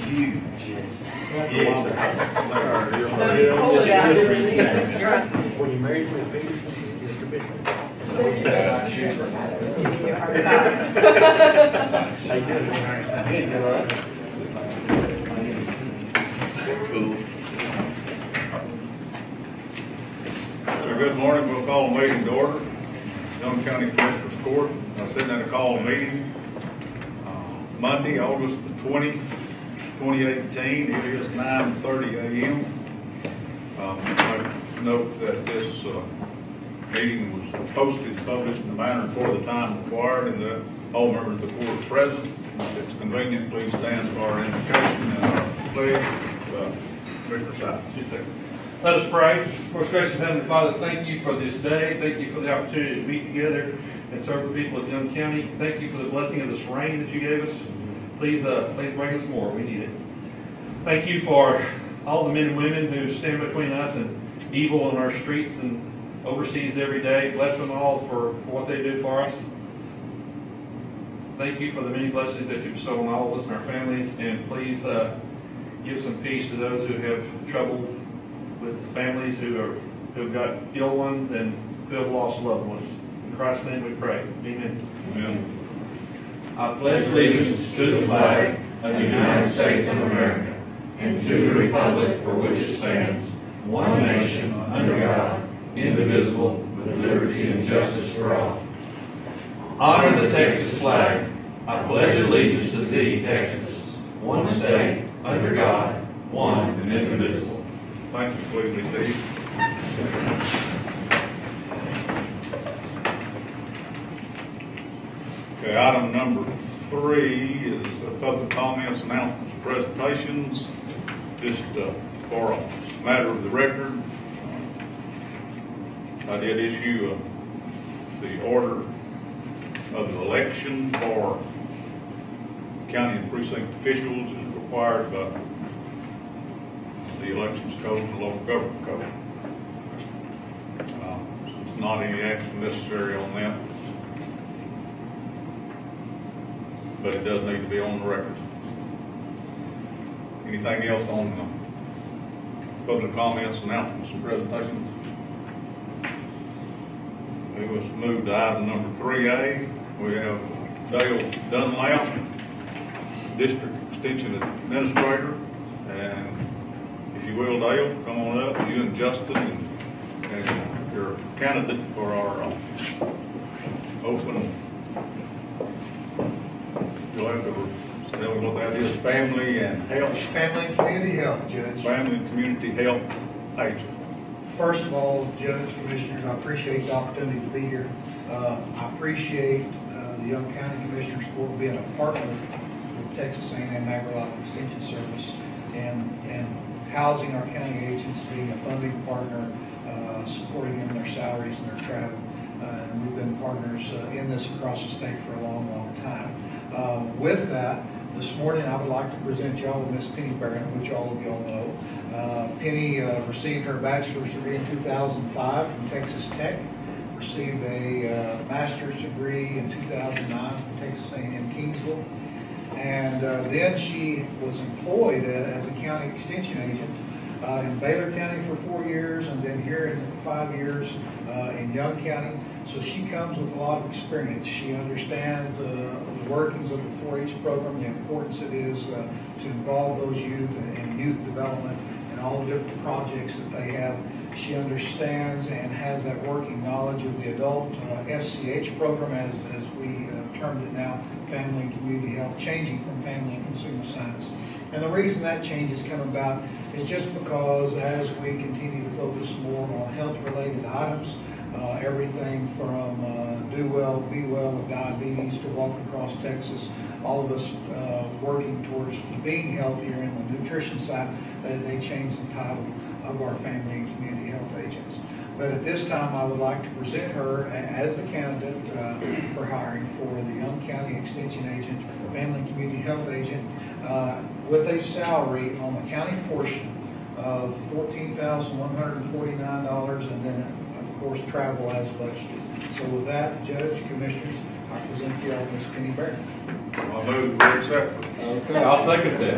huge. Yes. Hold it out there, Jesus, trust me. When you married me, Peter, you're commissioner. Cool. So good morning. We'll call a meeting to order. Young County Commissioners Court. I'm sitting in a call meeting Monday, August the 20th, 2018. It is 9:30 a.m. I note that this meeting was posted and published in the manner and for the time required, and that all members of the court are present. If it's convenient, please stand for our invocation and our pledge. Commissioner Sykes. Let us pray. Most gracious Heavenly Father, thank you for this day. Thank you for the opportunity to meet together and serve the people of Young County. Thank you for the blessing of this rain that you gave us. Please bring us more. We need it. Thank you for all the men and women who stand between us and evil in our streets and overseas every day. Bless them all for what they do for us. Thank you for the many blessings that you bestow on all of us and our families. And please give some peace to those who have trouble with families who've got ill ones and who have lost loved ones. In Christ's name we pray. Amen. Amen. I pledge allegiance to the flag of the United States of America and to the republic for which it stands, one nation, under God, indivisible, with liberty and justice for all. Honor the Texas flag. I pledge allegiance to thee, Texas, one state, under God, one and indivisible. Thank you. Please be seated. Okay, item number 3 is public comments, announcements, and presentations. Just for a matter of the record, I did issue the order of the election for county and precinct officials as required by the elections code and the local government code. So it's not any action necessary on that, but it does need to be on the record. Anything else on public comments, announcements, and presentations? We must move to item number 3A. We have Dale Dunlap, District Extension Administrator, and if you will, Dale, come on up. You and Justin and your candidate for our open. You'll have to tell me what that is. Family and Health. Family and Community Health, Judge. Family and Community Health Agent. First of all, Judge, Commissioners, I appreciate the opportunity to be here. I appreciate the Young County Commissioners Court being a partner with Texas A&M AgriLife Extension Service and housing our county agents, being a funding partner, supporting them in their salaries and their travel. And we've been partners in this across the state for a long, long time. With that, this morning I would like to present y'all with Miss Penny Barron, which all of y'all know. Penny received her bachelor's degree in 2005 from Texas Tech, received a master's degree in 2009 from Texas A&M Kingsville, and then she was employed as a county extension agent in Baylor County for 4 years, and then here in 5 years in Young County. So she comes with a lot of experience. She understands the workings of the 4-H program, the importance it is to involve those youth in youth development and all the different projects that they have. She understands and has that working knowledge of the adult FCH program, as we termed it now, Family and Community Health, changing from Family and Consumer Science. And the reason that change has come about is just because as we continue to focus more on health-related items, everything from do well, be well with diabetes to walk across Texas, all of us working towards being healthier in the nutrition side, they changed the title of our Family and Community Health Agents. But at this time, I would like to present her as a candidate for hiring for the Young County Extension Agent, Family and Community Health Agent, with a salary on the county portion of $14,149, and then, of course, travel as budgeted. So with that, Judge, Commissioners, I present to you all Ms. Penny Barron. I move to accept. Okay, I'll second that.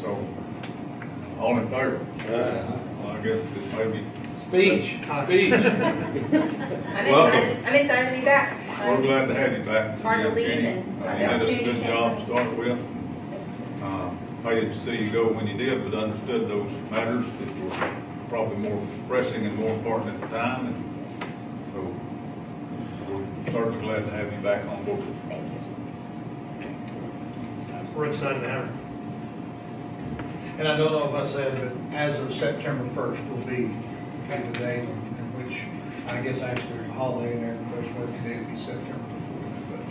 So, all in favor? Well, I guess this may be, Speech. I'm excited to be back. we're glad to have you back. Hard to believe Jenny. and You got the did us a opportunity good to job come. to start with. Hated to see you go when you did, but understood those matters that were probably more pressing and more important at the time. And so, we're certainly glad to have you back on board. Thank you. We're excited to have her. And I don't know if I said, but as of September 1st will be the day in which, I guess actually there's a holiday in there, the first working day will be September 4th, but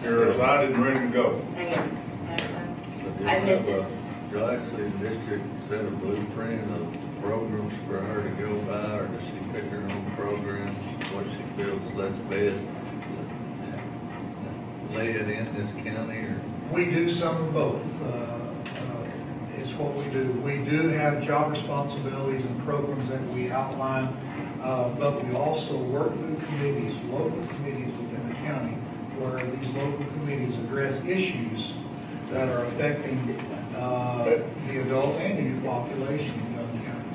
You're excited and ready to go. I am. I missed it. Gillespie District set a blueprint of programs for her to go by, or does she pick her own program, what she feels less best? Lay it in this county, or? we do some of both. It's what we do. We do have job responsibilities and programs that we outline, but we also work through committees, local committees within the county, where these local committees address issues that are affecting the adult and youth population in Young County.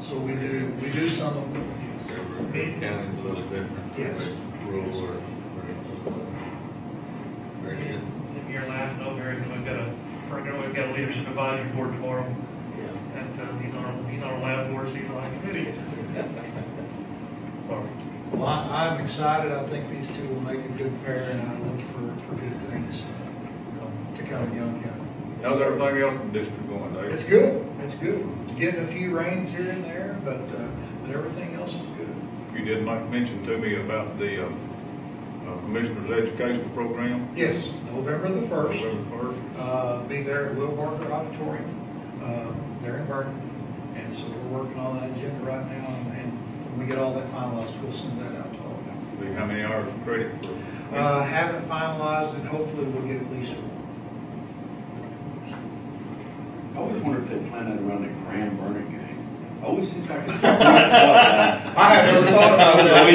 So we do some of them. Every county's a little different. Yes. Rural or. Very good. If you're laughing over it, we've got a leadership advisory board tomorrow. And he's on a lab board, so he's like, idiot. Sorry. Well, I'm excited. I think these two will make a good pair, and I look for good things to come in Young County. How's everything else in the district going, Dave? It's good. It's good. Getting a few rains here and there, but everything else is good. You did mention to me about the Commissioner's Education Program. Yes, November the 1st. November 1st. Be there at Will Barker Auditorium, there in Vernon. And so we're working on that agenda right now, and when we get all that finalized, we'll send that out to all of you. See how many hours of credit for? Haven't finalized, and hopefully we'll get at least one. I always wonder if they plan on running a grand burning game. Always seems like it's. I had never thought about that.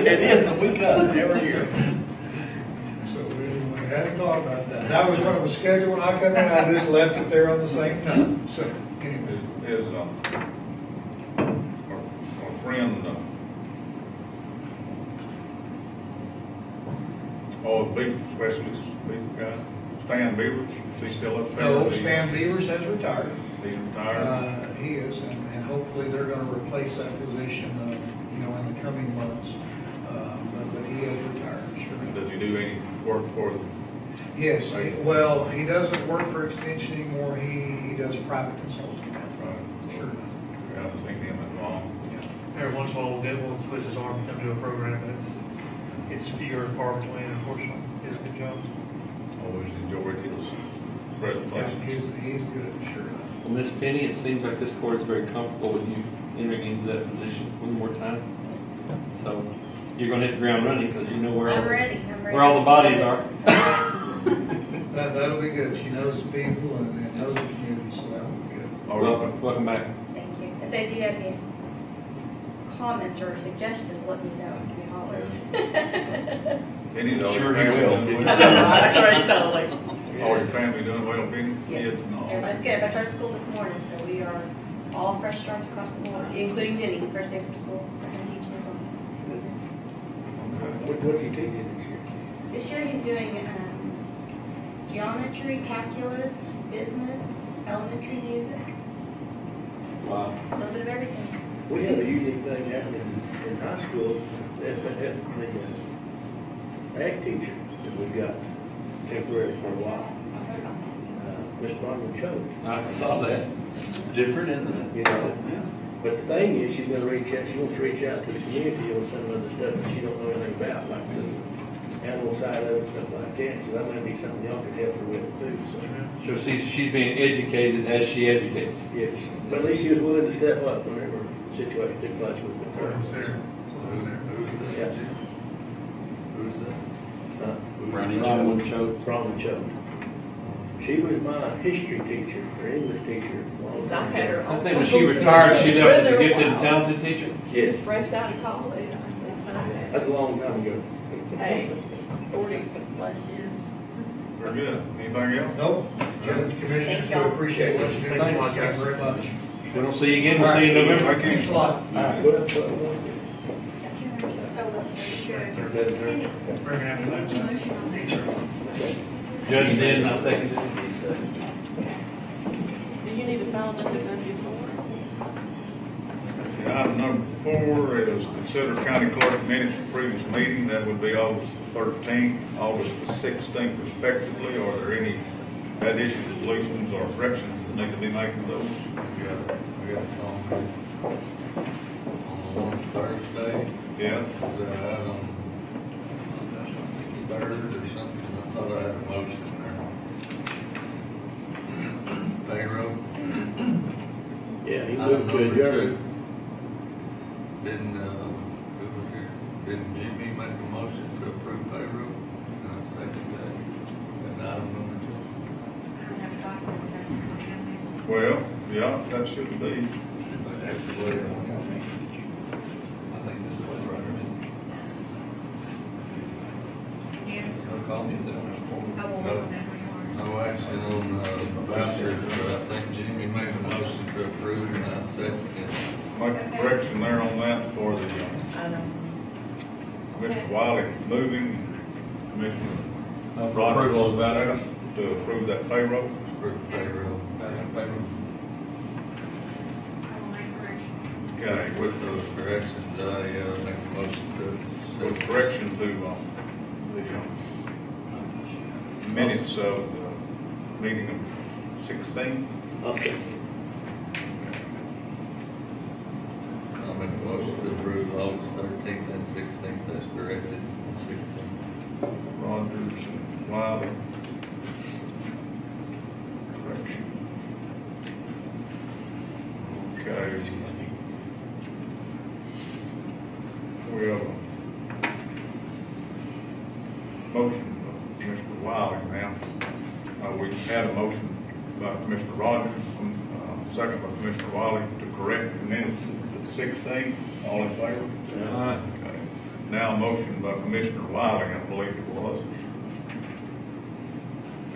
It is a week up every year. So we hadn't thought about that. That was when it was scheduled when I come in, I just left it there on the same time. So, anyway. Is our friend, the beef specialist, beef guy, Stan Beavers, is he still up there? No, Stan Beavers has retired. He's retired. He is, and hopefully they're gonna replace that position, in the coming months. But he has retired, sure. Does he do any work for the? Yes, he doesn't work for Extension anymore, he does private consulting. Sure. I haven't seen him in long. Every once in a while, we'll switch his arm to come to a program, but it's fewer and far between, unfortunately. He does a good job. Always enjoyed his Yeah, presentation. he's good, sure enough. Well, Ms. Penny, it seems like this court is very comfortable with you entering into that position one more time. So you're going to hit the ground running because you know where I'm ready. where all the bodies are. That'll be good. She knows the people and knows the community, so that'll be good. All right. Welcome back. Thank you. And Stacey, if you have any comments or suggestions, let me know. Give me a holler. Any of those Sure he family will. doing well? Totally. All your family doing well, Penny? Yes. Kids and all? Everybody's good. I started school this morning, so we are all fresh starts across the board, including Denny, first day from school. I'm teaching him on school. Okay. What's he teaching this year? This year he's doing geometry, calculus, business, elementary music, Wow. a little bit of everything. We have a unique thing happening in high school, the ag teacher that we got temporary for a while, Miss Bronwyn Choate. I saw that. Different, isn't it? You know, but the thing is, she's gonna reach out, she wants to reach out to the community on some of the stuff that she don't know anything about, like the animal side of it, stuff like that, so that might be something y'all could help her with too, so. So she's being educated as she educates. Yes, but at least she was willing to step up whenever the situation took place with her. Yeah. Who's that? Bronwyn Choate. Bronwyn Choate. She was my history teacher, or English teacher. I think when she retired, she left as a gifted and talented teacher. Yes, Fresh out of college. that's a long time ago. Hey, 40 plus years. Very good. Anything else? Nope. Judge, Commissioners, Thank we y'all. appreciate what you do. Thanks a lot, Thank guys. you very much. If we don't see you again, we'll see you in November. Thanks a lot. Well, Bring it after that. Judge did, and I seconded it. Do you need to file another judge's order? Item number 4 is consider county clerk minutes of previous meeting. That would be August 13th, August 16th respectively. Are there any additions, deletions, or corrections that need to be made to those? We got on Thursday. Yes. Was that out on third or something? I thought I had a motion there. Payroll. yeah, he moved to adjourn. Didn't, who was here? Didn't Jimmy make a motion to approve payroll? And I second that. And item number 2. Well, yeah, that should be. But that's the way it was. I think this is what we're running. Yes. They'll call me if they don't have a quorum. I will No. work on that when you No action on vouchers, but I think Jimmy made a motion to approve and I second it. Make a correction there on that for the, are. I know. Mr. Wiley moving, Commissioner For approval of that item. to approve that payroll. Approve payroll. Payroll. I will make corrections. Okay, with Those corrections, I make a motion to. with correction to, the minutes of the meeting of 16th. I'll second. I'll make a motion to approve August 13th and 16th as corrected. 16th. Rogers and Wiley. Correction. Okay. We have a motion by Commissioner Wiley now. We had a motion by Commissioner Rogers, second by Commissioner Wiley to correct the minutes of the 16th. All in favor? Okay. Now a motion by Commissioner Wiley, I believe it was.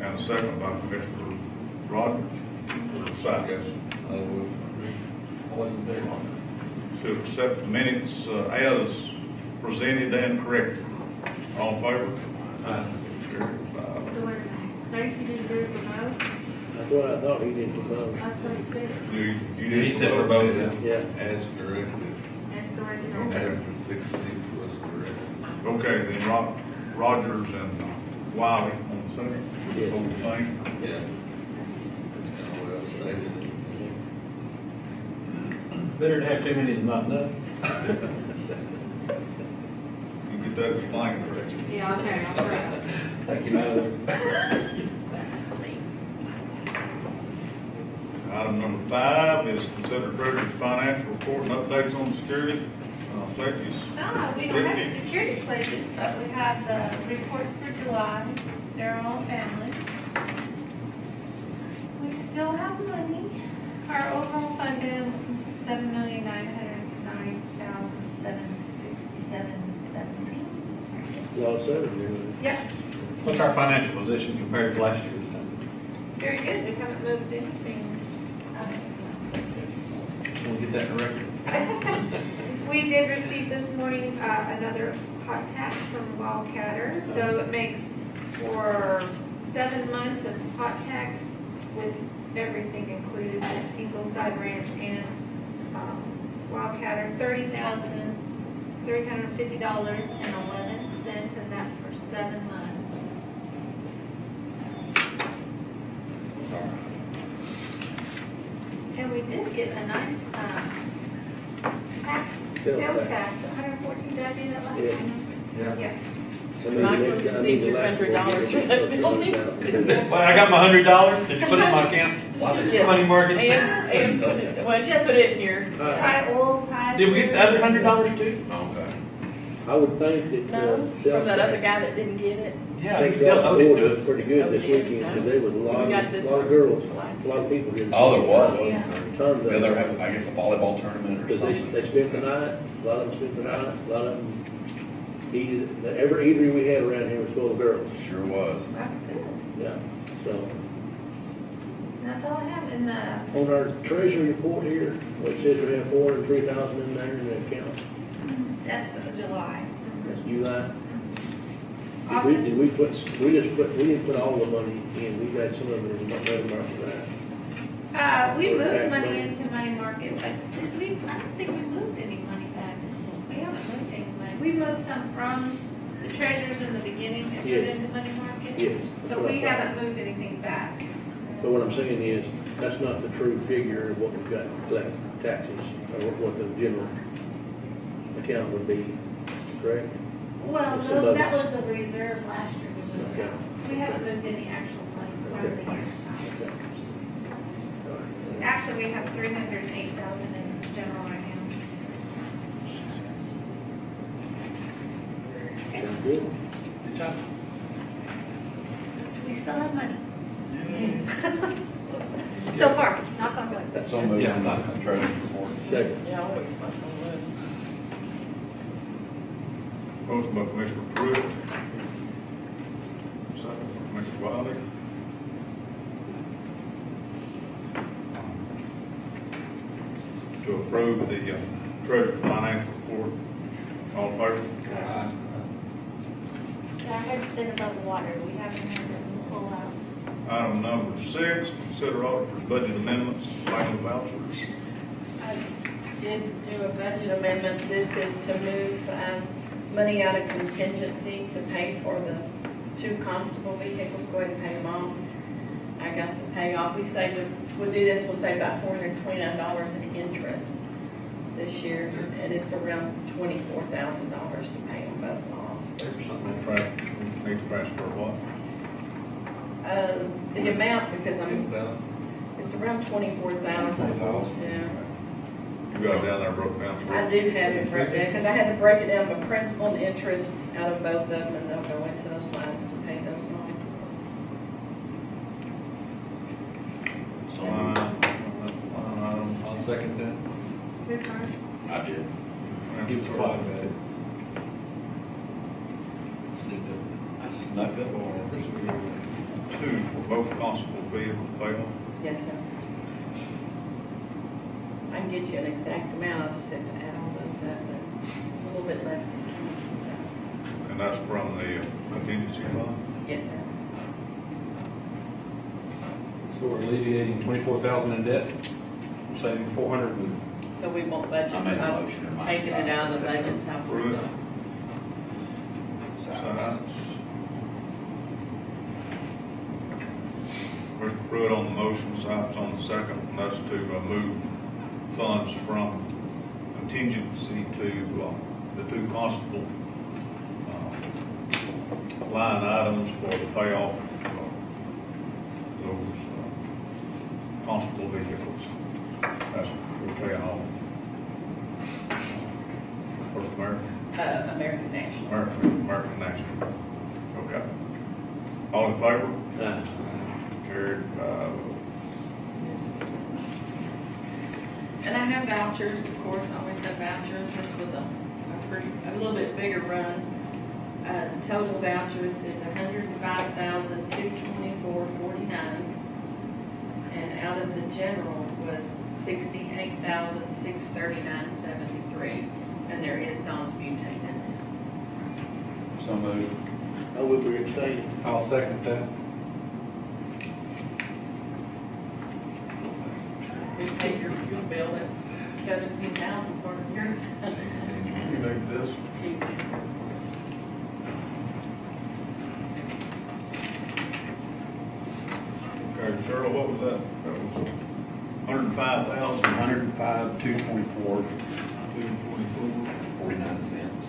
And a second by Commissioner Rogers. Or second, I will. I wasn't there long. to accept the minutes as presented and corrected. All in favor? Carried five. So wait a minute, Stacy didn't do it for both? That's what I thought he did for both. That's what he said. You He did said for both, yeah. Yeah. As corrected. That's correct. Okay. As the 16th was corrected. Okay, then Rogers and Wiley on the second. Yes. Hold the same. Yeah. And well stated. Better to have too many than not enough. You get that explained correctly. Yeah, okay, I'll try. Thank you, Madam. Item number 5 is consider treasurer's financial report and updates on security. Pledges. We don't have the security pledges, but we have the reports for July. They're all families. We still have money. Our overall fund balance is $7,909,767.17. Lost seven, Yep, What's our financial position compared to last year this time? very good. We haven't moved anything. We'll get that in the record. We did receive this morning another hot tax from Wildcatter, so it makes for 7 months of hot tax with everything included, with Ingleside Ranch and Wildcatter, $30,350.11, and that's for 7 months. And we did get a nice sales tax, $114, that last Yeah. time? Yeah. Yeah. Michael received your $100 for that building. Well, I got my $100. Did you put it in my account? Yes. Money market. And put it, well, just put it in your, High oil, high. Did we get the other $100 too? Okay. I would think that. no, from that other guy that didn't get it. Yeah, I he think still that owed it board to was us. pretty good this weekend, because there was a lot, We got this lot of one. girls, a lot of people here. Oh, there was? Yeah. Tons of Yeah, they're them. having, I guess, a volleyball tournament or Because something. they spent the night, a lot of them spent the night, a lot of them Every eatery we had around here was full of girls. Sure was. That's good. Yeah, so. And that's all I have in the, On our treasury report here, it says we have 403,000 in there in the account. that's July. That's July. August. We didn't put all the money in, we got some of it in the money market, right? We moved Tax money money. into money market, but did we, I don't think we moved any money back. We haven't moved any money. We moved some from the treasurers in the beginning and put it Yes. into money market. Yes. that's But what I we thought. haven't moved anything back. But what I'm saying is, that's not the true figure of what we've got to collect taxes, or what the general account would be, correct? Well, Some of that it's- was a reserve last year. We moved Okay. out. So we haven't moved any actual money from the Okay. year. Okay. All right. Actually, we have 308,000 in general right now. Sounds good. Good job. So we still have money. So far, knock on wood. So moved on the treasurer's report. Second. Yeah, always much on wood. Motion by Commissioner Pruitt. Second by Commissioner Wiley. To approve the treasurer's finance report. All in favor? Our head's been above the water. We haven't had them pull out. Item number 6, consider auditor's budget amendments, payment vouchers. I did do a budget amendment. This is to move money out of contingency to pay for the 2 constable vehicles, go ahead and pay them off. I got the payoff. We say we'll do this, we'll save about $429 in interest this year, and it's around $24,000 to pay them both off. There's something to track, need to transfer what? The amount, because it's around 24,000. 24,000. Yeah. You got it down there broken down. I do have it right there, because I had to break it down by principal and interest out of both of them, and they'll go into those lines to pay those off. I'll second that. Who's first? I did. He was quiet about it. I snuck up on her. 2 for both constable vehicles payment. Yes, sir. I can get you an exact amount, I'll just have to add all those up, but a little bit less than 20,000. And that's from the contingency fund. Yes, sir. So we're alleviating 24,000 in debt, we're saving 400 and So we won't budget, I made a I'm motion. taking it out of the budget, so. Pruitt. Science. Mr. Pruitt on the motion, Science on the second, and that's to move funds from contingency to the 2 constable line items for the payoff of those constable vehicles. That's what we're paying off. First American? American National. American National. Okay. All in favor? Carried, And I have vouchers, of course, I always have vouchers. This was a little bit bigger run. Total vouchers is $105,224.49. And out of the general was $68,639.73. And there is Don's butane in this. So moved. I would be abstaining. I'll second that. We paid your fuel bill, that's $17,000 for your. You make this? Okay, Cheryl, what was that? That was 105,000, 105, 224, 224. 49 cents.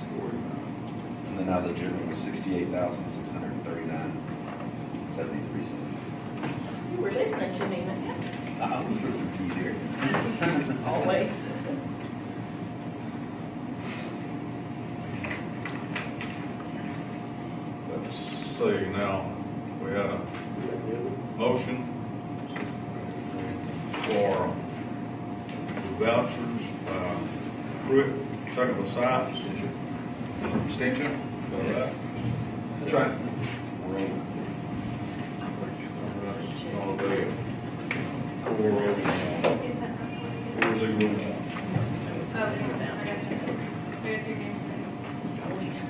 And then out of the general was 68,639, 73 cents. You were listening to me, man. I was listening to you there. Always. Let's see, now, we had a motion for the vouchers, Pruitt, second by Sykes, extension. That's right. We're over. All day. 4-0. Is that not what it is? 4-0. Oh, I got you. I got your names there.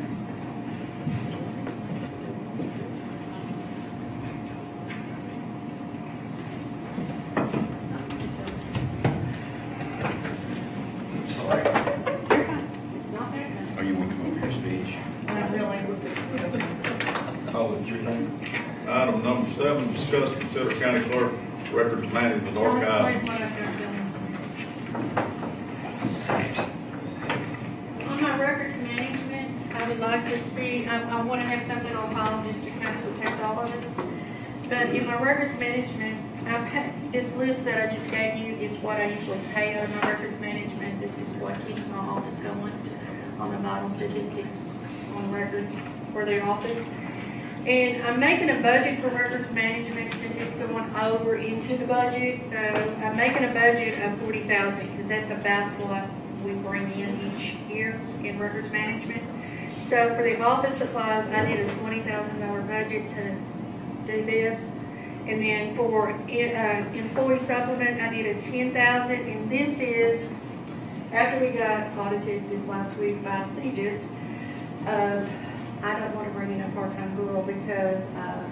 Are you want to come over your speech? Oh, it's your turn. Item number 7, discuss, consider county clerk records management archive. On my records management, I would like to see, I want to have something on file just to kind of protect all of us. But in my records management, this list that I just gave you is what I usually pay out of my records management. This is what keeps my office going on the vital statistics on records for their office. And I'm making a budget for records management since it's going over into the budget. So I'm making a budget of $40,000 because that's about what we bring in each year in records management. So for the office supplies, I did a $20,000 budget to do this. And then for employee supplement, I did a $10,000. And this is after we got audited this last week by CGIS. I don't want to bring in a part-time girl because of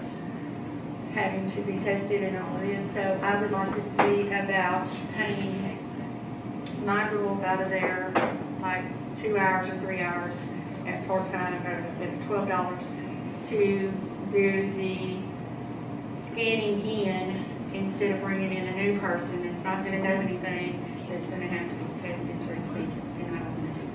having to be tested and all of this. So I would like to see about paying my girls out of there like 2 hours or 3 hours at part-time at $12 to do the scanning in instead of bringing in a new person that's not going to know anything, that's going to have to be tested through CGIS, and I don't want to do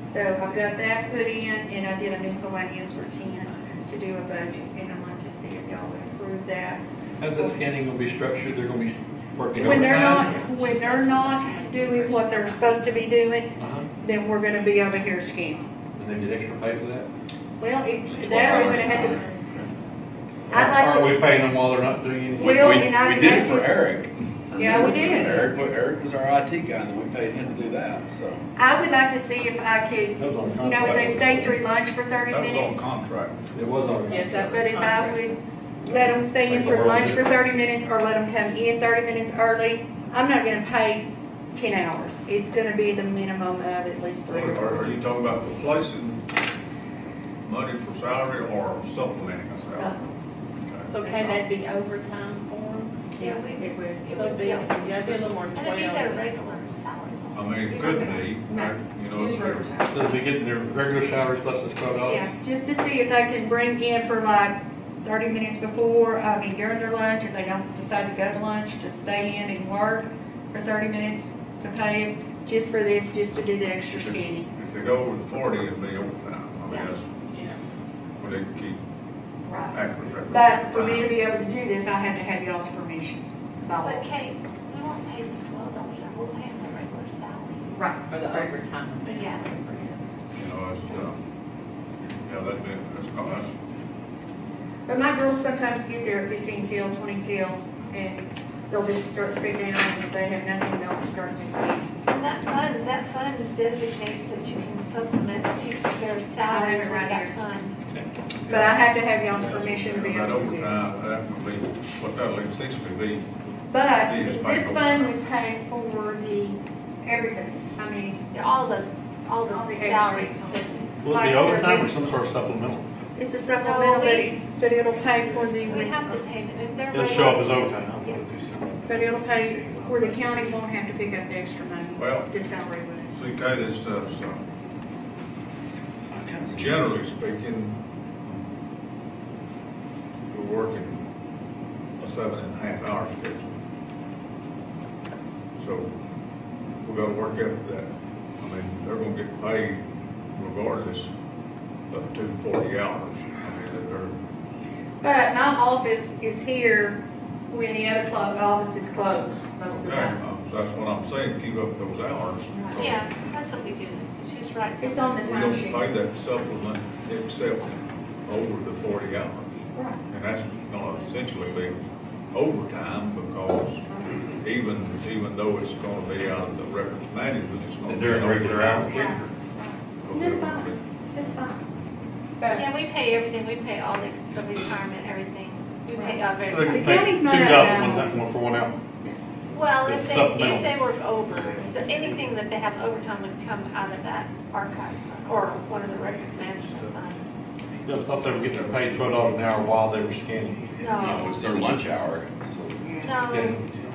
that. So I've got that put in, and I did a miscellaneous for 10 to do a budget, and I'd like to see if y'all would approve that. How's that scanning gonna be structured? They're gonna be working When they're overtime? when they're not doing what they're supposed to be doing, Uh-huh. then we're going to be over here scanning. And they get extra pay for that? Well, that or we're going to have to. I'd like Are to. we paying them while they're not doing anything? Well, and I We did it asked for you- Eric. Yeah, we did. Eric was our IT guy, and then we paid him to do that, so. I would like to see if I could, That was on you know, if they contract. stay through lunch for 30 That was minutes. on contract. It was already. Yes, that was But if I would let them stay in Like the through world lunch did. for 30 minutes or let them come in 30 minutes early, I'm not going to pay 10 hours. It's going to be the minimum of at least 3 or 4. Are you talking about replacing money for salary or supplementing a salary? So can that be overtime for them? Yeah, it would. So it'd be, yeah, it'd be a little more And it'd be their 12. regular salary. I mean, it could be, No. you know, It's it's overtime. So they'll be getting their regular salaries plus this $12? Yeah, just to see if they can bring in for like 30 minutes before, during their lunch, if they don't decide to go to lunch, to stay in and work for 30 minutes to pay it, just for this, just to do the extra scanning. if they go over the 40, it'd be overtime. I mean, Yeah. that's, Yeah. we need to keep Right. accurate records. But for me to be able to do this, I have to have y'all's permission. by law. But Kate, we won't pay them $12, we'll pay them the regular salary. Right. Or the overtime. Yeah. You know, it's, yeah, that's, But my girls sometimes get there at 15 till, 20 till, and they'll just start to sit down, and if they have nothing, they'll start to scan. And that fund designates that you can supplement people their salaries I have it with right that here. fund. But I have to have y'all's permission to be that able to do it. overtime, that would be, what that'll essentially be, But Yeah, just pay this for fund it. would pay for the, everything. I mean, All the All the salaries. extras. Will it be overtime or some sort of supplemental? it's a supplemental, but it'll pay for the, We have to pay them, if they're. It'll show up as regular- overtime. but it'll pay where the county won't have to pick up the extra money. Well- The salary would. see, Kate, this stuff's, generally speaking, we're working a 7.5 hour schedule. So, we gotta work after that. I mean, they're gonna get paid regardless up to 40 hours. I mean, they're, But my office is here when the other club office is closed most of the okay, time. that's what I'm saying, keep up those hours. So Yeah, that's what we do. She's right. It's on the We time don't sheet. pay that supplement except over the 40 hours. Right. And that's gonna essentially be overtime because even though it's gonna be out of the records management, it's gonna be. During an regular overtime hours? Yeah. figure. That's fine. That's fine. But Yeah, we pay everything, we pay all the retirement, everything. We pay out They very. can The take county's two not jobs out at one of time, hours. for 1 hour. Well, It's if they supplemental. work over, anything that they have overtime would come out of that archive fund, or one of the records management funds. Yeah, I thought they were getting paid $12 an hour while they were scanning. No, It's their lunch hour. no,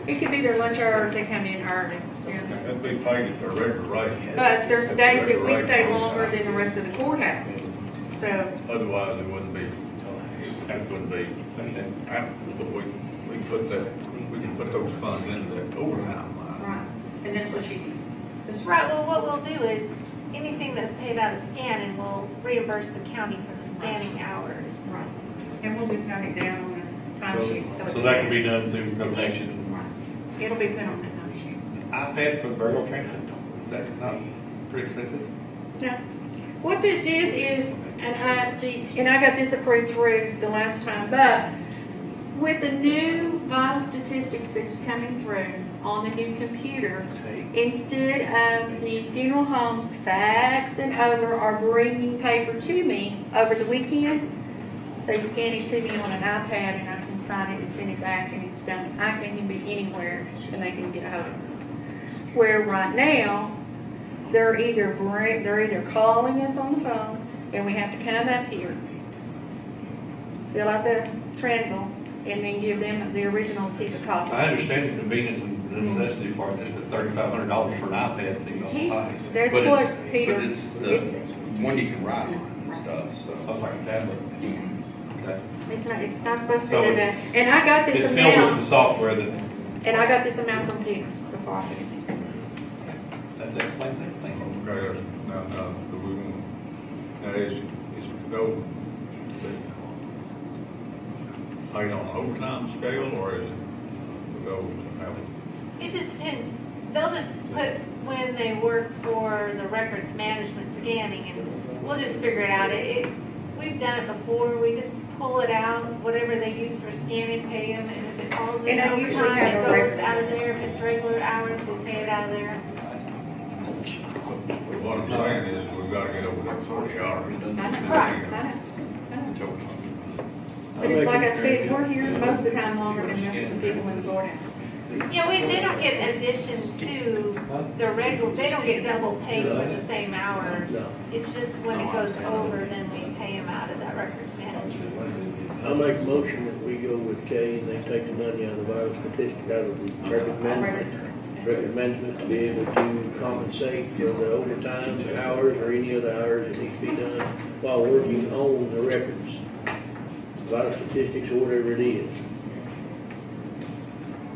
it could be their lunch hour if they come in early. Yeah. That'd be paid at their regular rate. But there's days that we stay longer than the rest of the courthouse. So, Otherwise, it wouldn't be, that wouldn't be, but we put that, we can put those funds into that overtime line. right, and that's what she, right, well, what we'll do is, anything that's paid out of scanning, we'll reimburse the county for the scanning hours. right. And we'll just note it down on the time sheet. So that can be done through notation. Right. It'll be put on that time sheet. iPad for the burial transfer, that's not pretty expensive. No. What this is, and I got this approved through the last time, but with the new vital statistics that's coming through on the new computer, instead of the funeral homes faxing over or bringing paper to me over the weekend, they scan it to me on an iPad and I can sign it and send it back and it's done. I can be anywhere and they can get a hold of it. Where right now, they're either calling us on the phone and we have to come up here, fill out the transl, and then give them the original piece of copy. I understand the convenience and the necessity for it, just at $3,500 for an iPad thing on the high. That's But what it's- Peter, But it's the one you can write on and stuff, so. Sounds like a tablet. Okay. it's not supposed to So be that. And I got this It's filled with some amount, software that, and I got this amount from Peter before I put it in. that explains everything. Okay, now, do we want, now is to go, paid on an overtime scale, or is it to go to have? It just depends. They'll just put when they work for the records management scanning, and we'll just figure it out. We've done it before. We just pull it out, whatever they use for scanning, pay them, and if it falls in And I usually overtime, have it a goes record. out of there. If it's regular hours, we'll pay it out of there. But what I'm saying is, we've got to get over that 40 hours. I know, I know. But it's like I said, we're here most of the time longer than most of the people in the courthouse. Yeah, they don't get addition to the regular, they don't get double paid for the same hours. It's just when it goes over, then we pay them out of that records management. I'll make a motion that we go with K and they take the money out of our statistic, out of the record management to be able to compensate for the overtime hours or any other hours that need to be done while working on the records. Vital statistics or whatever it is.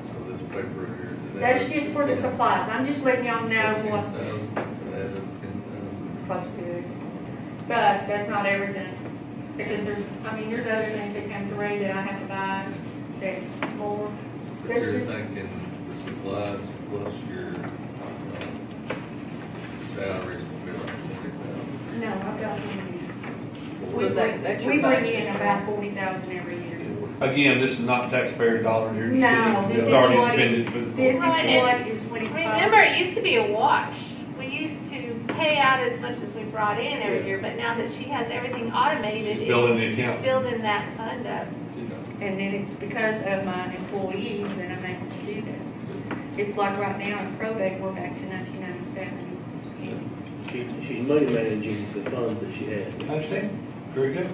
So this paper here. That's just for the supplies. I'm just letting y'all know what close to it. But that's not everything. Because there's other things that come through that I have to buy that's more. There's You're just, thinking the supplies plus your salary will be like 40,000. no, I've got one. So is that's your We bring budget? in about 40,000 every year. Again, this is not taxpayer dollars, you're. No, this It's is already what expended is, for the. this is Right, what is when it's. Remember, it used to be a wash. We used to pay out as much as we brought in every year, but now that she has everything automated, Building it's the account. building that fund up. And then it's because of my employees that I'm able to do that. It's like right now in probate, we're back to 1997. She's money managing the funds that she has. I understand, very good.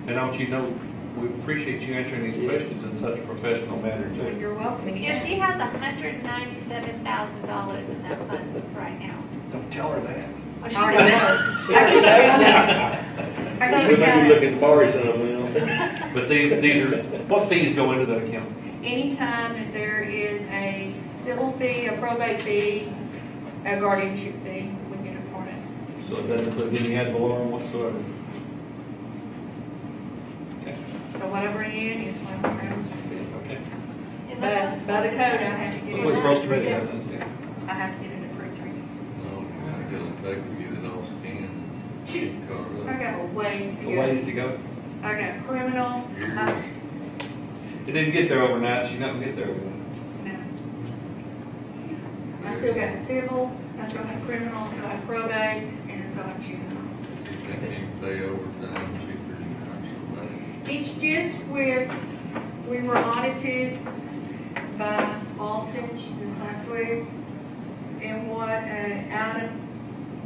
And I want you to know, we appreciate you answering these questions in such a professional manner too. You're welcome. Yeah, she has $197,000 in that fund right now. Don't tell her that. Oh, she All right. does. I keep it. I keep We it might be going. looking to borrow some, you know. But these are, what fees go into that account? Anytime that there is a civil fee, a probate fee, a guardianship fee, we get a part of it. So it doesn't include any ad valorem whatsoever. So what I bring in is what I'm transferring. Okay. And that's But by the what's code, I have to get That's it. what it's supposed to be. I have to get it approved. No, I get on paper, get it all scanned. I got a ways to The go. ways to go. I got criminal, It didn't get there overnight, she's not gonna get there overnight. no. I still got civil, I still have criminal, I still have probate, and I still have juvenile. You can't even pay overtime, It's just we were audited by Austin this last week, and what, out of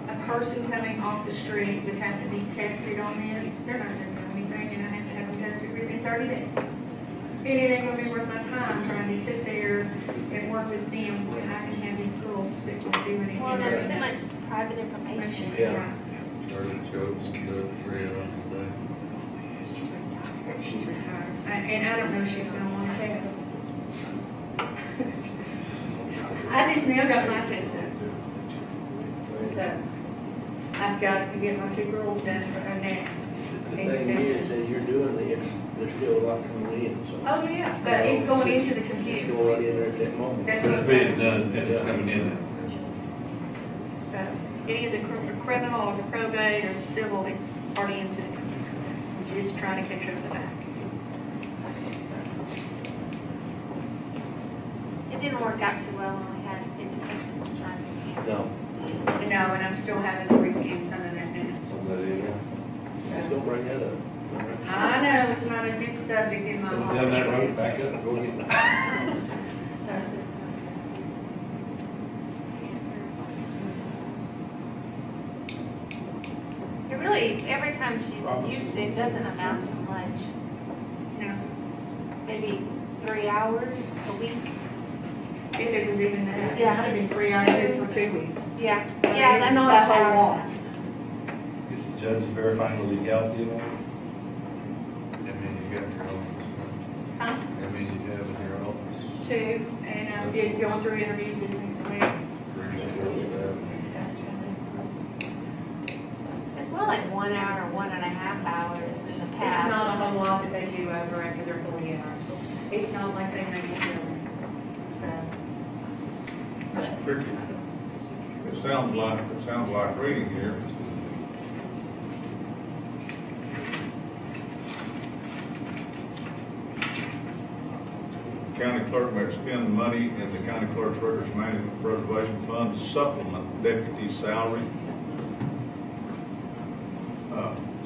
a person coming off the street would have to be tested on this. They're not gonna do anything, and I have to have them tested within 30 days. And it ain't gonna be worth my time trying to sit there and work with them when I can have these girls sit and do it. Well, there's too much private information. Yeah. Started jokes, good, 3 of them She's retired. And I don't know if she's gonna wanna test. I just now got my test done. So, I've got to get my 2 girls done for her next. The thing is, as you're doing this, there's still a lot coming in, so. Oh, yeah, but it's going into the It's computer. going right in there at that moment. That's But what it's I'm being saying. done as it's coming in. So, any of the criminal or the probate or the civil, it's already into the computer. We're just trying to catch up the back. It didn't work out too well when we had independents trying to scan. No. No, and I'm still having to rescan some of that now. Just don't bring that up. I know, it's not a good subject in my life. Down that road, back up, go get it. So, It really, every time she's used it, it doesn't amount to much. no, Maybe 3 hours a week. if it was even that, it Yeah. might have been 3 hours for 2 weeks. Yeah. But Yeah, it's that's not about a whole how- lot. Is the judge verifying the legality of it? How many you got in your office? Huh? How many you have in your office? 2, and I did go through interviews this next week. 3 days. It's more like 1 hour, 1.5 hours in the It's past. not a whole lot that they do over after their 40 hours. It's not like they make it really. So, It's tricky. It sounds like reading here. County clerk may expend money in the county clerk's records management preservation fund to supplement deputy salary.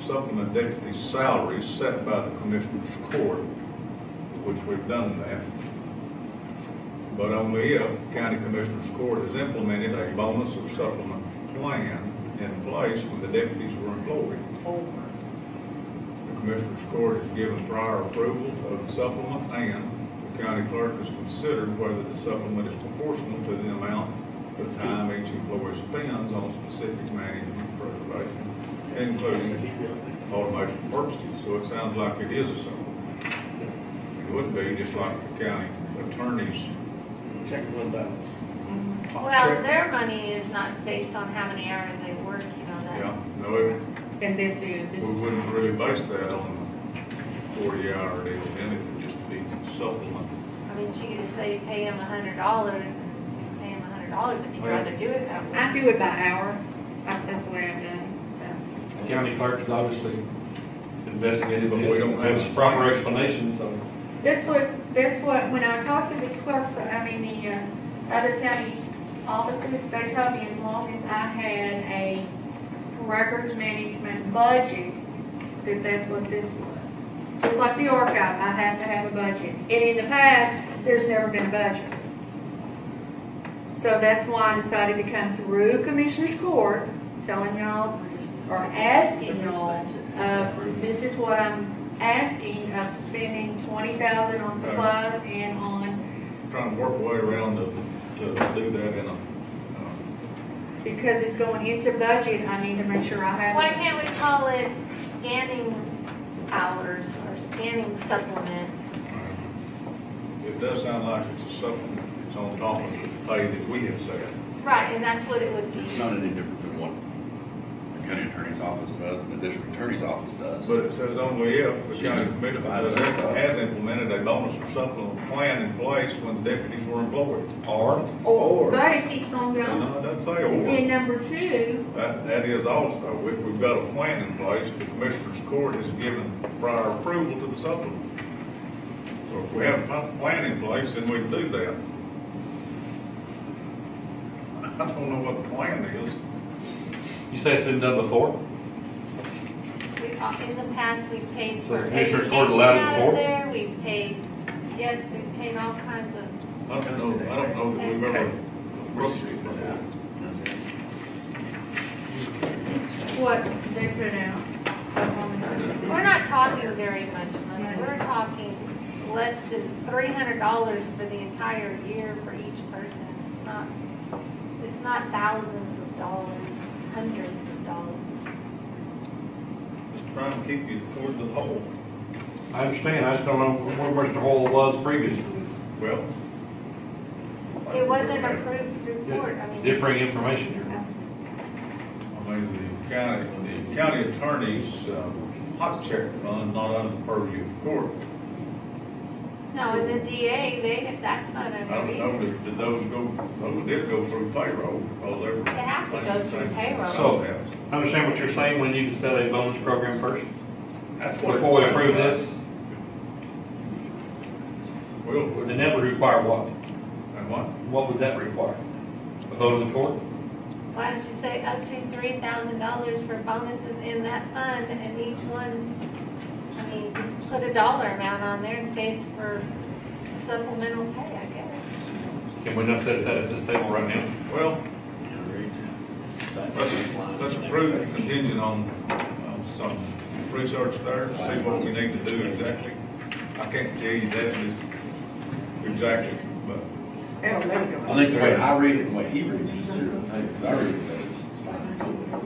Supplement deputy salaries set by the commissioner's court, which we've done that. But only if county commissioner's court has implemented a bonus or supplement plan in place when the deputies were employed. The commissioner's court has given prior approval of the supplement, and the county clerk has considered whether the supplement is proportional to the amount of time each employee spends on specific management preservation, including automation purposes. So it sounds like it is a supplement. It would be just like the county attorney's. Check one balance. Well, their money is not based on how many hours they work, you know that. Yeah, no, and this is, we wouldn't really base that on the 40-hour deal, then it would just be supplement. I mean, she could just say pay them $100 and pay them $100 if you'd rather do it that way. I do it by hour. That's the way I've done it, so. The county clerk is obviously investigated, but But we don't have- a proper explanation, so. That's what, when I talked to the clerks, the other county offices, they told me as long as I had a records management budget, that's what this was. Just like the archive, I have to have a budget. And in the past, there's never been a budget. So that's why I decided to come through Commissioner's Court, telling y'all, or asking y'all, this is what I'm asking, of spending $20,000 on supplies and on, Trying to work a way around to do that in a, because it's going into budget, I need to make sure I have. Why can't we call it scanning hours or scanning supplement? it does sound like it's a supplement. It's on top of the pay that we have set. Right, and that's what it would be. It's not any different than what the county attorney's office does and the district attorney's office does. But it says only if the county commissioner has implemented a bonus or supplement plan in place when the deputies were employed. Or, but it keeps on going. No, it doesn't say And or. then number 2, That is also, if we've got a plan in place, the commissioner's court has given prior approval to the supplement. So if we have a plan in place, then we can do that. I don't know what the plan is. You say it's been done before? in the past, we've paid So for the Commissioner education Court allowed it out before? of there, we've paid, yes, we've paid all kinds of. I don't know that we've ever broke it. It's what they put out. We're not talking very much money, we're talking less than $300 for the entire year for each person. It's not thousands of dollars, it's hundreds of dollars. Just trying to keep you toward the hole. I understand, I just don't know where Mr. Hall was previously. Well. It wasn't approved report, I mean. Differing information here. I mean, the county attorney's, hot check fund, not under the purview of court. No, and the DA, that's not I don't under know, either. did those did go through payroll, because they were. They have to go through payroll. So, I understand what you're saying, we need to set a bonus program first, That's what before we it's- approve this, Well, and that would require what? and what? What would that require? A vote of the court? Why don't you say up to $3,000 for bonuses in that fund, and each one, I mean, just put a dollar amount on there and say it's for supplemental pay, I guess. Can we not set that at this table right now? Well, let's approve it contingent on some research there, see what we need to do exactly. I can't tell you that exactly, but. I think the way I read it and the way he reads it is different things. I read it as it's fine, cool.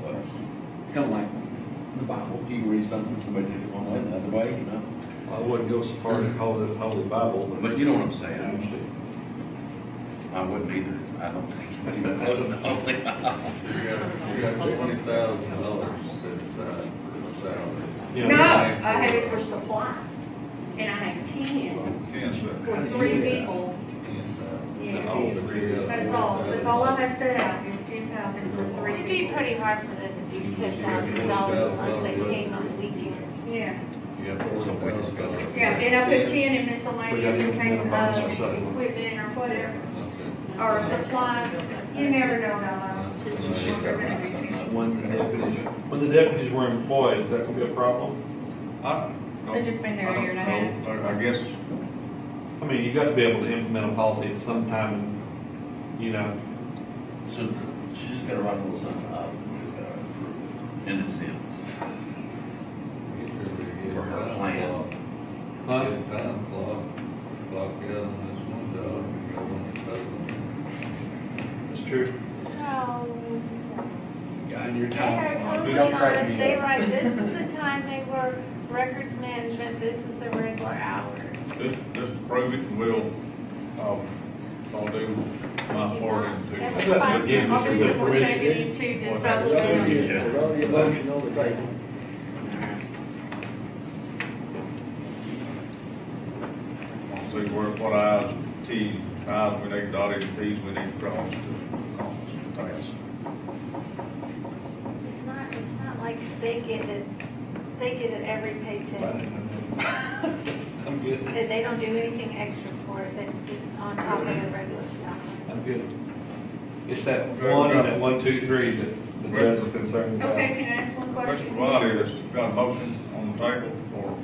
But it's kind of like the Bible. You can read something, somebody takes it one way, another way, you know? I wouldn't go so far as to call this Holy Bible, But you know what I'm saying, I understand. I wouldn't either. I don't think it's even close to holy. You got $20,000 set aside for salary. Yeah. No, I have it for supplies, and I have 10 for 3 people. Yeah, that's all I have set out is 10,000 for 3 It'd be people. pretty hard for them to do $10,000 unless they came on the weekend. Yeah, You got $40,000. yeah, and I put 10 in We got miscellaneous in case of equipment or whatever, or supplies, you never know how So she's got to write something up. When the deputies were employed, is that gonna be a problem? They've just been there a year and a half. I guess, I mean, you got to be able to implement a policy at some time, you know. So she's got to write a little something up, and it's in. For her plan. Huh? Get a time clock out on this one job, and go on the other one. That's true. No. Guy in your They time. are totally honest, they write, this is the time they work, records management, this is the regular hours. just approve it and we'll, I'll do my part into. Again, I'll this do is a some more permission. checking into the There's supplemental. already a motion on the table. I'll see what I's we need dotted, T's we need crossed. It's not like they get it every paycheck. I'm good. They don't do anything extra for it, that's just on top of their regular salary. I'm good. It's that one and that 1, 2, 3 that the judge is concerned about. Okay, can I ask one Mr. question? Wiley has got a motion on the table, or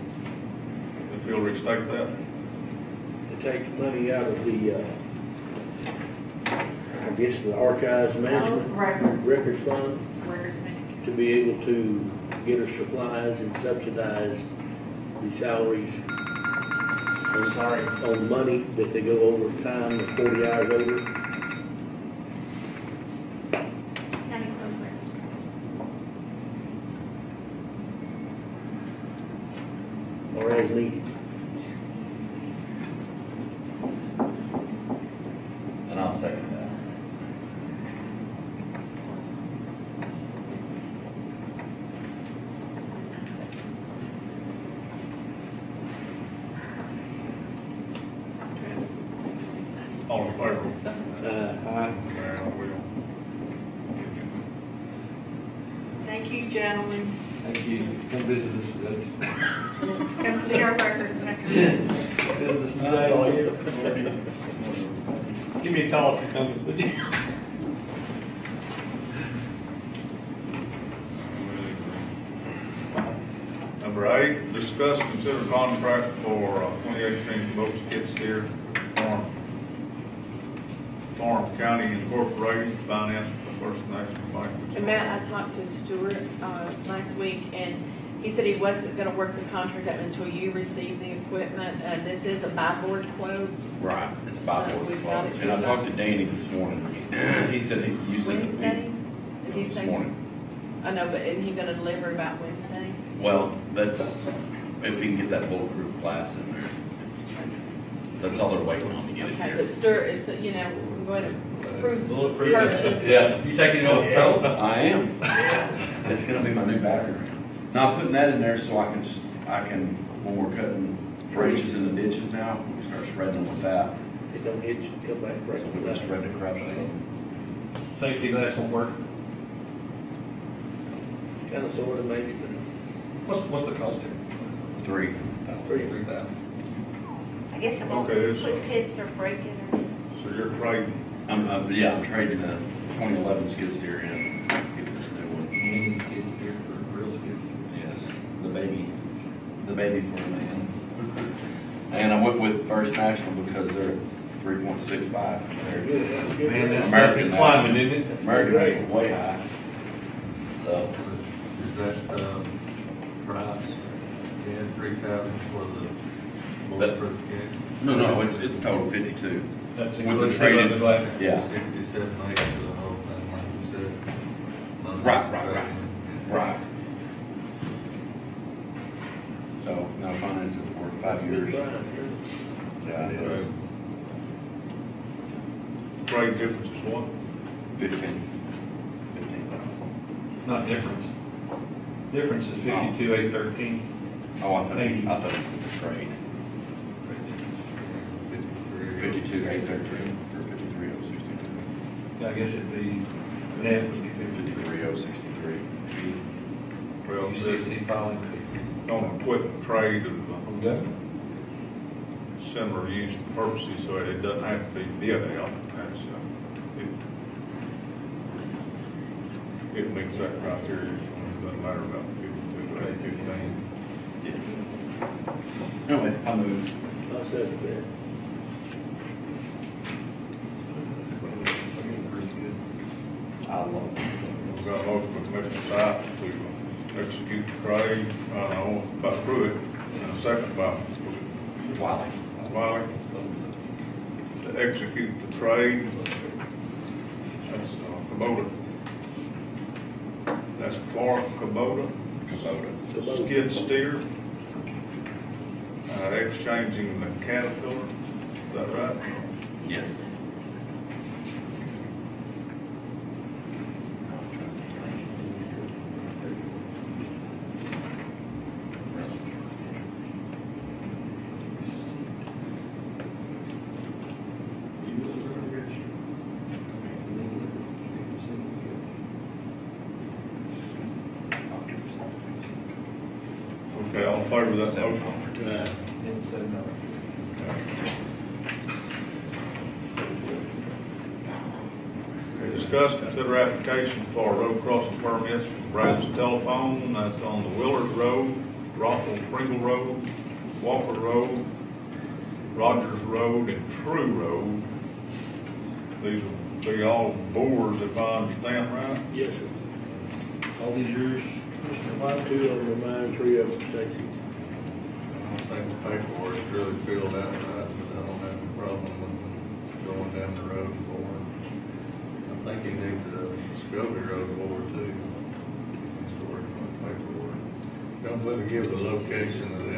if he'll restate that. To take money out of the, I guess, the archives management. Records fund, Records management. to be able to get her supplies and subsidize the salaries on money that they go over time, the 40 hours over. County clerk records. Or as needed. And I'll second that. All in favor? Aye. Mayor, I will. Thank you, gentlemen. Thank you. Come visit us today. Come see our records man. Visit us today. Give me a call if you're coming. Number 8, discuss and consider contract for 2018 boat skid steer Farm County Incorporated, financed by First National Bank. And Matt, I talked to Stuart last week, and he said he wasn't gonna work the contract out until you receive the equipment. This is a buy board quote. Right, it's a So bipolar we've quote. got it. And I talked to Danny this morning. He said you said Wednesday? Did he this say? morning. I know, but isn't he gonna deliver about Wednesday? Well, that's, if he can get that bulletproof glass in there. That's all they're waiting on to get it Okay, here. but Stuart is, we're going to approve Bulletproof. purchase. Yeah. You taking it off the top? I am. It's gonna be my new battery. Now, I'm putting that in there so I can, when we're cutting branches in the ditches now, we start shredding them with that. It don't hit you, come back, break So it we'll just down. shred the crap out of them. Safety glass won't work. Kind of sort of maybe, but What's the cost here? 3,000. I guess it won't Okay, it's, put pits or break it or. so you're trading, I'm trading the 2011 skid steer in, get this new one. Mini skid steer for real skid Yes, the baby for a man. And I went with First National because they're at 3.65. that's good, that's good. Man, that stuff American is National. climbing, isn't it? American National way high. So, steer. Is that, price, again, 3,000 for the bulletproof kit? no, it's total 52. That's With the inclusive trade-in. of the glass. Yeah, 67, 8 for the whole thing, like you said. Right. So now finance it for 5 years. Yeah, I did. trade difference is what? 15,000. Not difference. Difference is 52,813. Oh, I thought Thank it you. was the trade. 52,813 or 53,062. I guess it'd be, net would be 50. 53,063. Well, UCC filing fee. on equipment trade of Okay. similar use purposes, so it doesn't have to be bid out. That's, it meets that criteria, it doesn't matter about 52 or 15. Anyway, I moved. I'll second that. I love it. We've got a motion from Commissioner Sykes to execute the trade, by Pruitt, and a second by Wiley. Wiley, to execute the trade. That's Kubota. That's for Kubota. Kubota. Skid steer. Exchanging the Caterpillar, is that right? Yes. Okay, all in favor of that motion? Okay, discuss, consider application for road crossing permits from Brad's Telephone, that's on the Willard Road, Rothel Pringle Road, Walker Road, Rogers Road, and True Road. These will be all bores, if I understand right. Yes, sir. All these yours? Two of them are mine, three of them Stacy. I don't think the paperwork is really filled out right, but I don't have a problem with going down the road for it. I think he needs a Discovery Road board too. He's working on the paperwork. Don't let me give the location of the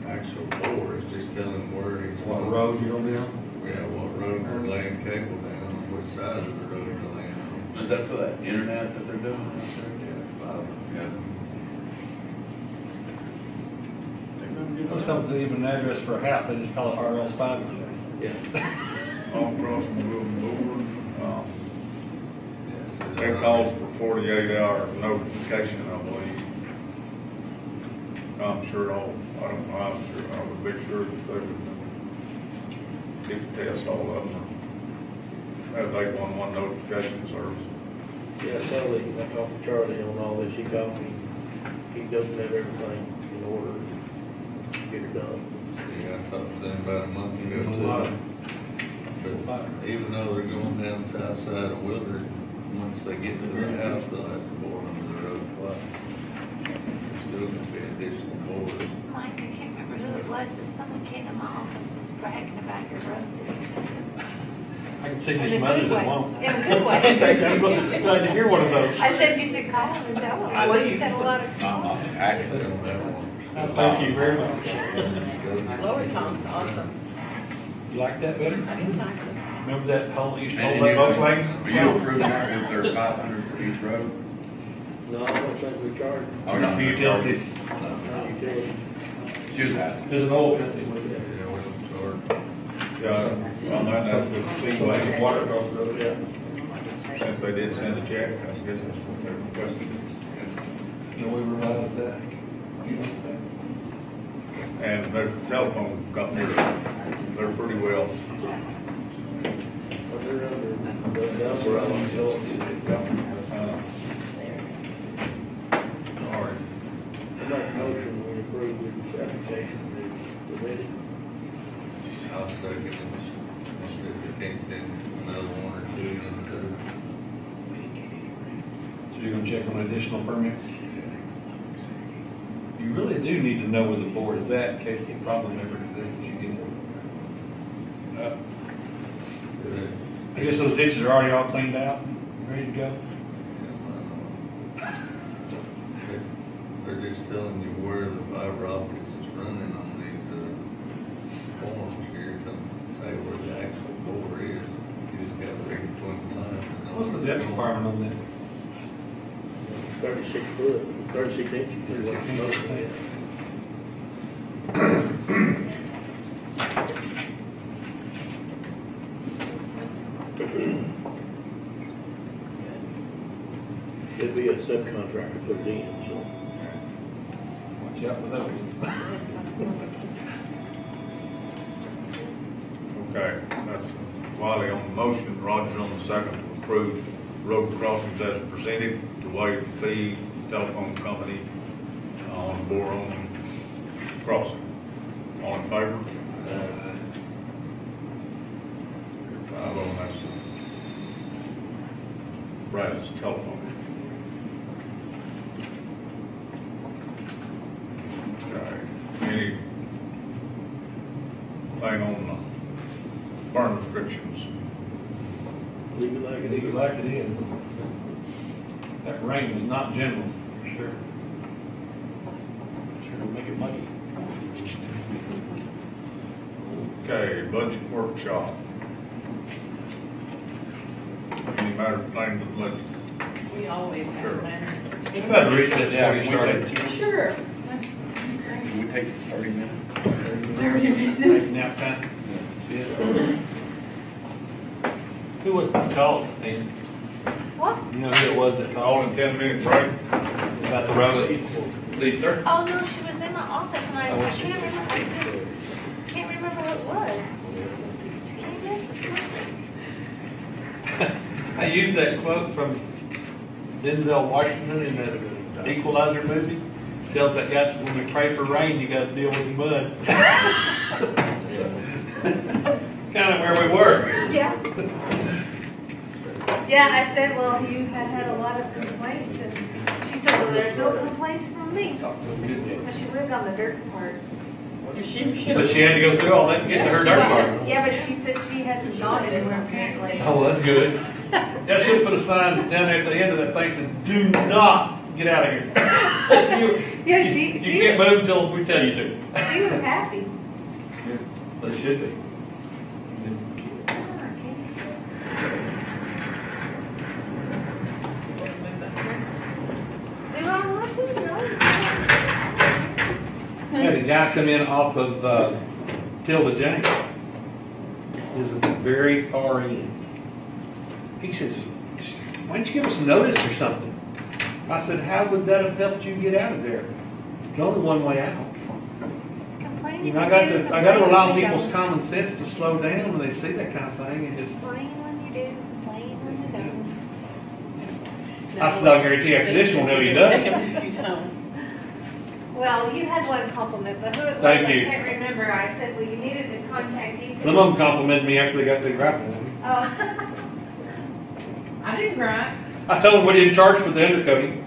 actual board, it's just telling him where he's. What road you gonna be on? Yeah, what road we're laying cable down, on which side of the road we're laying on. Is that for that internet that they're doing out there? Yeah. Most of them even an address for a house, they just call it RL Spider. Yeah. All crossing the road board. Yes, That calls for 48-hour notification, I believe. I'm sure I would be sure that they would get the test, all of them. Have 811 notification service. Yeah, I talked to Charlie on all this, he called me, he doesn't have everything, in order, get it done. Yeah, I talked to them about a month ago A lot too. of- But even though they're going down the south side of Willard, once they get to their house, they'll have to bore under the road twice. There's still gonna be additional bores. Mike, I can't remember who it was, but someone came to my office just bragging about your road there. I can see In a these good mothers that way. won't. In a good way. I'm glad to hear one of those. I said you should call him and tell him. I Please. said a lot of. They don't have one. Thank you very much. Lower Tom's awesome. You like that better? I do like it. Remember that whole, you And told that Volkswagen? Are you approving that with their 500 for each road? No, I don't think we charge. Oh, no. For utilities. No utilities. She was asking. There's an oil company with it. Yeah, we don't charge. Yeah, on that, that's the Seaway, Water across the road, yeah. since they did send a check, I guess that's what they requested. No, we realized that. And their telephone company, they're pretty well. But they're under, the number of them, so All right. I make a motion we approve this application as submitted. I'll second it. If they can't send another one or two, then So you're gonna check on additional permits? You really do need to know where the board is at in case the problem ever exists, you get it. I guess those ditches are already all cleaned out, ready to go? they're just telling you where the fiber optics is running on these, forms here, to say where the actual bore is. You just got to read between the lines. What's the depth requirement on that? 36 foot, 36 inches. 36 inches, I think. It'd be a subcontractor put it in, so. Watch out for those. Okay, that's Wiley on the motion, Roger on the second to approve road crossings as presented, to waive the fee, telephone company on Boron crossing. All in favor? Five on that's Brad's telephone. Okay, any thing on the burn restrictions? Leave it like it Leave it is. like it is. That rain is not general, for sure. Sure will make it muggy. Okay, budget workshop. Any matter pertaining to the budget? We always have Sure. matter. What about the recess Yeah, before you can we start? take, Sure. can we take 30 minutes? 30 minutes. Nap time? Who was that called, Dan? What? You know who it was that All called in 10-minute break? about the road? Please, sir. Oh, no, she was in my office and I Oh, was she? can't remember, I just can't remember who it was. She came in this morning. I used that quote from Denzel Washington in the Equalizer movie. Tells that guy, when we pray for rain, you gotta deal with mud. Kind of where we were. Yeah. Yeah, I said, well, you had a lot of complaints, and she said, well, there's no complaints from me. But she lived on the dirt part. But she had to go through all that to get to her dirt part. Yeah, but she said she hadn't gone anywhere apparently. Oh, that's good. Yeah, should put a sign down there at the end of that thing saying, "Do not get out of here." Yeah, You can't move until we tell you to. she was happy. They should be. Do I want to? Had a guy come in off of Tilda James. He was at the very far end. He says, "Why don't you give us notice or something?" I said, "How would that have helped you get out of there? There's only one way out." Complain You know, I when you got to rely on complain when you people's don't. common sense to slow down when they see that kind of thing and just. Complain when you do, complain when you don't. I said, "I'll guarantee after this one, no, you don't." Well, you had one compliment, but who it was, Thank I you. can't remember. I said, well, you needed to contact you. Some of them complimented me after they got through griping. Oh. I didn't cry. I told them we didn't charge for the undercoating.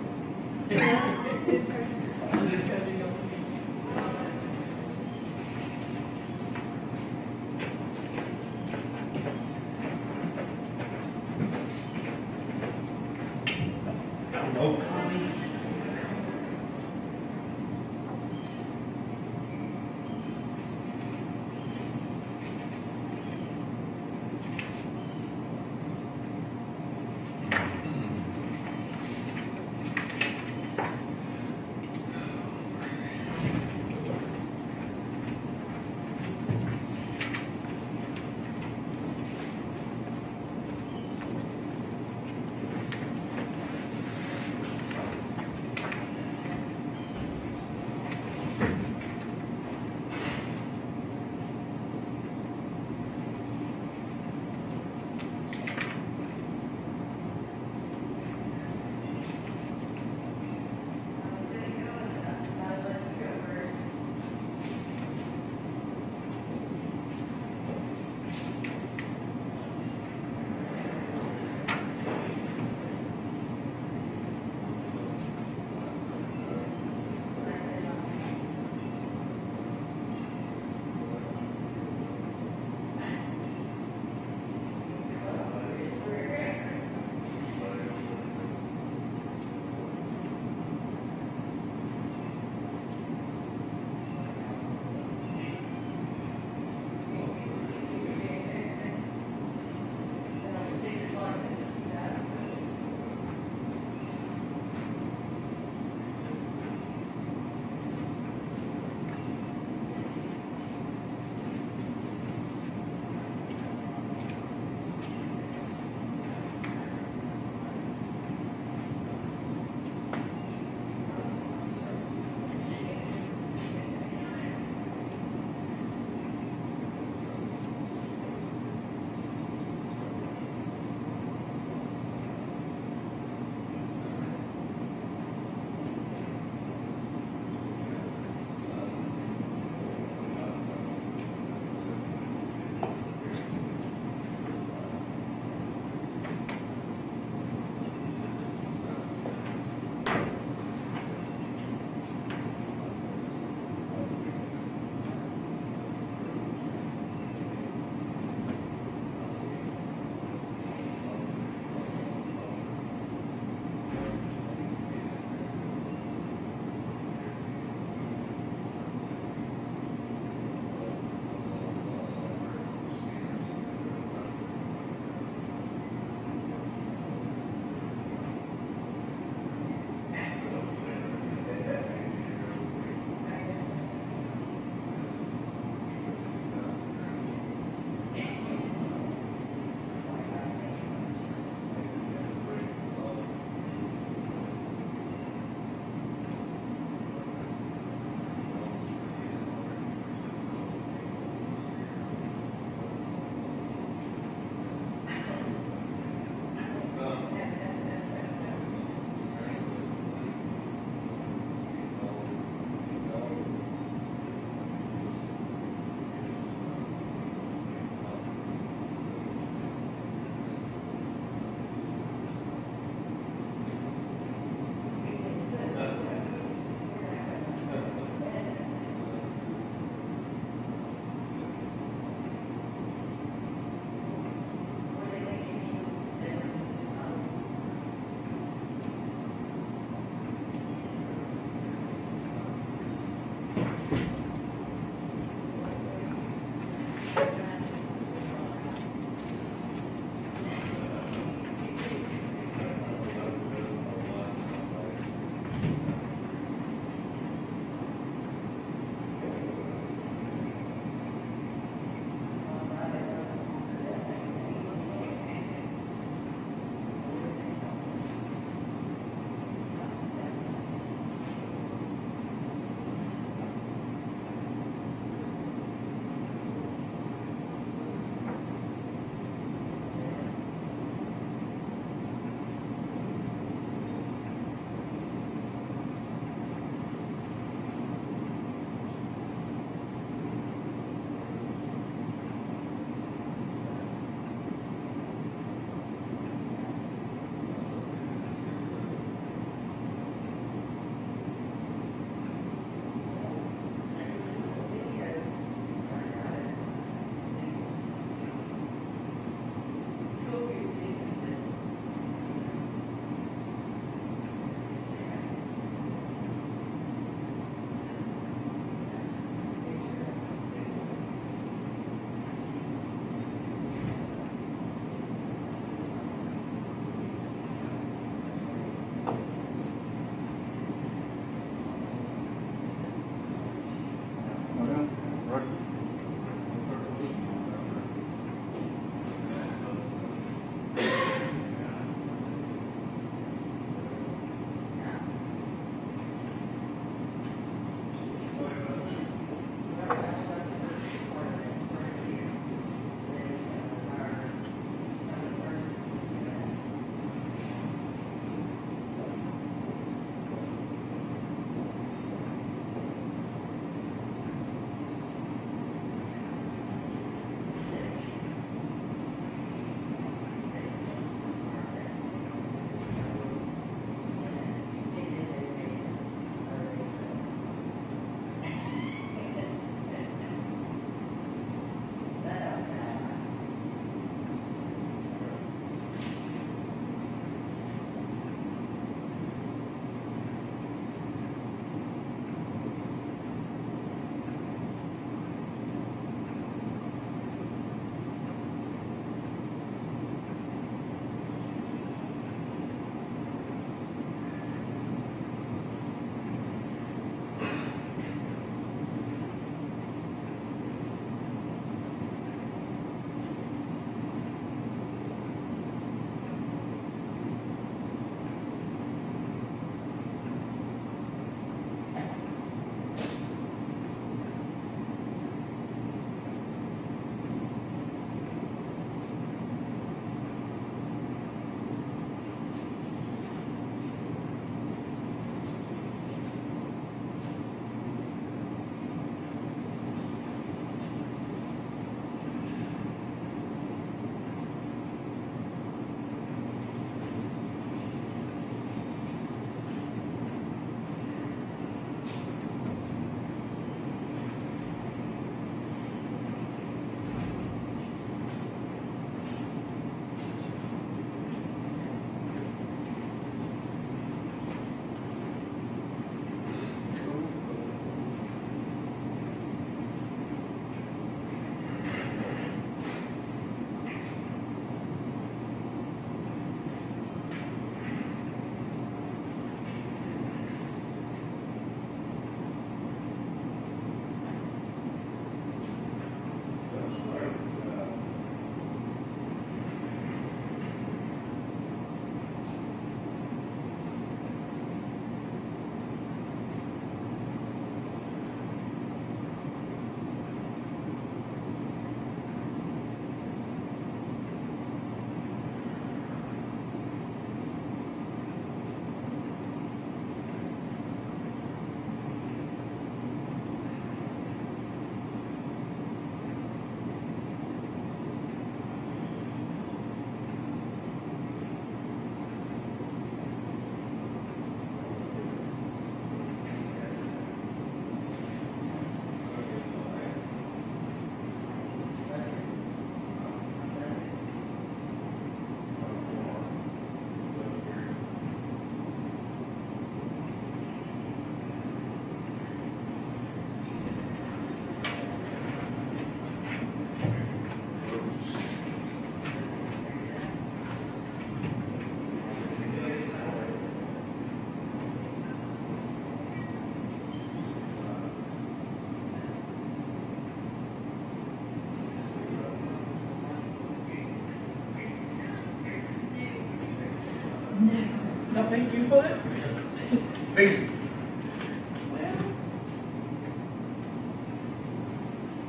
think you put?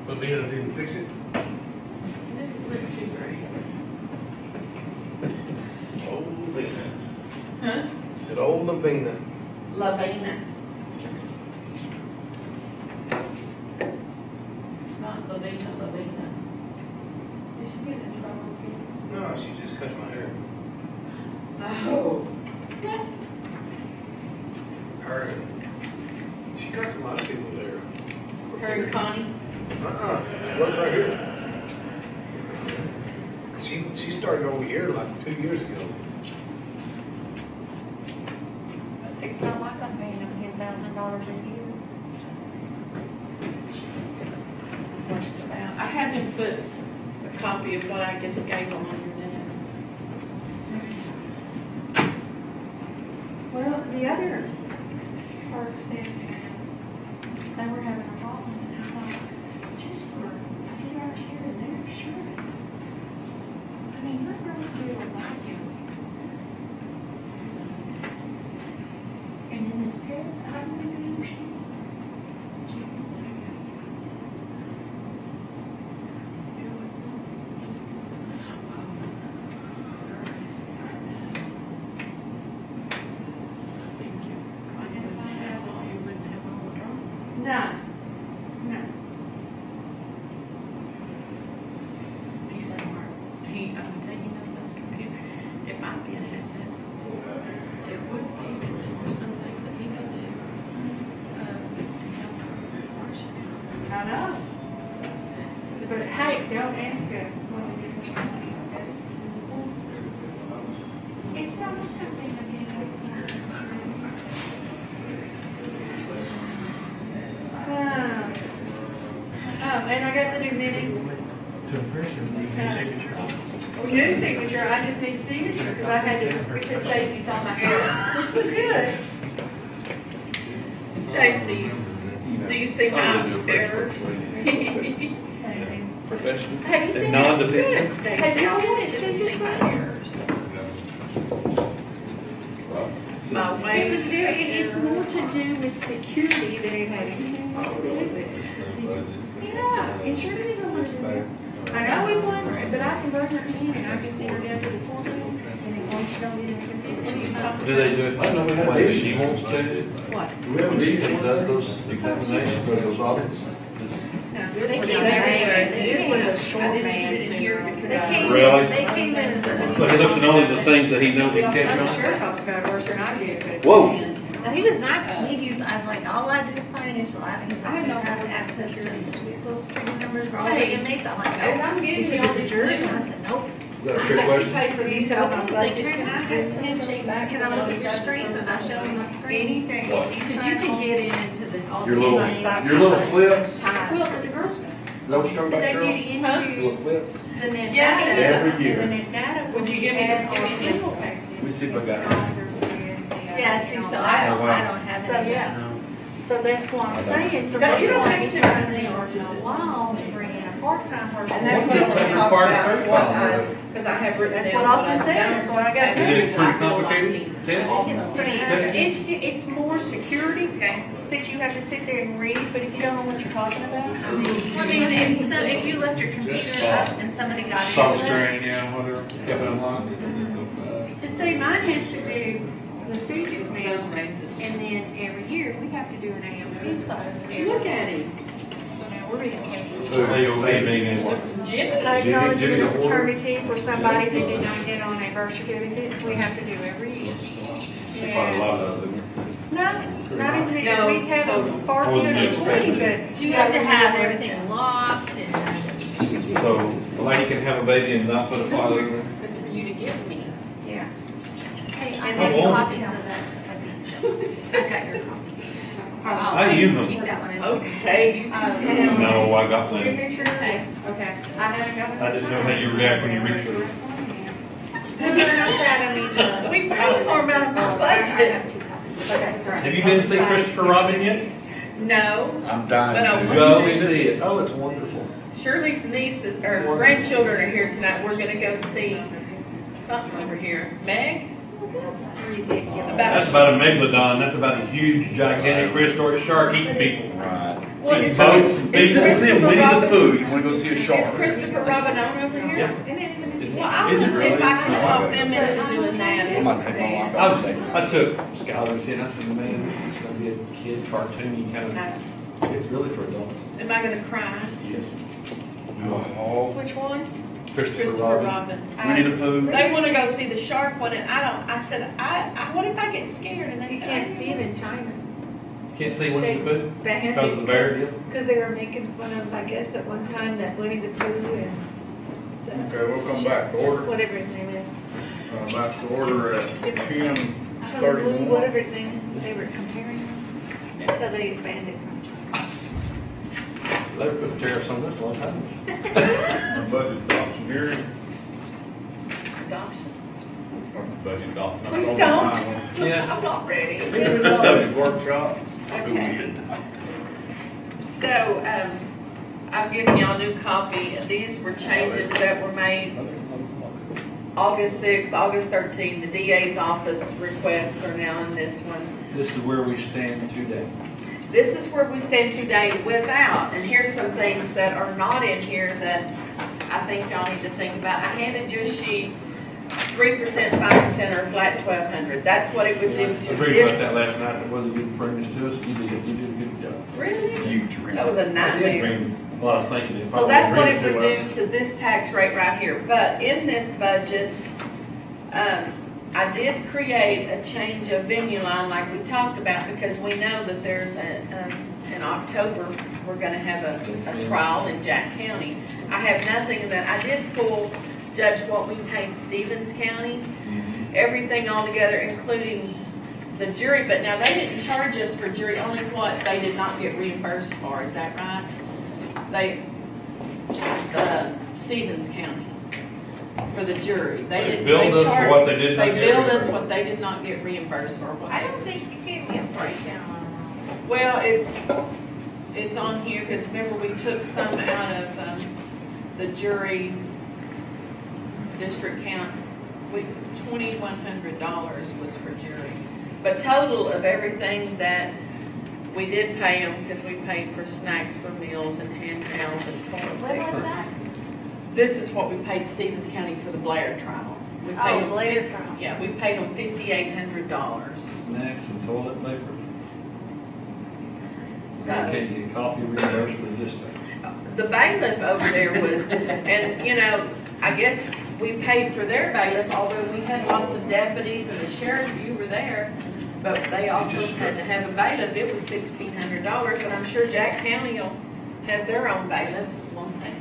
But Vina didn't fix it? Didn't look too great. Old Vina. Huh? Said old Lavina. Lavina. Not Lavina, Lavina. Did she get in trouble again? No, she just cuts my hair. Oh. Her, she cuts a lot of people there. Her and Connie? She works right here. She started over here like 2 years ago. It's not like I'm paying them $10,000 a year. What it's about. I had him put a copy of what I just gave on your desk. Well, the other park said they were having a problem, and I thought, just for a few hours here and there, sure. I mean, what girls do like you? And in this test, I don't even understand. No, no. He said, Mark, taking up those computers, it might be an asset. It would be, because there were some things that he could do. I know. But hey, don't ask her. It's not like I'm being and I got the new minutes. New signature, I just need signature, because I had to, because Stacy's on my hair, which was good. Stacy, do you see my errors? Professional. Have you seen Non-defensive. it? Have you seen it? Send this one. My It way. was very, it's more to do with security than it had anything else to do with it. Yeah, insurance is a little. I know we won, but I can bring her in and I can send her down to the courtroom, and as long as she don't get anything. Do they do it the way she wants to? What? Do we have a chief that does those examinations or those audits? No, This they was came a in, very- this was a short man They Really? They came in as But he looks at only the things that he knows he can The catch on? sheriff's office got worse than I did, but. Whoa. No, he was nice to me. I was like, all I did is pay initial. He's I like, do you know. have access to social security numbers for all the Hey, inmates? I'm like, as I'm no. getting He said, you all did the these jurors? things. And I said, nope. Is that a I trick said, you question? pay for He these said, out what on do you think? budget. Can I have some change? Can I look at your screen? And I showed him my screen. Anything. What? Because you can get into the, all the Your little, inmates. your little clips? Well, but the girls, Is that what you're talking they about, get Cheryl? Huh? into Little clips? the net Yeah, data. every year. And the net data. Would you give me has this? our Give me legal cases. Let me see if I got it. Scholars and the, Yeah, see, and so all I that. don't have So, any. yeah. So that's what I'm saying, so No, that's you don't why have it's to. taken me a while to bring in a part-time person. And that's What what does I'm that gonna talk require to about, certify what on because I have written That's down. what Austin said, that's what I got to Is do. it pretty complicated? It's pretty, It's more security that you have to sit there and read, but if you don't know what you're talking about, I mean. I mean, if you left your computer up and somebody got Soft into it. screen, yeah, whatever. Kept it unlocked. And see, mine has to do the CGIS Those now, raises. and then every year, we have to do an AMP class. Look at him. So now we're being tested. So they amazing and what? Jimmy. Acknowledgement Jimmy of the paternity for somebody that did not get on a birth certificate, we have to do every year. Quite a lot of them. No, not even, No. we have a far More fewer than than you 20, expected. but. You have to have everything locked and. So a lady can have a baby and not put a father in there? That's for you to give me. Yes. Hey, I And have then- copies of that, so I got your copy. I use them. Keep that one as. Okay, you can. No, I got them. Signature, okay, I haven't got. I just know how you react when you reach for it. No, not that, I mean, We paid for them out of our budget. Okay, great. Have you been to see Christopher Robin yet? No, I'm But I dying want to. Go see it. Oh, it's wonderful. Shirley's nieces, or grandchildren are here tonight. We're gonna go see something over here. Meg? That's about a megalodon, that's about a huge, gigantic prehistoric shark eating people. Right. Well, Eating is boats Chris- and is people. Instead of seeing Christopher Winnie the Robin- Pooh, you wanna go see a Is shark. Christopher Robin on over here? Yeah. Well, I Is want it to see if really? I can talk them into doing that I'm about to take my instead. wife out and take her. I took Skylar's in, I said, man, it's gonna be a kid cartoony kind of, it's really for adults. Am I gonna cry? Yes. Oh, Which one? Christopher Christopher Robin. Robin. Winnie the Pooh. They wanna go see the shark one, and I said, what if I get scared? And they You said, can't see it in China. Can't see Winnie the Pooh Banned because of the bear deal. Because they were making fun of, I guess, at one time, that Winnie the Pooh and Okay, we'll come back to order. whatever his name is. Back to order at 10:31. Whatever his name is, they were comparing them. So they banned it from China. They put tariffs on this a long time. Our budget adoption hearing. Adoption. Budget adoption. Please don't. Yeah. I'm not ready. Budget workshop. Okay. So, I've given y'all a new copy. These were changes that were made August 6th, August 13th. The DA's office requests are now in this one. This is where we stand today. This is where we stand today without, and here's some things that are not in here that I think y'all need to think about. I handed you a sheet, 3%, 5%, or flat 1,200. That's what it would do I to agreed about this. that last night, whether you bring this to us, you did a good job. Really? You dream. That was a I did nightmare. bring, well, I was thinking if I So would that's what bring it to would do to this tax rate right here. But in this budget, I did create a change of venue line like we talked about, because we know that there's in October, we're gonna have a trial in Jack County. I have nothing in that. I did pull, Judge, what we paid Stevens County, everything all together, including the jury, but now they didn't charge us for jury, only what they did not get reimbursed for, is that right? Stevens County, for the jury. They billed us for what they did not get They billed us reimbursed. what they did not get reimbursed for. I don't think you gave me a breakdown on Well, it's on here, because remember, we took some out of, the jury district count. $2,100 was for jury. But total of everything that we did pay them, because we paid for snacks, for meals, and hand towels, and toilet What was paper. that? This is what we paid Stevens County for the Blair trial. We paid Oh, them Blair trial. Yeah, we paid them $5,800. Snacks and toilet paper. So, Can you get coffee reimbursed for this stuff? the bailiff over there was, and you know, I guess we paid for their bailiff, although we had lots of deputies and the sheriff, you were there. But they also had to have a bailiff. It was $1,600, but I'm sure Jack County will have their own bailiff, won't they?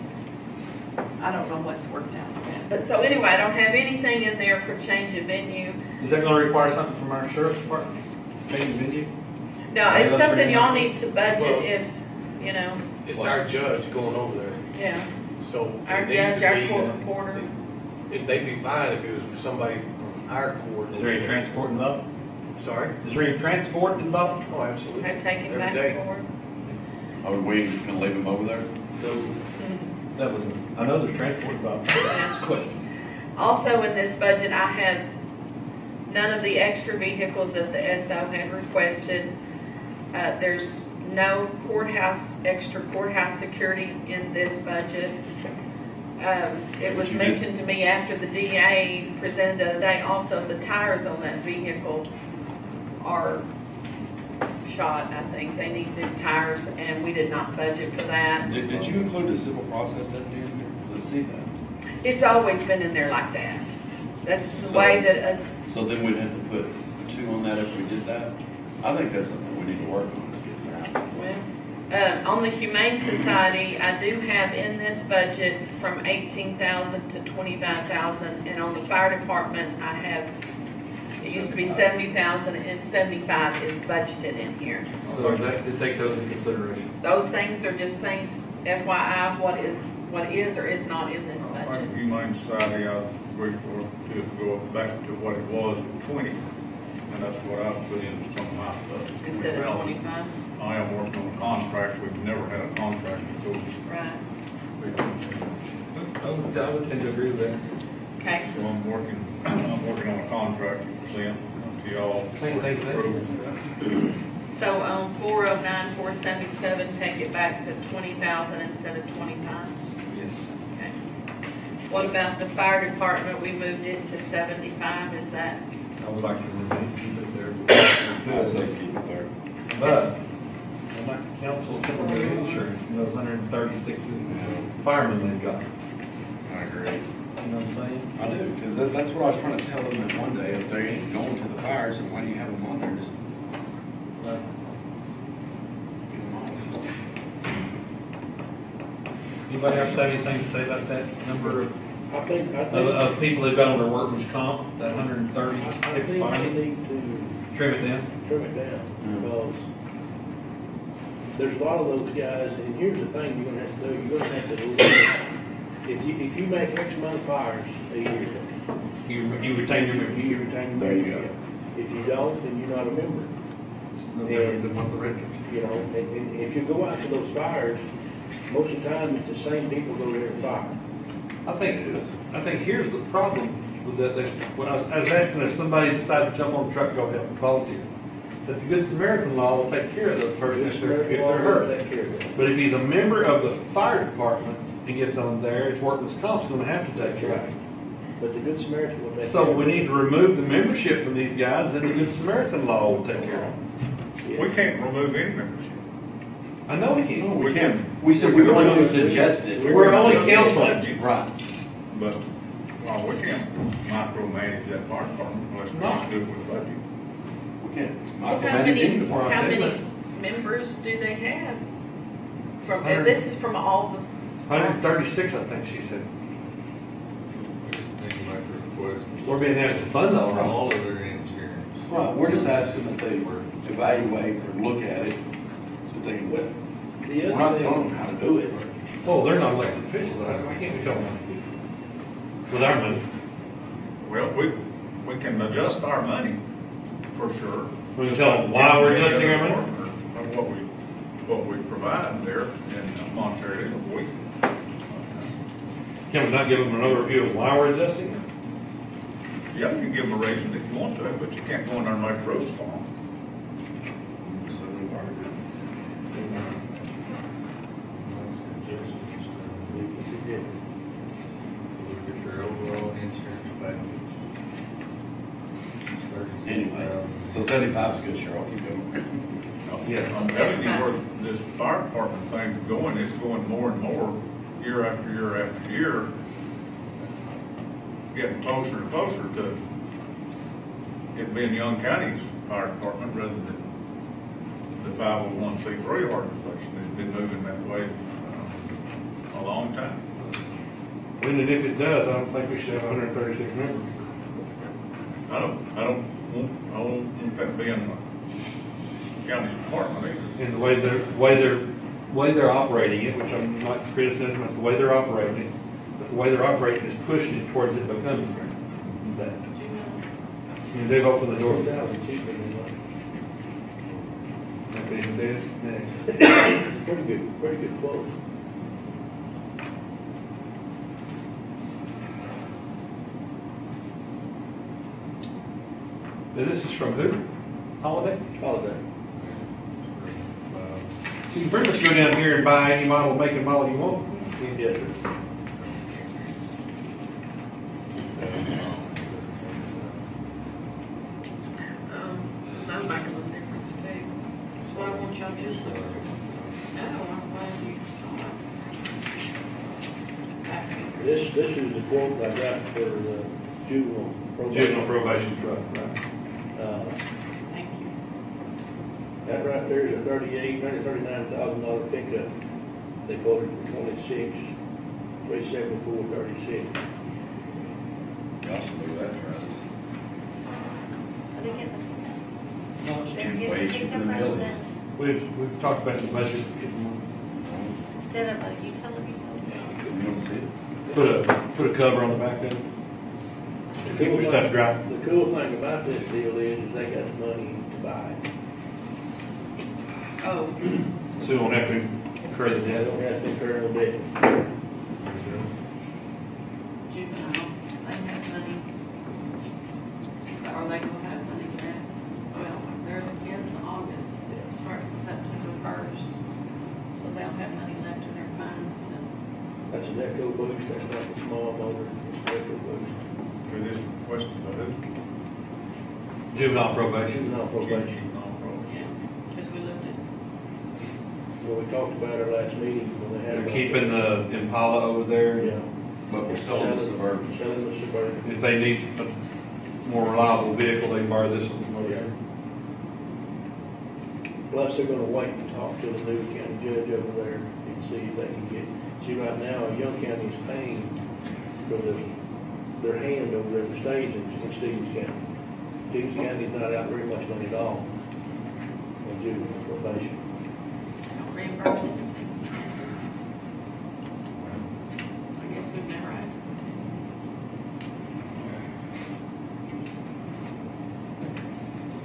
I don't know what's worked out with that. But so anyway, I don't have anything in there for change of venue. Is that gonna require something from our sheriff's department? Change the venue? No, it's something y'all need to budget if, you know, It's our judge going over there, yeah. so. Our it needs judge, to our be, court reporter. They'd be fine if it was somebody from our court. Is there any transport involved? Sorry? Is there any transport involved? Oh, absolutely. Had taken Every back day. and forth. Are we just gonna leave him over there? No. That was, I know there's transport involved. That's the question. Also in this budget, I had none of the extra vehicles that the SO had requested. There's no extra courthouse security in this budget. It was mentioned to me after the DA presented the other day, also the tires on that vehicle are shot, I think. They need new tires, and we did not budget for that. Did you include the civil process that's in here? Does it see that? It's always been in there like that. That's the So- way that, So then we'd have to put 2 on that if we did that? I think that's something we need to work on. is get that. well, on the Humane Society, I do have in this budget from 18,000 to 25,000, and on the fire department, I have, it used to be 70,000, and 75 is budgeted in here. So that, to take those into consideration. Those things are just things, FYI, what is or is not in this I budget. think Humane Society, I agree for it to go back to what it was in 20, and that's what I put in some of my stuff. Instead of 25, I am working on a contract, we've never had a contract before. right. I would tend to agree with that. Okay. So I'm working on a contract to present to y'all for approval. So on 409, 477, take it back to 20,000 instead of 25? Yes. Okay. What about the fire department? We moved it to 75, is that? I would like to remain, keep it there. I say keep it there. But, I'd like the council to cover their insurance, and those 136 firemen they've got. I agree. You know what I'm saying? I do, because that's what I was trying to tell them that one day, if they ain't going to the fires, then why do you have them on there? Just Right. get them off. Anybody else have anything to say about that number of, I think, of people they've got on their workman's comp, that 136 I think we firemen? need to Trim it down? trim it down, because there's a lot of those guys, and here's the thing you're gonna have to do, you're gonna have to look at, if you make X amount of fires a year, You retain your membership. you retain your There you membership. If you don't, then you're not a member, No better than what the renters. you know, and if you go out to those fires, most of the time, it's the same people go there and fire. I think here's the problem with that, when I was asking if somebody decided to jump on the truck, go help and volunteer. That the Good Samaritan law will take care of the person if they're hurt. Take care of that. But if he's a member of the fire department and gets on there, it's workman's comp's gonna have to take care of it. But the Good Samaritan will take care So of it. we need to remove the membership from these guys, then the Good Samaritan law will take care of it. We can't remove any membership. I know we can't. We can. We said we wanted to suggest it. We're only counseling. Right. But, well, we can't micromanage that fire department unless we just do it with budget. We can. So how Micromanaging many, department. how many members do they have? From, and this is from all the. 136, I think she said. They can make a request We're being asked to fund all for right. all of their insurance. Right, we're just asking that they evaluate or look at it, so they can, The we're not other telling thing, them how to do it. Oh, they're not elected officials, why can't we tell them? With our money. Well, we can adjust our money, for sure. We can tell them why we're adjusting our money? Or what we provide there in monetary, we, Can we not give them an overview of why we're adjusting it? yeah, you can give them a reason if you want to, but you can't go in there and make roads for them. So we are. Look at their overall insurance package. Anyway, so 75 is good, Cheryl, keep going. Yeah. I'm telling you, where this fire department thing is going, it's going more and more, year after year after year, getting closer and closer to it being Young County's fire department rather than the 501c3 organization. It's been moving that way a long time. When and if it does, I don't think we should have 136 members. I don't want that being the county's department either. And the way they're operating it, which I'm not criticizing, it's the way they're operating it, but the way they're operating is pushing it towards it becoming that. And they've opened the door. $2,000 cheaper than That being said, next. pretty good quote. Now, this is from who? Holiday? Holiday. So you can pretty much go down here and buy any model, make and model you want. Yes, I'm making a difference too. So I want y'all just to, I'm glad you saw it. This is the quote I got for the juvenile probation. Juvenile probation truck, right? Thank you. That right there is a $39,000 pickup. They quoted for 26, 374.36. Y'all should do that, right? Are they getting the No, it's They're cheap getting way the cheaper pickup than rather Billy's. than, We've talked about the budget, instead of a utility You want to see it? put a cover on the back of it. Keep your stuff dry. The cool thing about this deal is they got the money to buy it. Oh, So we won't have to incur the They debt. don't have to incur no debt. juvenile. I know. EcoBoost, that's not the small motor, it's EcoBoost. With this question, Juvenile probation. Juvenile probation. Because we looked at, Well, we talked about our last meeting when they had. They're keeping the Impala over there. Yeah. But we're selling the Suburban. Selling the Suburban. If they need a more reliable vehicle, they can borrow this one from over there. Plus, they're gonna wait and talk to the new county judge over there and see if they can get, see, right now, Young County is paying for their hand over there for staging in Stevens County. Stevens County's not out very much money at all on juvenile probation. reimbursement. I guess we've never asked.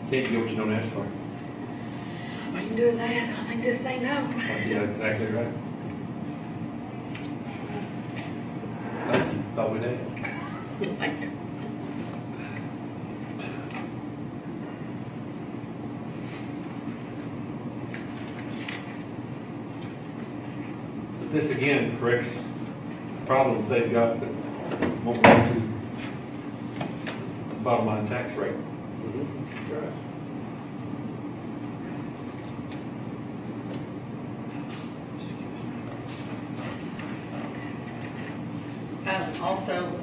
Can't get what you don't ask for. All you can do is ask, all you can do is say no. Yeah, exactly right. Thank you. Thought we'd ask. Thank you. But this again corrects problems they've got that won't go to bottom line tax rate. Right. Also,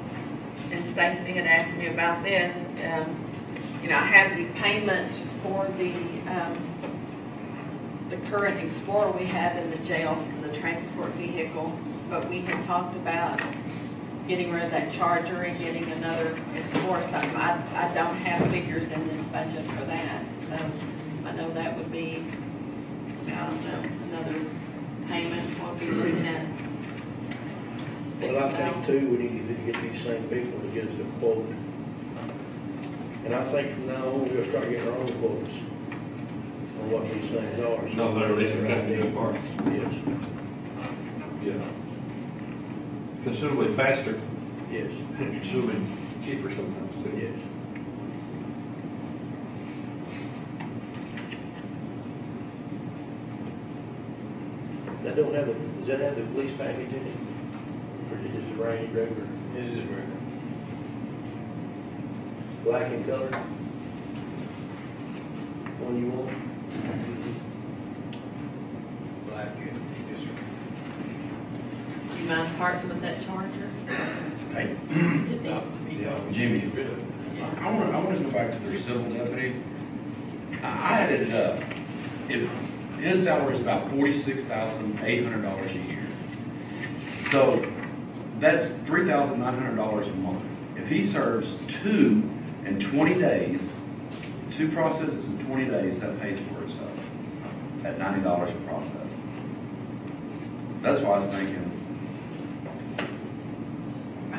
and Stacy had asked me about this, I have the payment for the current Explorer we have in the jail for the transport vehicle, but we had talked about getting rid of that Charger and getting another Explorer. So I don't have figures in this budget for that, so I know that would be, I don't know, another payment, we'll be looking at Well, I think too, we need to get these same people to get us a quote. And I think from now on, we'll start getting our own quotes on what these things are. No, they're at least a good part. Yes, Yeah. Considerably faster, yes, considerably cheaper sometimes too. yes. That don't have does that have the police package in it? Or is it just a regular? It is regular. Black in color? One you want? Black, yes, sir. Do you mind parting with that Charger? Hey, It needs to be. Jimmy, I want to go back to their civil deputy. I had it, if his salary is about $46,800 a year. So that's $3,900 a month. If he serves 2 in 20 days, 2 processes in 20 days, that pays for itself at $90 a process. That's why I was thinking,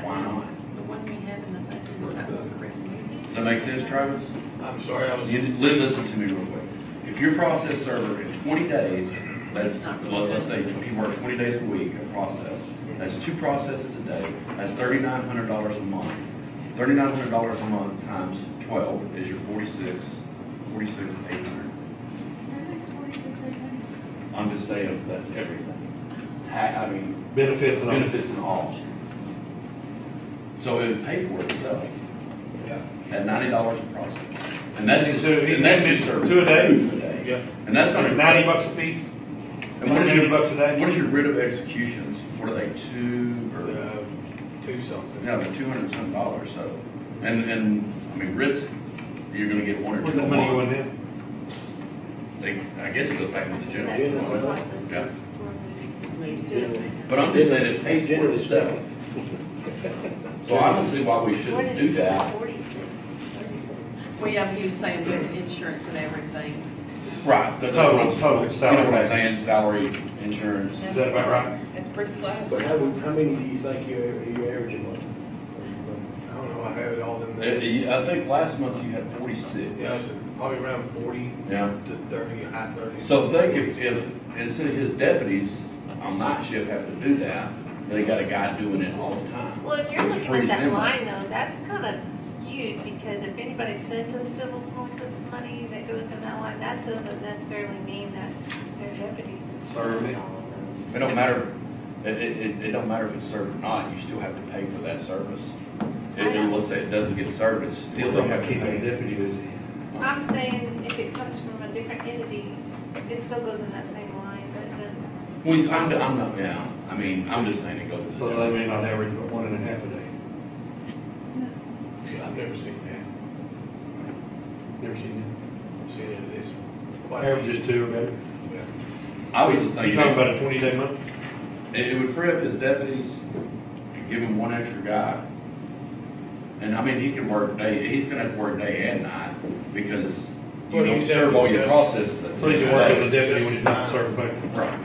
why not? The one we have in the budget is that one for Chris Moody. Does that make sense, Travis? I'm sorry, I was. Listen to me real quick. If your process server in 20 days, let's say he worked 20 days a week, a process, that's 2 processes a day, that's $3,900 a month. $3,900 a month times 12 is your 46,800. I'm just saying, that's everything. I mean, Benefits and all. benefits and all. So it would pay for itself at $90 a process. And that's just, and that's just service. 2 a day? Yeah. And that's not even. $90 a piece? And what is your $90 a day? What is your writ of executions? What are they, 2 or? 2 something. Yeah, they're $200 some dollars, so. And I mean, writs, you're gonna get 1 or 2 Where's a that money month. going in? I guess it goes back into the general. General fund. fund. Yeah. General. But I'm just saying it pays for General itself. So I don't see why we shouldn't do that. Well, yeah, he was saying with insurance and everything. Right. That's Total, what I'm- total You know salary. what I'm saying, salary, insurance. Is that about right? It's pretty close. But how many do you think you're averaging on? I don't know, I have it all in there. I think last month you had 46. Yeah, it's probably around 40 Yeah. to 30, high 30. So think if instead of his deputies on night shift have to do that, they got a guy doing it all the time. Well, if you're looking Freeze at that them up. line though, that's kind of skewed because if anybody sends us civil process money that goes in that line, that doesn't necessarily mean that their deputies. Sorry, me. It don't matter. It don't matter if it's served or not, you still have to pay for that service. Let's say it doesn't get served, it's still Still they don't have to keep a pay. deputy busy. I'm saying if it comes from a different entity, it still goes in that same line, but it doesn't. Well, I'm not, yeah, I mean, I'm just saying it goes. So they may not average but 1.5 a day. See, I've never seen that. Never seen I've seen it, it's it. quite. Average is 2 or better. I was just You thinking. talking about a 20-day month? It would free up his deputies, give him one extra guy. And I mean, he can work he's gonna have to work day and night because you Well, don't he's have serve to all your adjust. processes. So he's working as a deputy when he's not serving people. Right.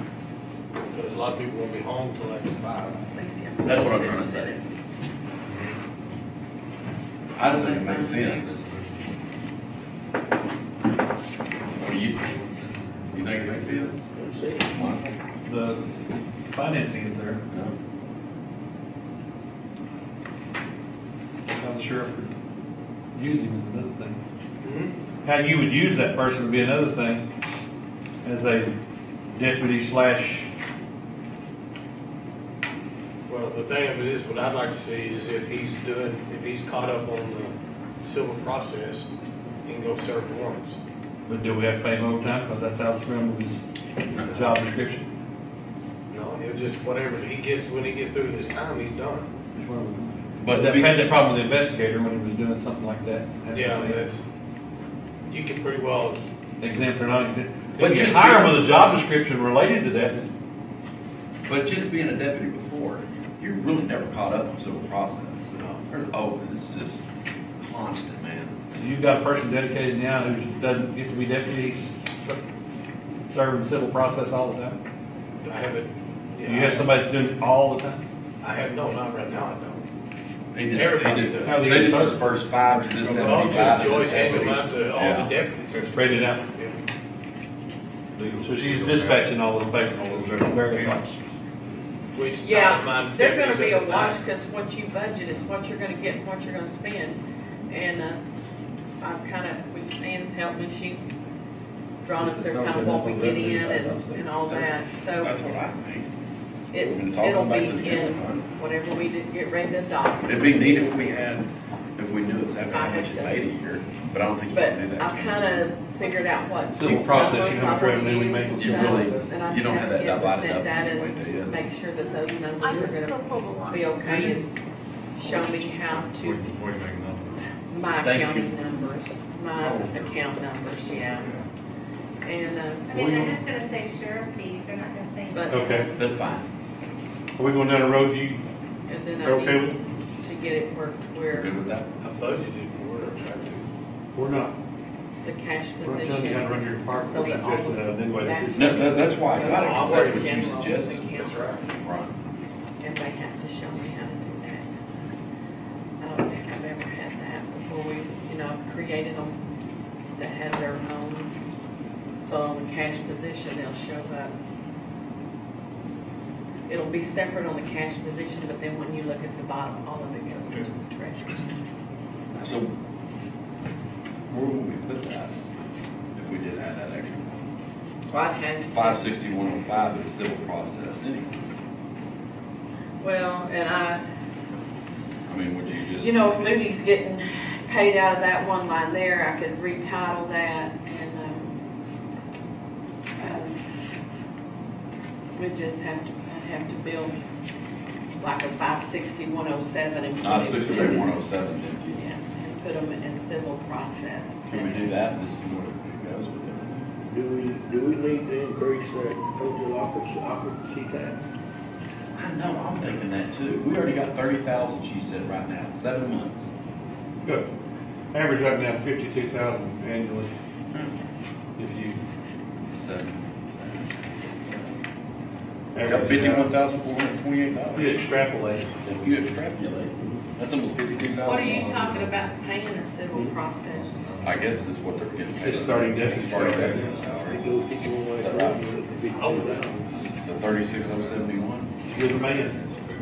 Because a lot of people won't be home till after 5. That's what I'm trying to say. I just think it makes sense. What do you think? You think it makes sense? Let's see. Monica? The financing is there. No? How the sheriff would use him is another thing. Mm-hmm. How you would use that person would be another thing, as a deputy slash, Well, the thing of it is, what I'd like to see is if he's caught up on the civil process, he can go serve warrants. but do we have to pay him overtime, because that's out of his job description? No, he'll just, whatever he gets, when he gets through his time, he's done. But That had that problem with the investigator when he was doing something like that. Yeah, that's, you can pretty well, Exempt or not exempt. But If you just hire be- him with a job description related to that, But just being a deputy before, you're really never caught up on civil process. Oh, it's just constant, man. you've got a person dedicated now who doesn't get to be deputy, serving civil process all the time. I haven't. You have somebody that's doing it all the time? I have, no, not right now, I don't. They just disperse 5 to this Well, deputy, 5 just to Joyce this hands them deputy. out to all Yeah. the deputies. Spread it out. Yeah. So she's dispatching all those papers to various offices. Which ties Yeah, my they're gonna deputies be a up at wash, night. because what you budget is what you're gonna get and what you're gonna spend. And, I've kinda, with Ann's helped me, she's drawn up there kind of what we get in and all that, so That's what I think. it's, And it's all it'll come back be to the general in fund. whatever we did, get ready to adopt. It'd be neat if we knew exactly how much it made a year, but I don't think you But can do that. I've kinda figured out what. Civil process, you know, numbers I wanna revenue we use, make with You civil really, process. and I you don't have that to get divided that up data anyway, do you? and make sure that those numbers I are could go gonna pull the line. be okay and show me how to, my Thank you. accounting numbers, my account numbers, yeah. And, I mean, they're just gonna say sheriff fees, they're not gonna say. But- Okay. That's fine. Are we going down the road you and then are okay I with? need to get it We're where good with that? I budgeted for it, I tried to. We're not. the cash We're not telling you how to run your position. department. So We're that all suggesting of a new way to do that- No, that's why I got it, because that's what you General suggested. account. That's right. Right. And they have to show me how to do that. I don't think I've ever had that before we, created them that had their own. So on the cash position, they'll show up. It'll be separate on the cash position, but then when you look at the bottom, all of it goes to the treasurer. So, where would we put that if we did add that extra? Well, I'd have. 56105 is civil process anyway. Well, and I mean, would you just? if Moody's getting paid out of that one line there, I could retitle that and, we'd just I'd have to build like a 56107 and. No, I was supposed to say 107, didn't you? Yeah, and put them as civil process. Can we do that and just see where it goes with it? Do we need to increase that total occupancy tax? I know, I'm thinking that too. We already got 30,000, she said, right now, 7 months. Good. Average right now 52,000 annually. If you. 7. average Got it out. $51,428. You extrapolate. If you extrapolate, that's almost 52,000. What are you talking about paying a civil process? I guess that's what they're getting paid. It's starting deputy Starting salary. deputy salary. It goes each one way Is that around, right? it could be 40,000. The 36,071. You're the man.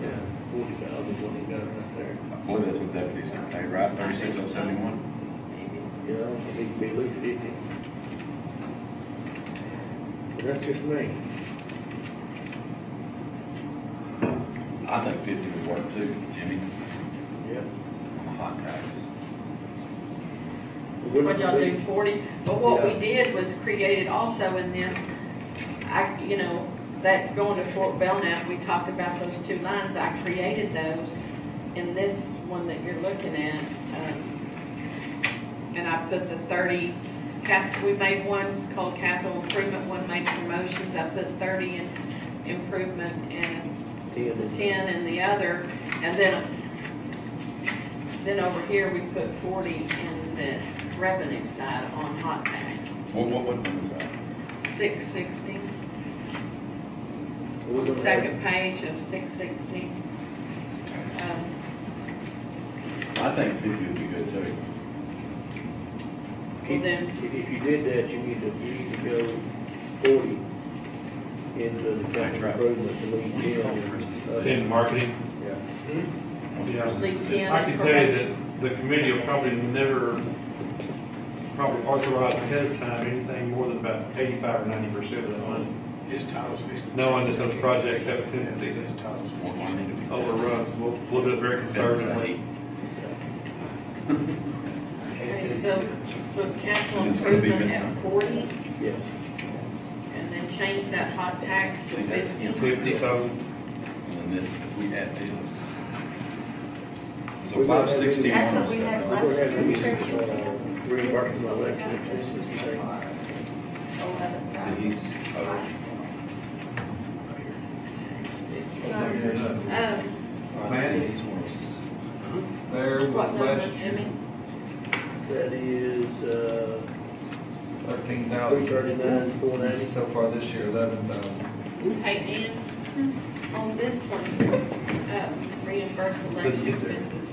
Yeah, 40,000 is what he got right there. I believe that's what deputies get paid, right? 36,071. You know, it needs to be at least 50. But that's just me. I think 50 would work too, Jimmy, Yeah. on the hot tax. What y'all do, 40? But what we did was created also in this, that's going to Fort Belknap. We talked about those two lines. I created those in this one that you're looking at. And I put the 30, we made one called capital improvement, one made promotions. I put 30 in improvement and 10 in the other. And then over here, we put 40 in the revenue side on hot tax. What number is that? 660. The second page of 660. I think 50 would be good too. Well, then, If you did that, you need to go 40 into the capital improvement to leave 10. In marketing. Yeah. Yeah. leave 10 I in can tell you promotion. that the committee will probably authorize ahead of time anything more than about 85 or 90% of that money. His title's fixed. Knowing that those projects have a tendency His title's More money to be. to overrun, so we'll do it very conservatively. Okay, so put capital It's gonna be improvement at 40 Yes. and then change that hot tax to 50. 50 total. And then this, if we add this. So We're gonna have 560. That's what we had We're last gonna have year. reimbursement election expenses. 11. See, he's, There What was number, last year, Jimmy? That is, 13,000. 339,490. So far this year, 11,000. Hey, Dan, on this one, reimburse election expenses.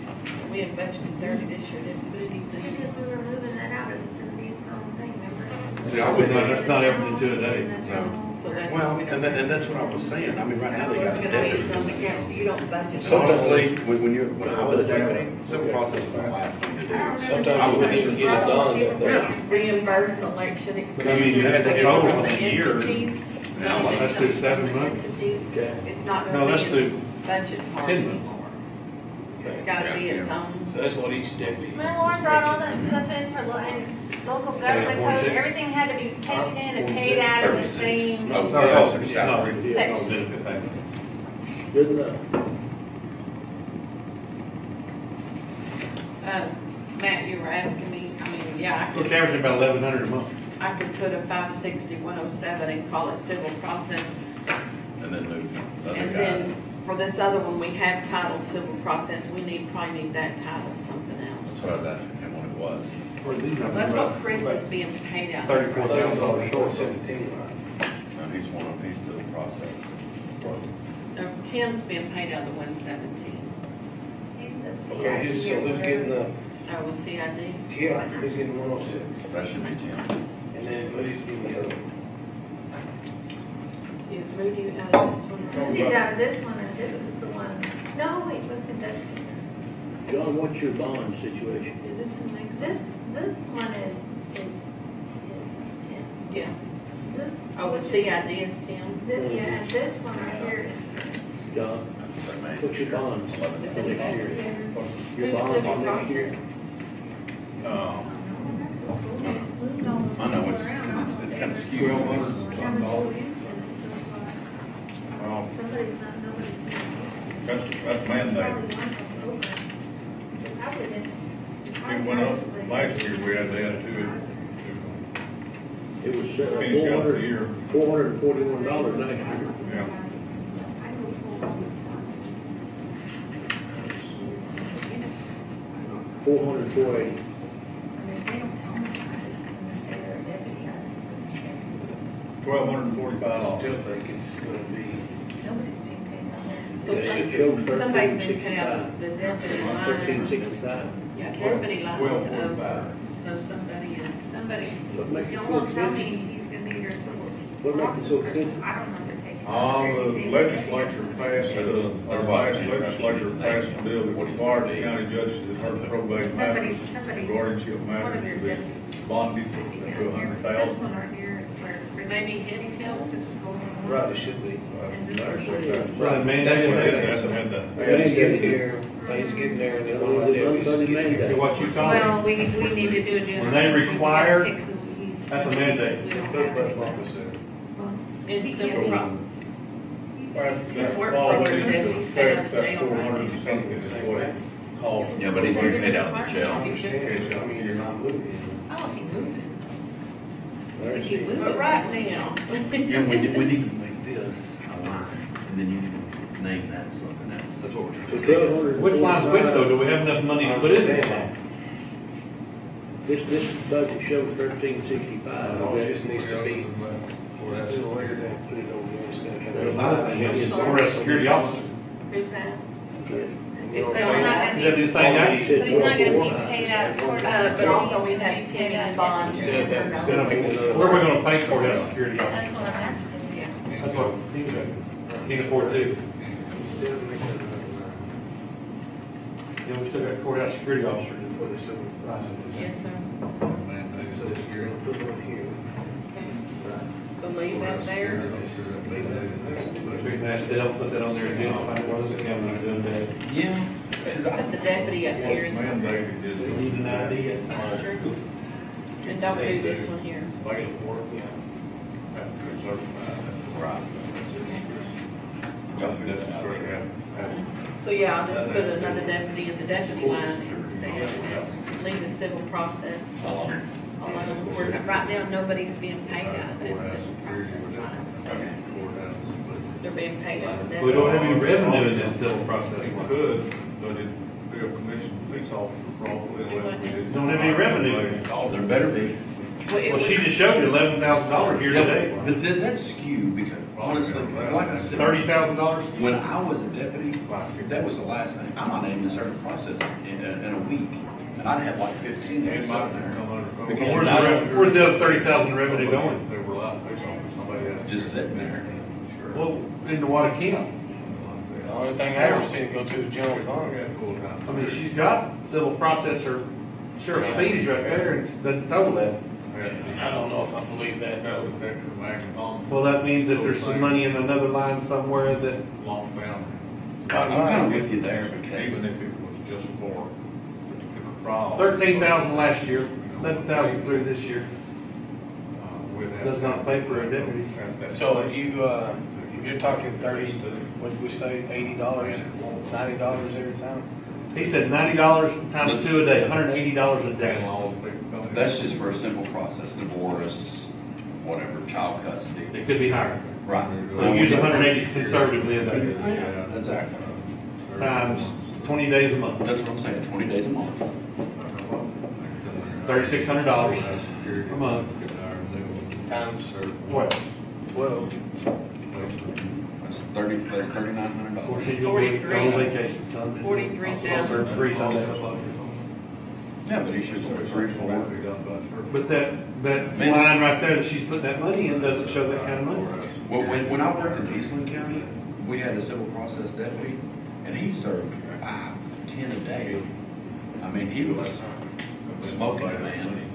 We had budgeted 30 this year, didn't put anything. Because we were moving that out, it was gonna be its own thing, remember? See, I wouldn't- That's not everything to today. No. So that's. Well, and that's what I was saying. I mean, right now they got It's the gonna be debit. its own account, so you don't budget. So honestly, when I was deputy, civil process was the last thing to do. Sometimes you wouldn't even get it done. Reimburse election But I mean, you had the expenses total from of the the year. entities. Now, let's do 7 months. Okay. It's not No, gonna let's be do a budget part 10 anymore. months. It's gotta be its own. So that's what each deputy. When Lauren brought all that stuff in for local government code, 46. everything had to be taken in and paid out of the same. Oh, No, that's their no, salary. no, benefit payment. Good enough. Matt, you were asking me, I mean, yeah, We're averaging about 1,100 a month. I could put a 560-107 and call it civil process. And then move the other And guy. then for this other one, we have title civil process. We probably need that title something else. That's what I was asking him what it was. For these numbers, That's what about Chris is being paid out. $34,000 short. 17. No, he's one of these civil process. No, Tim's being paid out of the 117. He's the CID. Okay, so who's getting the, Oh, well, CID. yeah, who's getting 106? That should be Tim. And then Moody's getting the other one. See, is Moody out of this one? Moody's out of this one, and this is the one, no, wait, what's in that? John, what's your bond situation? This one makes sense. This one is 10. Yeah. This. Oh, the CID is Tim. This, yeah, and this one right here is. John, That's what that means. what's your bonds for next year? Your Who's bonds civil for next year? process? I know, it's, because it's kind of skewed. Well, that's mandated. It went up last year, we had to add to It was finish out the year. $441 last year. Yeah. $480. $1,245. Still think it's gonna be. So It shows somebody's been paid out of 1365. the deputy line. 1365. Yeah, deputy lines 1245. over. So somebody is, What makes it Y'all so won't tell me expensive? he's gonna need your civil. What makes it so expensive? I don't know if they're taking. The legislature passed, our last legislature passed a bill that required the county judges that heard probate matters, Somebody, guardianship one of matters, your to be deputies. bonded to This $100,000. one right here is where. maybe him help. This is the one. Right, it should be. Right, mandated. He's getting here, he's getting there, and then one of the deputies is getting here. What you told Well, me, we need to do a general. when they require, Pick who he's- that's a mandate. Put that office there. It's civil pro- That's work program deputies paid out of jail, $400 right? or something is what it costs. Yeah, but he's getting paid out of the jail. I mean, you're not moving. Oh, he moved it. If you move But it. right now. Yeah, we need to make this a line, and then you need to name that something else. That's what we're trying to do. Which line's which though? Do we have enough money to put in there? This budget shows 1365. No, it just needs to be, Or that's put it over there instead of having. Yes, courthouse security officer. Who's that? It's So not gonna Is that be, the same guy? but he's not gonna be paid out of court. But also we had Timmy's bond. Instead of that, Instead of, where are we gonna pay courthouse security officer? That's what I'm asking. Yeah. That's what he can afford to. Yeah, we still got courthouse security officer. For the civil process. Yes, sir. So you're gonna put it here. So leave that there. We can ask Dale, put that on there again, find what is the county doing that. Yeah, because I, Put the deputy up here and Mandated, just Need an idea. don't do this one here. basic work, have to be certified. right. Got to be necessary, have. So yeah, I'll just put another deputy in the deputy line instead. Leave the civil process alone. We're not, right now, nobody's being paid out of that civil process line. They're being paid out of that. We don't have any revenue in that civil process. We line. could, but it'd be a commission police officer probably unless we did. Don't have any revenue. Oh, there better be. Well, she just showed you $11,000 here today. But then that's skewed because honestly, like I said, $30,000? when I was a deputy, that was the last thing. I'm not even certain process in a week. And I'd have like 15 that It was might sitting come there. under. Because Where's the other 30,000 revenue going? They were allowed to pay something, somebody else. Just sitting there. Well, into what account? The only thing I ever seen go to the general fund. I mean, she's got civil processor, sheriff's fees right there, and it doesn't total that. I don't know if I believe that. Well, that means that there's some money in another line somewhere that, Long bound, I'm kind of with you there because even if it was just for a trial. 13,000 last year, 11,000 through this year. We'd have- Does not pay for a deputy. So if you're talking 30, what did we say, $80, $90 every time? He said $90 times 2 a day, $180 a day. that's just for a simple process, divorce, whatever, child custody. It could be higher. Right. So use 180 conservatively a day, Yeah, exactly. times 20 days a month, That's what I'm saying, 20 days a month. $3,600 a month. Times What? 12. That's $3,900. Of course, he's gonna be on vacation Sunday. 43,000. Or 3 Sundays. Yeah, but he should start 3, 4. But that line right there that she's putting that money in doesn't show that kind of money. Well, when I worked in Eastland County, we had a civil process deputy, and he served 5, 10 a day. I mean, he was smoking, man.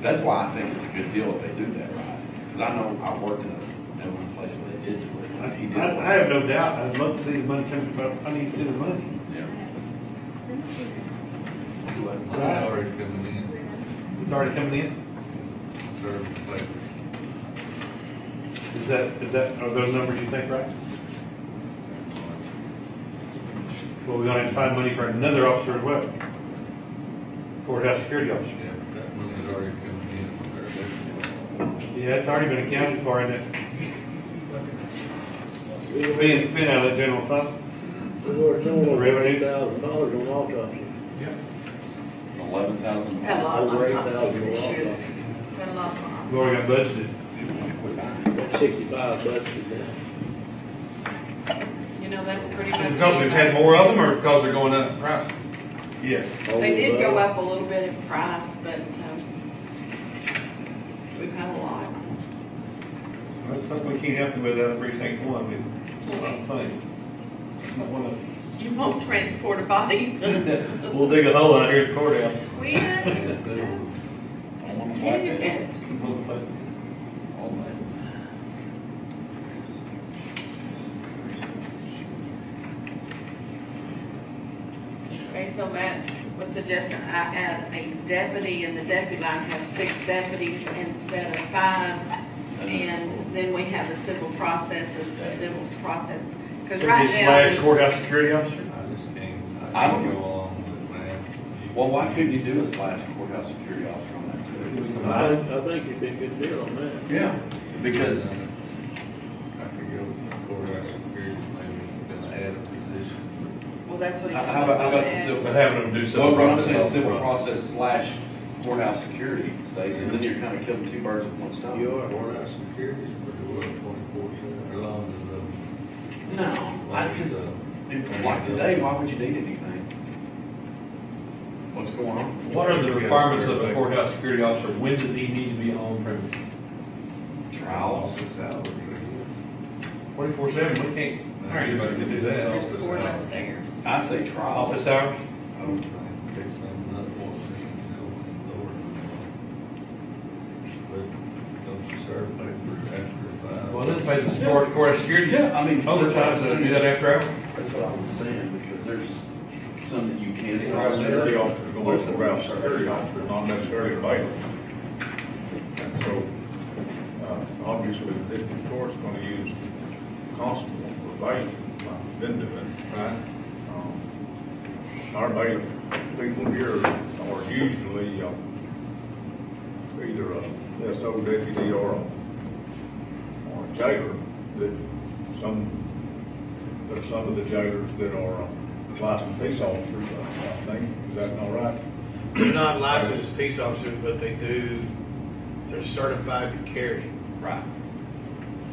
That's why I think it's a good deal if they do that right. Because I know I worked in one place where they did do it. He did. I have no doubt, I'd love to see the money come, but I need to see the money. Yeah. It's already coming in. It's already coming in? Is that, are those numbers you think right? Well, we're gonna have to find money for another officer as well. Courthouse security officer. Yeah, that money's already coming in. Yeah, it's already been accounted for, isn't it? It's being spent out of the general fund. We've already known Revenue. $8,000 on autopsy. 11,000. Had a lot of Over autopsies 8,000 this on year. autopsy. Had a lot of. We've already got budgeted. That's 65 budgeted now. You know, that's pretty Is it much. because we've had more of them, or because they're going up in price? Yes. They did go up a little bit in price, but, we've had a lot. That's something we can't help you with out of precinct 1, we, I don't think. It's not one of You won't transport a body. We'll dig a hole out here at the courthouse. We had. On the flatbed. And All that. Okay, so Matt was suggesting I add a deputy, and the deputy line have 6 deputies instead of 5. And then we have the civil process, because Could right be now. slash courthouse security officer? I just can't, I I don't- can't go along with it, man. Well, why couldn't you do a slash courthouse security officer on that too? I think it'd be a good deal on that. Yeah, because, I could go courthouse security, maybe gonna add a position. Well, that's what. how about the civil? But having them do civil Well, I'm process. saying civil process slash courthouse security, Stacy, and then you're kind of killing 2 birds with 1 stone. You are. Courthouse security is pretty well 24/7, as long as, No, I just, like today, why would you need anything? What's going on? What are the requirements of a courthouse security officer? When does he need to be on premises? Trials. office hours. 24/7, we can't hire anybody to do that. There's 4 upstairs. I say trial. Office hours? I don't think there's another one but don't you serve paper after 5? Well, let's pay the courthouse security. Yeah, I mean. Overtime, so do that after hours? That's what I was saying, because there's some that you can't. Courthouse security officers go with courthouse security officers, not necessarily bailiff. And so, obviously, the district court's gonna use constable for bailiff, like been doing, right? Our bailiff people here are usually, either a SO deputy or a jailer, that there's some of the jailers that are licensed peace officers, I think, is that not right? They're not licensed peace officers, but they're certified to carry. Right,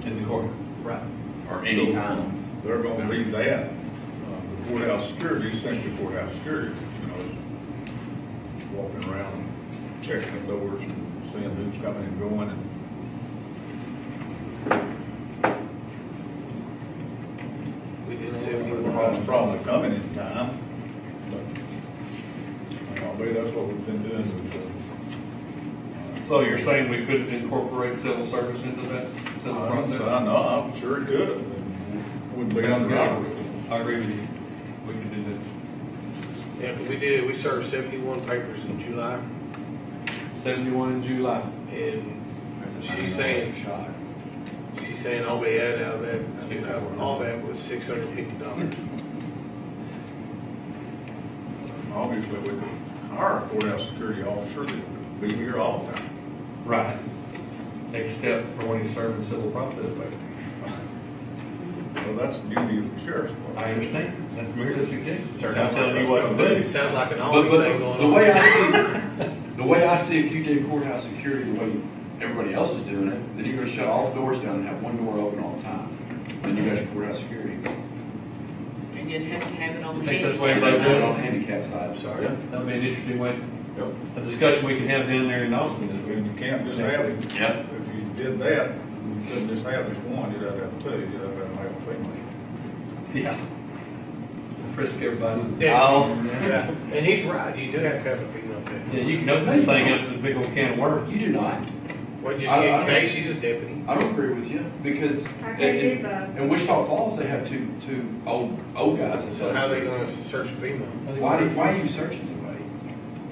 In the court. Right. or any time. They're gonna be that. The courthouse security, is simply courthouse security, is walking around, checking the doors and seeing who's coming and going, and We did the 71. problem's probably coming in time, but I believe that's what we've been doing with, So you're saying we could incorporate civil service into that civil process? I know, I'm sure it could have, and wouldn't be under our rule. I agree with you. We could do that. Yeah, but we served 71 papers in July, 71 in July. and she's saying all we had out of that, all that was $650. Obviously, we could hire a courthouse security officer that would be here all the time. Right. Except for when he's serving civil process, basically. Well, that's the duty of the sheriff's department. I understand. That's merely a suggestion, sir. I'm Sound telling like- you what to do. It sounds like an But, Albany thing but going the on. way I see, if you did courthouse security the way everybody else is doing it, then you're gonna shut all the doors down and have one door open all the time. Then you got your courthouse security. And you'd have to have it on You the. think that's the way handicap. everybody do it? On the handicap side, I'm sorry. That'd be an interesting way, a discussion we can have down there in Austin this week. And you can't just have it. Yep. If you did that, you couldn't just have this one, you'd have to have 2, you'd have to have a female. Yeah. Frisk everybody. Yeah, yeah, and he's right, you do have to have a female deputy. Yeah, you can open this thing up to a big old can of worms. You do not. Well, just I- get I- Kay, she's a deputy. I don't agree with you, because I can't do in, both. in Wichita Falls, they have two old guys. So how are they gonna search a female? Why are you searching anybody?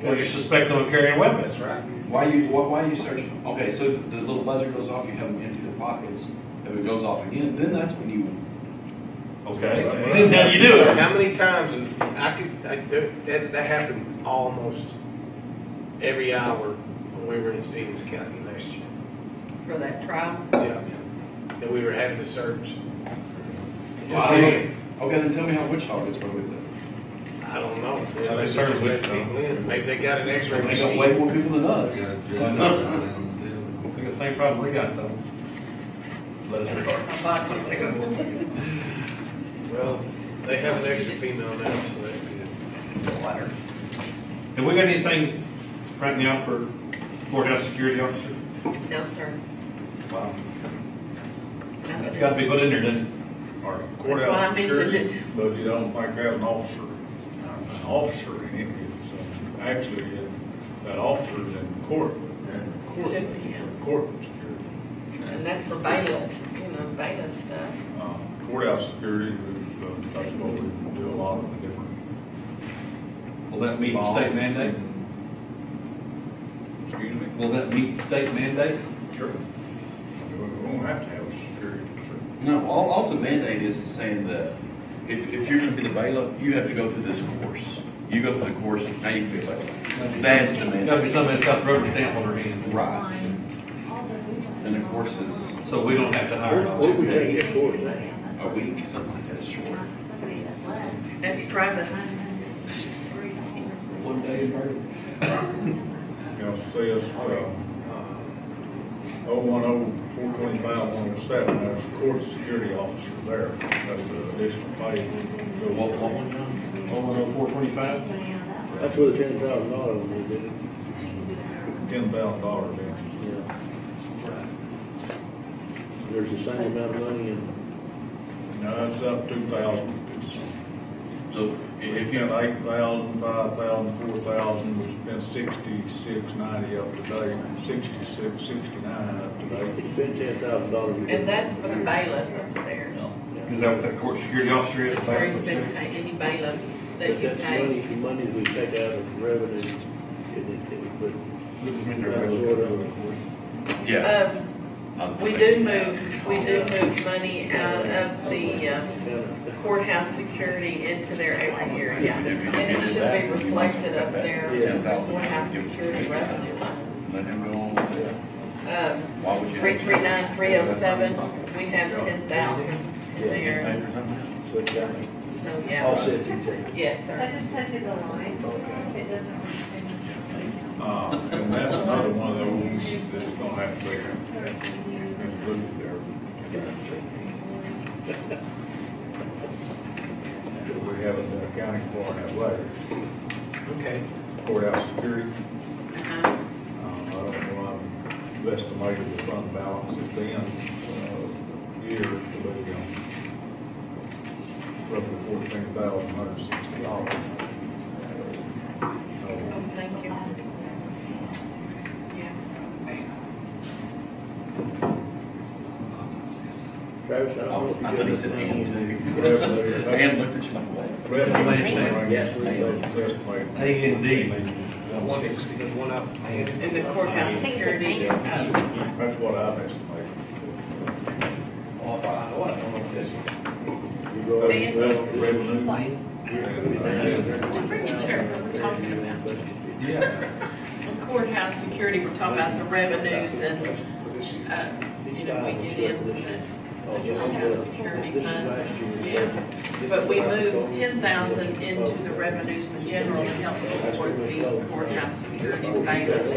Well, you suspect them of carrying weapons. That's right. Why are you searching? Okay, so the little buzzer goes off, you have them empty their pockets. If it goes off again, then that's when you would. Okay. Then now you do So it. how many times, and that happened almost every hour when we were in Stevens County last year. For that trial. Yeah, that we were having to search. Just Wow. saying, Okay, then tell me how Wichita gets away with it. I don't know. Yeah, they They search let Wichita. people in. Maybe they got an X-ray They got way machine. more people than us. Got a I judge know. around them. We got the same problem we got though. Leslie Well, they have an extra female now, so that's good. Have we got anything right now for courthouse security officer? No, sir. Wow. No, That's gotta be put in there, doesn't it? Our That's why I courthouse mentioned security it. budget, I don't think has an officer in it. It's actually, that officer's in court. Should be, yeah. Court security. And that's for bailiff, bailiff stuff. Courthouse security, that's what we do a lot of the different Will that meet the state mandate? Excuse me? Will that meet the state mandate? Sure. We won't have to have a security officer. No, all the mandate is saying that if you're gonna be the bailiff, you have to go through this course. You go through the course, now you can be a bailiff. That's the Gotta be mandate. somebody that's got the rubber stamp on their hand. Right. And the course is So we don't have to hire. What we take it for now? a week, something like that, it's short. That's Travis. One day in Berkeley. You'll see us, 010-425-107, there's a court security officer there. That's the additional pay. What one? 010-425? That's where the $10,000 is, isn't it? $10,000 then. Yeah. There's the same amount of money in, No, it's up 2,000. So If if you you, got 8,000, 5,000, 4,000, we spent 66.90 up to date, 66.69 up to date. you spend $10,000. And that's for the bailiff upstairs. Is that what that court security officer is? Where he's been paying any bailiff that you That's pay. the money we take out of revenue, isn't it? But yeah. We do move money out of the courthouse security into there every year, yeah. And it should be reflected up there, courthouse security revenue line. Let him go on with it. Why would you? 339,307, we have 10,000 in Pay there, for something so it's got so yeah. offsets each other. Yes, That sir. just touches the line. It doesn't. And that's another one of those that's gonna have to be included there. We have an accounting for that later. Okay. Courthouse security, Uh-huh. I don't know, I've estimated the fund balance at the end year to be roughly $14,160. Oh, thank you. Yeah. Travis, I don't know if you I thought he said and too. And looked at you like, what? Yes, A&D. The one up. In the courthouse security, That's what I've estimated. You go ahead and That's the revenue. bring it to her, we're talking about. Yeah. The courthouse security, we're talking about the revenues and, you know, we get in from the courthouse security fund. Yeah. But we moved 10,000 into the revenues in general to help support the courthouse security bailiffs.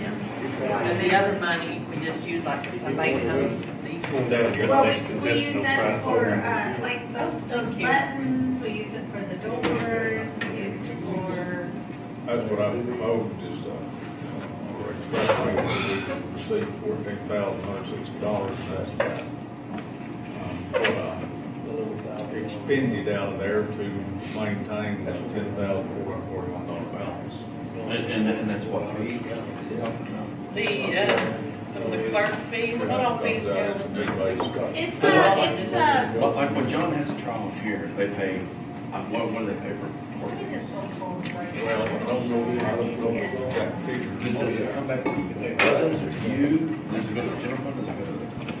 Yeah. And the other money, we just use like for somebody comes. Well, we use that for, like, those buttons, we use it for the doors, we use it for, That's what I proposed is, or expressly, we received $14,160, and that's about, expended out of there to maintain that $10,441 balance. And that's what fee? Some of the clerk fees, what all fees go? it's, Like when John has a trial here, they pay, what do they pay for? Well, I don't know that figure. Does it come back to you? Does it go to the general fund? Does it go to this fund?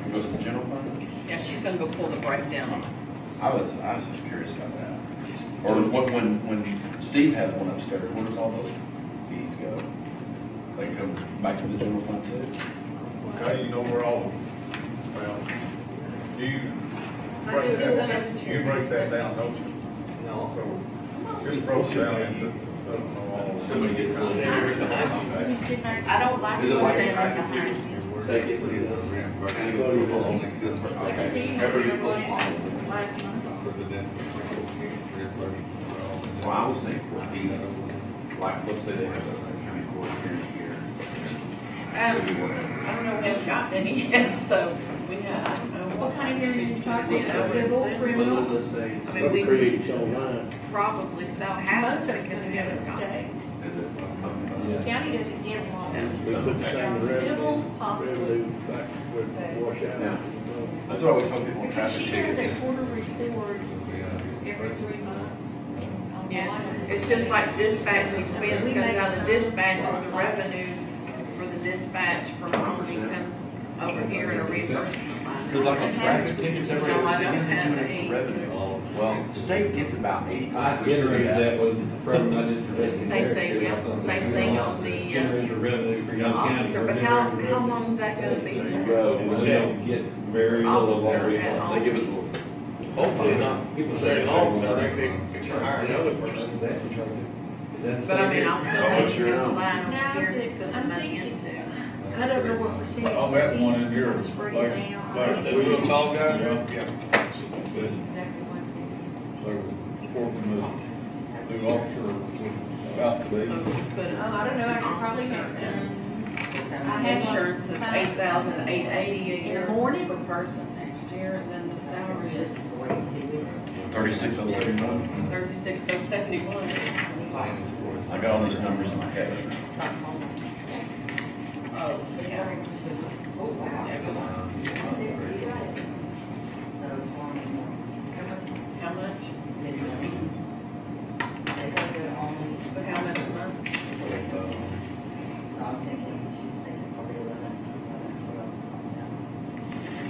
It goes to the general fund? Yeah, she's gonna go pull the breakdown. I was just curious about that. Or when Steve has one upstairs, where does all those fees go? They come back to the general fund too? Okay, you know where all, well, you break that down, don't you? No. So, just broke down into, all. Somebody gets out there. I don't like it when they are behind you. Well, I was thinking for fees, like, let's say they have a county court here here. I don't know, we haven't gotten any yet, so we have, I don't know. What kind of hearing are you talking Yeah, about? Civil, criminal? Let's say. I mean, we creates online. probably sell half. Most of it's gonna go to the state. County doesn't get them all. We put the same Civil, possibly. revenue back, would wash out. Yeah. That's what I always tell people on Because traffic she has a tickets. quarter report every 3 months on Yeah. water It's just like dispatch expense We goes make out of some. dispatch, and the revenue for the dispatch from Harmony come over here in a reimbursement line. Cause like on traffic tickets, everybody No, I understands don't they're doing have it a- for revenue. Well, the state gets about I 85% of generated that. that with the program I did for Western Same thing, yeah. Same thing on the, Generator revenue for The Young County. officer, but how long is that gonna be? And we don't get very little of what we Officer at want. all. They give us a little. Hopefully not very long, but I think they can hire another person. But I mean, I'll still Oh, have sure. to line No, over here to but put the I'm money thinking- into. I don't know what percentage. I met one in here, I'll just break like- it down. like I The don't real know tall guy? Yeah. exactly what it is. So, working with the officer about to So leave. you put it. I don't know, I could probably get Officer. some. I The have insurance is 8,880 a In year the morning? per person next year, and then the salary is 36,071. 36,071. I got all those numbers in my head. Oh, yeah. How much? But how much a month?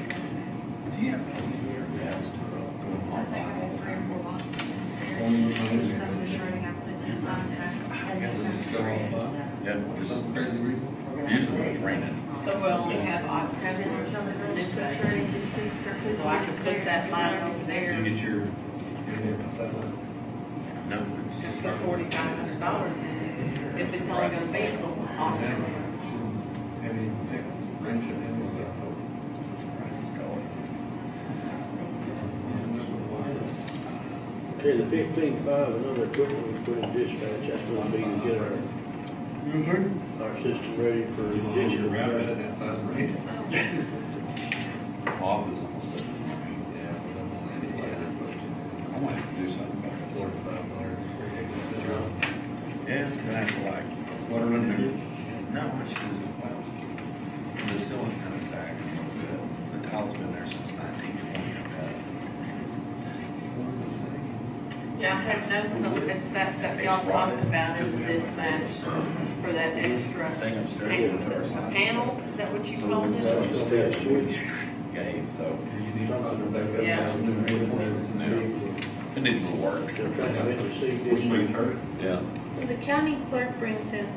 Do you have any of your guests? I think I have 3 or 4 boxes downstairs. Some of the shredding I put inside that. And then some shredding. Yeah, just crazy reason. Usually when it's raining. So we'll only have And then I tell the girls to put shredding, just please start putting. So I can put that line over there. You get your, No, Just it's. put $4,500 in, if it's only gonna be awesome. Prices going. Okay, the 15.5, another equipment we put in dispatch, that's gonna be to get our system ready for digital. Office almost said. I might have to do something about it. Yeah, gonna have to like. Water run through? No, I should, well, the ceiling's kind of sagged a little bit. The tile's been there since 1920. Yeah, I have notes on, it's that y'all talked about is the dispatch for that extra. Thing upstairs. A panel, is that what you So called it's it? just a switch gave, so. Yeah. It needs a little work. Yeah. So the county clerk brings in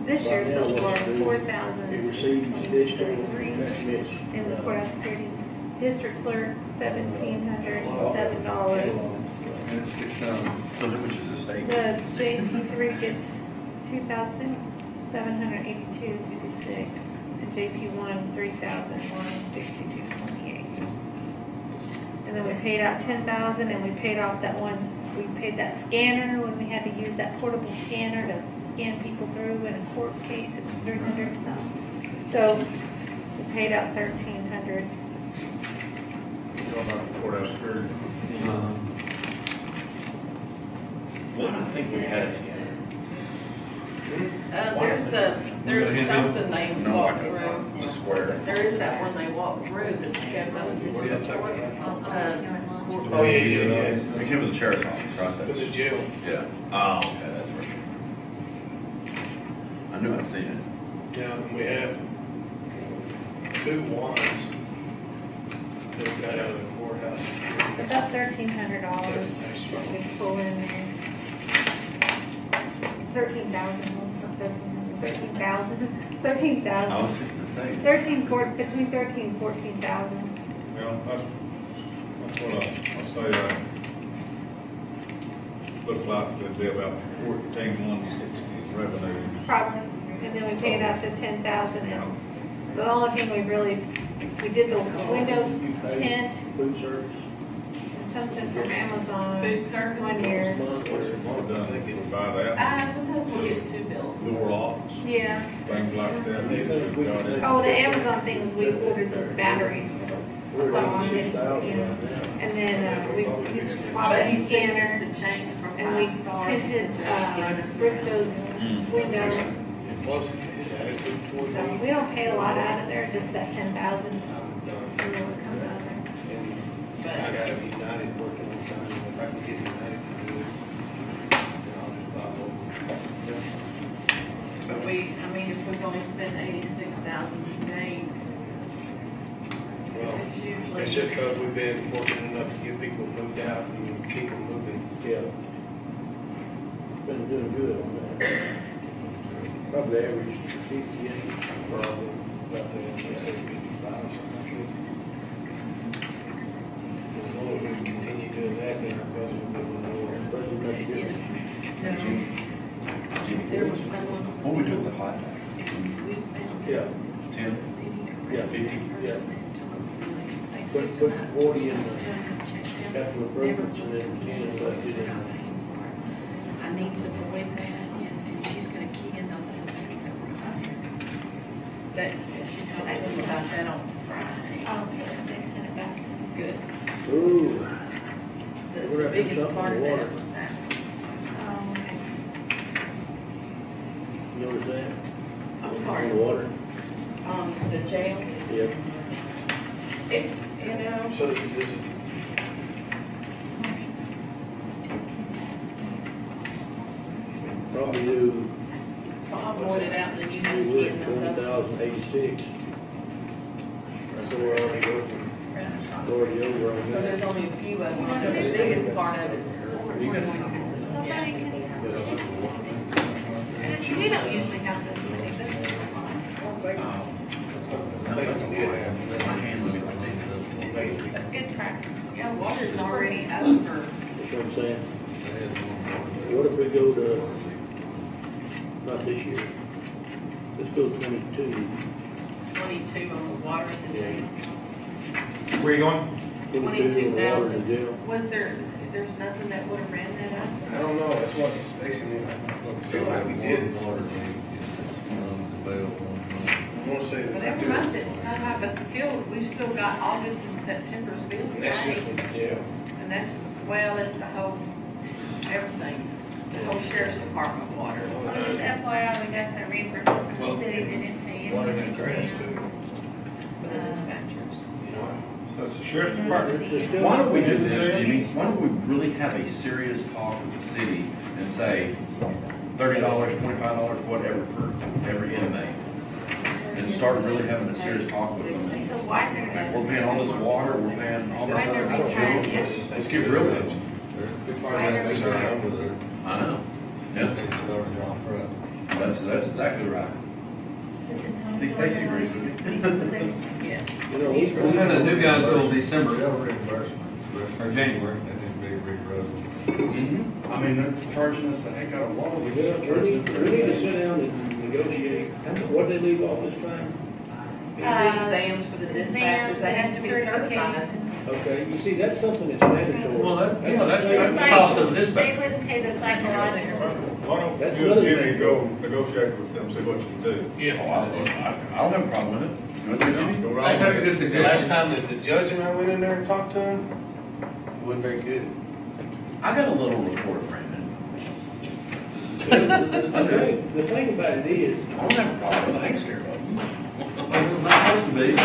this year's so far, It receives digital $4,623 transmits. in the courthouse security. District clerk, $1,707. So how much is the state? The JP3 gets $2,782.56, and JP1, $3,162.28. And then we paid out $10,000, and we paid off that one, we paid that scanner when we had to use that portable scanner to scan people through in a court case, it was 300 something. So we paid out $1,300. Talking about the courthouse security. Well, I think we had it. There's something they No, walk like through. the square. There is that one they walk through that's kept on to the court. Oh, yeah. It came to the sheriff's office, right? For the jail. Yeah. Oh, okay, that's right. I knew I'd seen it. Yeah, and we have 2 wands that we got out of the courthouse. It's about $1,300 that we pull in there. 13,000. I was just gonna say. Between 13 and 14,000. Well, that's what I say, looks like it'd be about 14,160 revenue. Probably, and then we paid out the 10,000, and the only thing we did the window tint, Food service. and something from Amazon. Food service? 1 year. What's it We're called? done, we buy that, Sometimes we'll get 2 bills. door locks, Yeah. things like that. We got it. Oh, the Amazon thing was we ordered those batteries for those. We're phones, at 6,000 yeah. right now. And then we used But bought he's a scanner, fixing to change from and we 5-star. tinted Bristow's window. Plus, it's added to the court. So we don't pay a lot out of there, just that 10,000. Comes out of there. I gotta be United working on time, if I can get United to do it. only spent 86,000 to date. Well, It's usually. it's just because we've been fortunate enough to get people moved out and keep them moving. Yeah. Been doing good on that. Probably average 58. Probably about the, they say 55 or something. As long as we can continue doing that, then our budget will be lower. Budget may be good. There was someone. What we do with the hot tax? Yeah, 10, yeah, 50? yeah. Put 40 in the capital improvements and then 10 left it in. I need to avoid that, yes, and she's gonna key in those other things that were on here. That, she told me about that on Friday. Oh, they sent it back. Good. Ooh. The biggest part of that was that. Oh, okay. Notice that? I'm sorry. On the water? The jail, Yep. it's, you know, So this is, Probably do, so I'll void it out, and then you have to you key would, in those other. 20,086. so we're already working. Already over on So that. there's only a few of them, so the biggest part of it's. Somebody can, and we don't usually have this many, this is good practice. Yeah, water's already over. That's what I'm saying. What if we go to, not this year, let's go 22. 22 on the water in the jail. Where you going? 22 on the water in the jail. Was there's nothing that would have ran that up? I don't know, that's what it's basically, it seemed like we did. Water leak, the bail I want to say But that every we month did. it's so high, but still, we've still got August and September's bill to That's just pay. from the jail. And that's, well, that's the whole, everything, the whole sheriff's department water. Well, just FYI, we got the reimbursement from the city that didn't pay Water and anything. grass too. For the dispatchers. You know, That's the sheriff's department. Why don't we do this, Jimmy? Why don't we really have a serious talk with the city and say $30, $25, whatever for every inmate? And start really having a serious talk with them. So Widener got. We're paying all this water, we're paying all this Widener other. retired, yes. Let's get real with it. As far as I'm concerned, over there. I know. Yeah, It's already off, right. that's exactly right. See, Stacy agrees with me. Yes. You know, We'll have that new guy until December Jail reimbursement. or January. That needs to be reroad. Mm-hmm. I mean, they're charging us a heck of a lot. we need to sit down and negotiate. What they leave off this time? The exams for the dispatchers, they have to be certified. Okay, you see, that's something that's mandatory. Well, that's The the cost of the They dispatch. wouldn't pay the psychological. Why don't That's you and another Jimmy thing. go negotiate with them, see what you can do? Oh, I don't have a problem with it. You want to do it? Go Last right That's a ahead. good The suggestion. last time that the judge and I went in there and talked to him, it wasn't very good. I got a little report, Brandon. The thing about it is, I don't have a problem with it. I ain't scared of it. It's not supposed to be,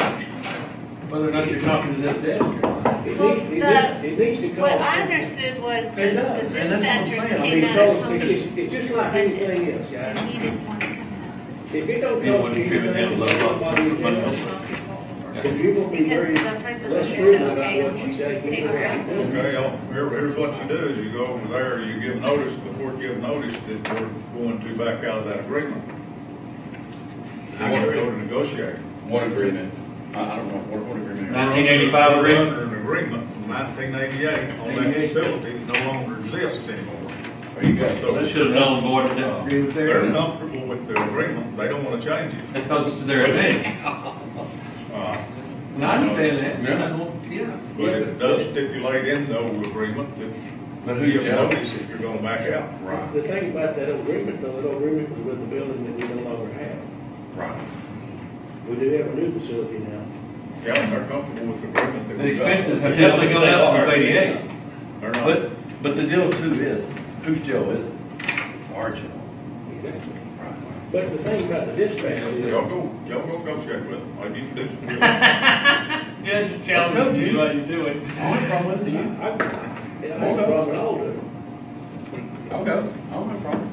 whether or not you're talking to this desk or not. it needs to come. What I understood was that It does, the and that's what I'm dispatchers saying. I came mean, out of Because some it's just like anything else, and guys. he didn't want to come out. If it don't You cost want you to contribute anything, down low, somebody will low, tell you. If you're gonna be Because very the person less was frugal gonna about pay what them you take, to you figure out. Here's what you do, is you go over there, you give notice, before you give notice that we're going to back out of that agreement. I Then agree. go to negotiate. What agreement? I don't know, what agreement? 1985 agreement? Under an agreement from 1988 on that facility that no longer exists anymore. There you go. So They should have known more than that agreement they're there. comfortable with the agreement, they don't want to change it. Because it's to their advantage. And I understand that. Yeah. But it does stipulate in the old agreement that But who you you give tell? notice if you're going to back out. Right, The thing about that agreement, though, that agreement was with the building that we no longer have. right. We do have a new facility now. Yeah, they're comfortable with the agreement that The we got. expenses have definitely gone up since '88. They're not. But the deal too is, whose jail is it? It's our jail. Exactly. Right. But the thing about the dispatch is, Y'all go negotiate with them, like you do. Judge is challenging you while you do it. I don't have a problem with it, do you? I have no problem at all with it. I'll go. I don't have a problem.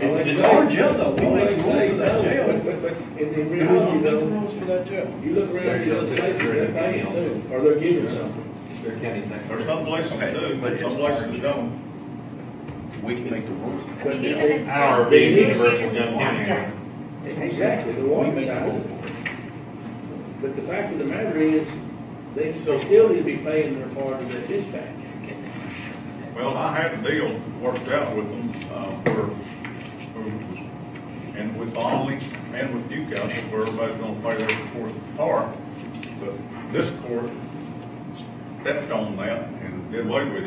It's our jail though, we All make they rules say for is that no, jail. but in We reality, don't make though, rules for that jail. you look around at the other places, they're paying too, or they're giving something. Their county tax. There's some places that do, But but it's some places that don't. We can make the rules. But Even Our being universal Young County. exactly, the We water make the side. rules for it. But the fact of the matter is, they still need to be paying their part of that dispatch. Well, I had a deal worked out with them, and with Olney and with Newcastle, where everybody's gonna pay their fourth part. But this court stepped on that and did away with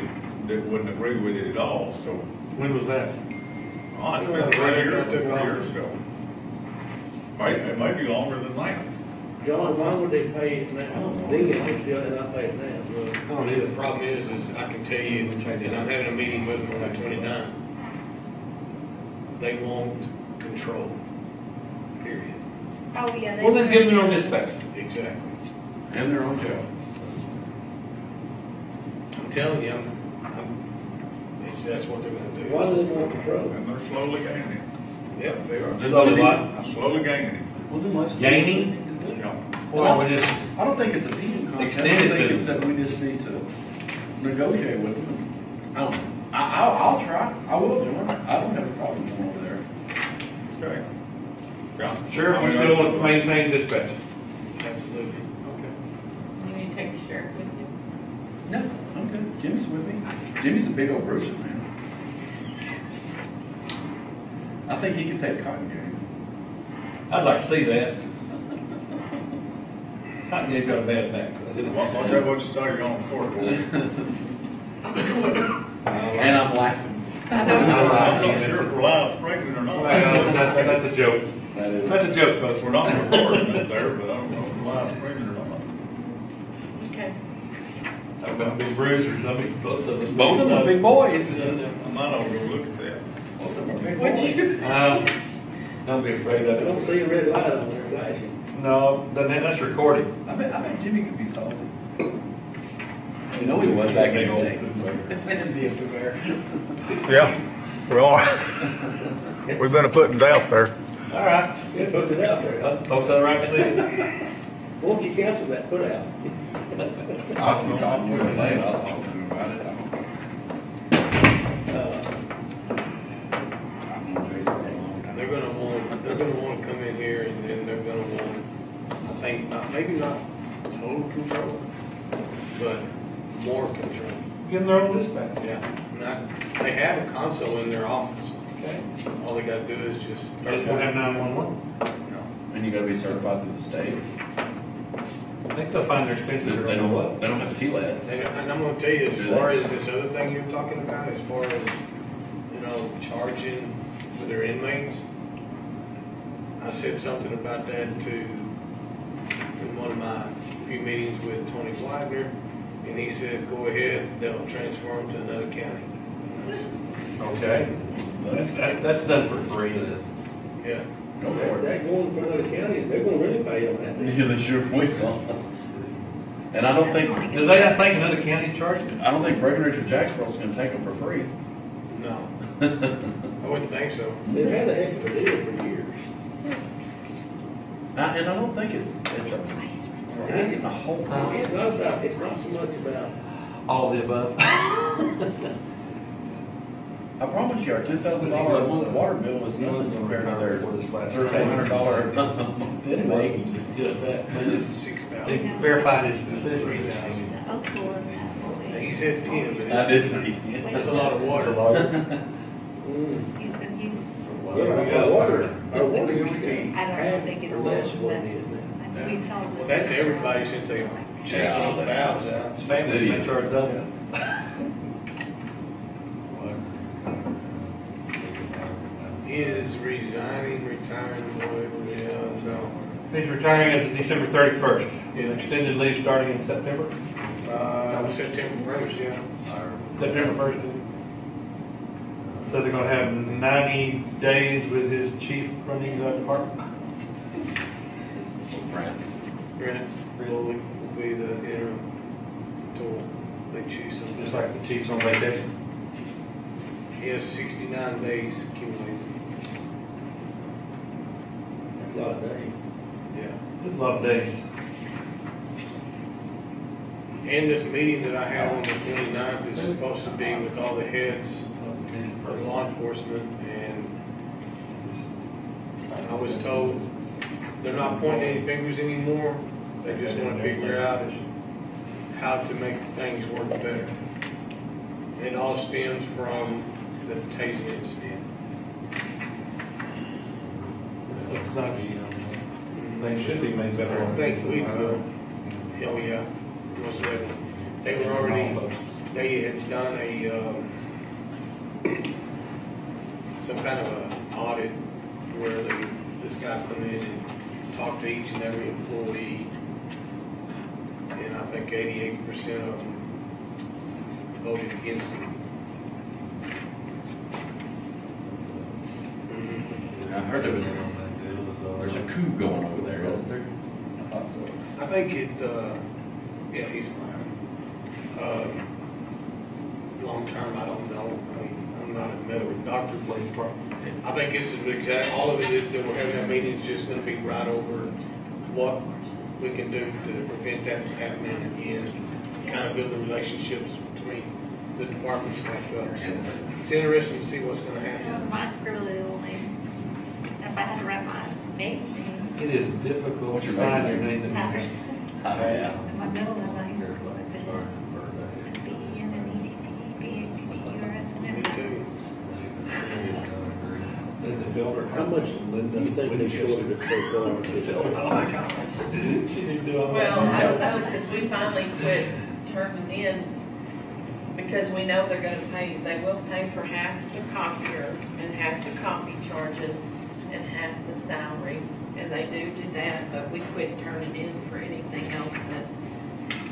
it, wouldn't agree with it at all, so. When was that? Oh, it's been 3 years ago. It may be longer than that. John, why would they pay it now? Then they still not pay it now. I don't either. The problem is I can tell you, and I'm having a meeting with them on the 29th. They want control, period. Oh, yeah. they Well, then were- give them their own dispatch. Exactly. And their own jail. I'm telling you, that's what they're gonna do. Why do they want control? And they're slowly gaining it. Yep, they are. Slowly what? Slowly gaining it. Well, then let's. Gaining? Yeah. Well, we just, I don't think it's a beating contest. Extend it I think to- it's that we just need to negotiate with them. I'll try. I will join. I don't have a problem going over there. Okay. Yeah. sheriff, we still want to maintain dispatch. Absolutely. You need to take the sheriff with you. No, I'm good. Jimmy's with me. Jimmy's a big old Bruiser, man. I think he can take cotton game. I'd like to see that. I think they've got a bad back. Watch out what you say, you're on the court. And I'm laughing. I'm not sure if we're live streaming or not. Well, that's a joke. That is. That's a joke, folks. We're not recording it there, but I don't know if we're live streaming or not. Okay. How about big bruisers? I mean, both of them. Both of them are big boys. I'm not gonna go look at that. Both of them are big boys. Don't be afraid of I don't it. see a red light on there flashing. No, that's recording. I bet Jimmy could be salty. You know he was back in the day. Yeah, we are. We've been putting it out there. All right. Yeah, put it out there. Folks on the right side. Won't you cancel that put out? I'll see Tom do it later. I'll talk to him about it. I'm gonna face it for a long time. They're gonna want to come in here and then they're gonna want, I think, maybe not total control, but more control. Give them their own dispatch. Yeah, they have a console in their office. Okay. All they gotta do is just. They just won't have 911. And you gotta be certified through the state. I think they'll find their expenses. They don't have TLADs. And I'm gonna tell you, as far as this other thing you're talking about, as far as, charging for their inmates, I said something about that in one of my few meetings with Tony Wagner, and he said, go ahead, they'll transfer them to another county. Okay. That's done for free. Yeah. Go for it. They're going for another county, they're gonna really pay on that. Yeah, they sure will. And I don't think, Do they not think another county charged it? I don't think Breckenridge or Jacksboro's gonna take them for free. No, I wouldn't think so. They've had a heck of a deal for years. And I don't think it's a whole lot. It's not so much about, All the above. I promise you, our $2,000 a month water bill was nothing compared to their $1,300 a month inmate. Just that. They 6,000. verified his decision. He said 10, but I did see. that's a lot of water. our water used to be I don't half think it or less was, of what but- it is now. We saw Well, that's everybody since they changed all the valves out. Families, they charge double. Is resigning, retiring, whatever, so. He's retiring as of December 31st. Extended leave starting in September. September 1st, yeah. September 1st. So they're gonna have 90 days with his chief running the department. Grant. Grant will be the interim until they choose something. Just like the chief's on vacation. is 69 days accumulated. That's a lot of days. Yeah. It's a lot of days. And this meeting that I have on the 29th is supposed to be with all the heads of law enforcement, and I was told they're not pointing any fingers anymore. They just want to figure out how to make things work better. It all stems from the tasing incident. It's not, things should be made better. I think we will. Hell yeah. Most of them. They were already, they had done some kind of a audit where this guy come in and talked to each and every employee. And I think 88% of them voted against him. I heard there's a coup going over there, isn't there? I thought so. I think yeah, he's fine. Long term, I don't know. I mean, I'm not a medical doctor, but I think this is exact, all of it is that we're having that meeting is just gonna be right over what we can do to prevent that from happening again. Kind of build the relationships between the departments like us. It's interesting to see what's gonna happen. My scribbly little name. If I had to write my maiden name. It is difficult What's to your find maiden your name? name. Patterson. Oh, yeah. And my middle name, I used to go with B-E-N-N-E-D-T-B-A-T-T-U-R-S and Me everything. too. How much do you think they shorted it so far? Well, I don't know, because we finally quit turning in, because we know they're gonna pay, they will pay for half the copier and half the copy charges and half the salary, and they do that, but we quit turning in for anything else that,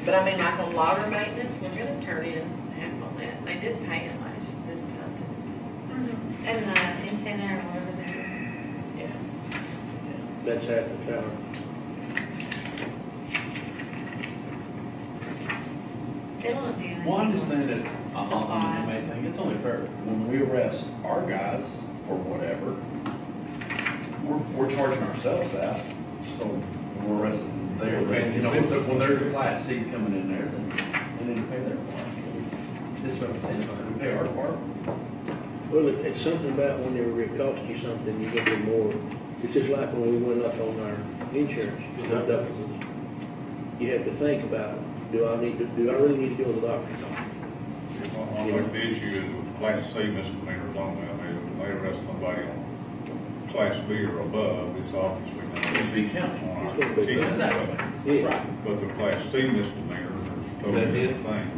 but I mean, like on logger maintenance, we're gonna turn in half on that. They did pay it this time. And the antenna or whatever they're doing. Yeah. That's half the tower. They don't do anything. Well, I'm just saying that, on the main thing, it's only fair, when we arrest our guys or whatever, we're charging ourselves that, so when we're arresting their, you know, when their class C's coming in there, then they need to pay their part. This is what I'm saying, we pay our part. Well, it's something about when it costs you something, you get a little more. It's just like when we went up on our insurance deductibles. You have to think about, do I really need to go to the doctor's office? I think the issue is with class C misdemeanors only. I mean, if they arrest somebody on class B or above, it's obviously going to Be counted. on our It's gonna be ticket. Exactly. Yeah, Right. But the class C misdemeanors are totally That is. different thing.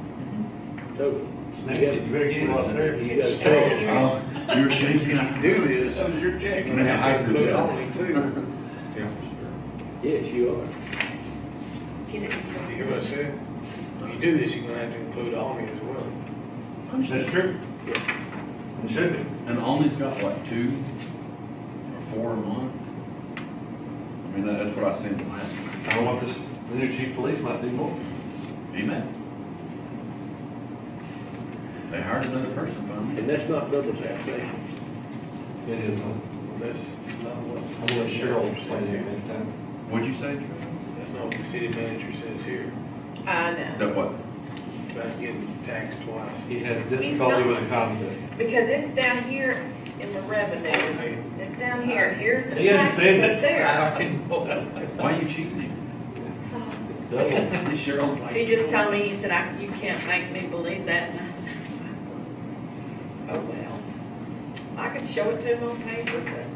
totally. You better get him off there. You gotta pay. Oh, you're shaking. Do this, so you're checking. Yeah, I agree with that. Only too. Yeah. Yes, you are. Get it. You hear what I said? If you do this, you're gonna have to include Almy as well. That's true. It should be. And Alney's got what, 2 or 4 a month? I mean, that's what I seen the last one. I don't want this, the new chief of police might do more. Amen. They hired another person, but I mean, And that's not double taxation. It is. That's not what. I'm gonna let Cheryl explain it next time. what'd you say? That's not what the city manager says here, I know, That what? about getting taxed twice. He has difficulty with the concept. because it's down here in the revenues. It's down here, here's the He taxes understands up it. there. Why are you cheating him? Double. Cheryl's like. He just told me, he said, you can't make me believe that, and I said, oh, well. I could show it to him on paper, but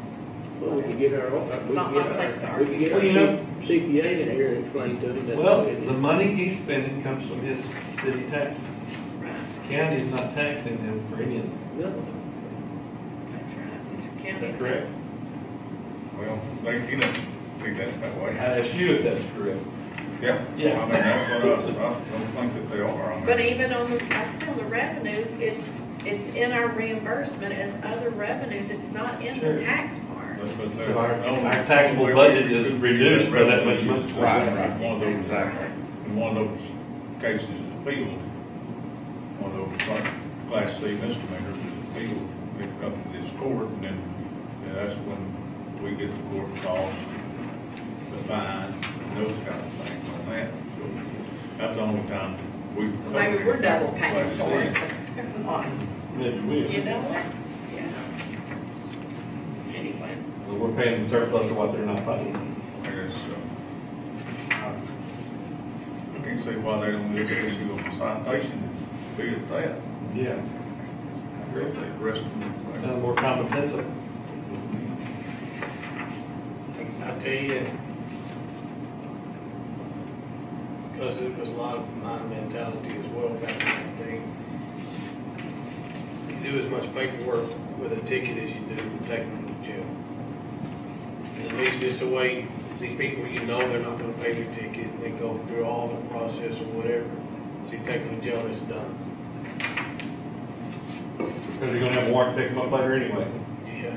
Well, we could get our, Not my place to we could get our Clean up. CPA in here and explain to him that. Well, the money he's spending comes from his city tax. County is not taxing him for any of it. No, county Correct. taxes. Well, they, you know, see that way. I asked you if that's correct. Yeah. Yeah. I mean, that's what I don't think that they are. I mean, But even on the, like I said, on the revenues, it's in our reimbursement as other revenues, it's not in the Sure. tax part. but they're- So our taxable budget is reduced by that much money. Right. One of those, Exactly right. in one of those cases is appealed. One of those, like, Class C misdemeanors, is appeal, it comes to this court, and then that's when we get the court calls, the fine, and those kind of things on that. So that's the only time we've. So maybe we're double paying Class for it. C. Maybe we. You know what? Yeah. Anyway. Well, we're paying the surplus of what they're not paying. I guess, I can't see why they don't just issue a citation and be at that. Yeah. They'll take the rest of them. Sounds more common sense. I tell you, because it was a lot of my mentality as well back in the day. You do as much paperwork with a ticket as you do with taking them to jail. And at least it's the way these people, you know they're not gonna pay your ticket, and they go through all the process or whatever. So you take them to jail, it's done. Because you're gonna have a warrant to pick them up later anyway. Yeah.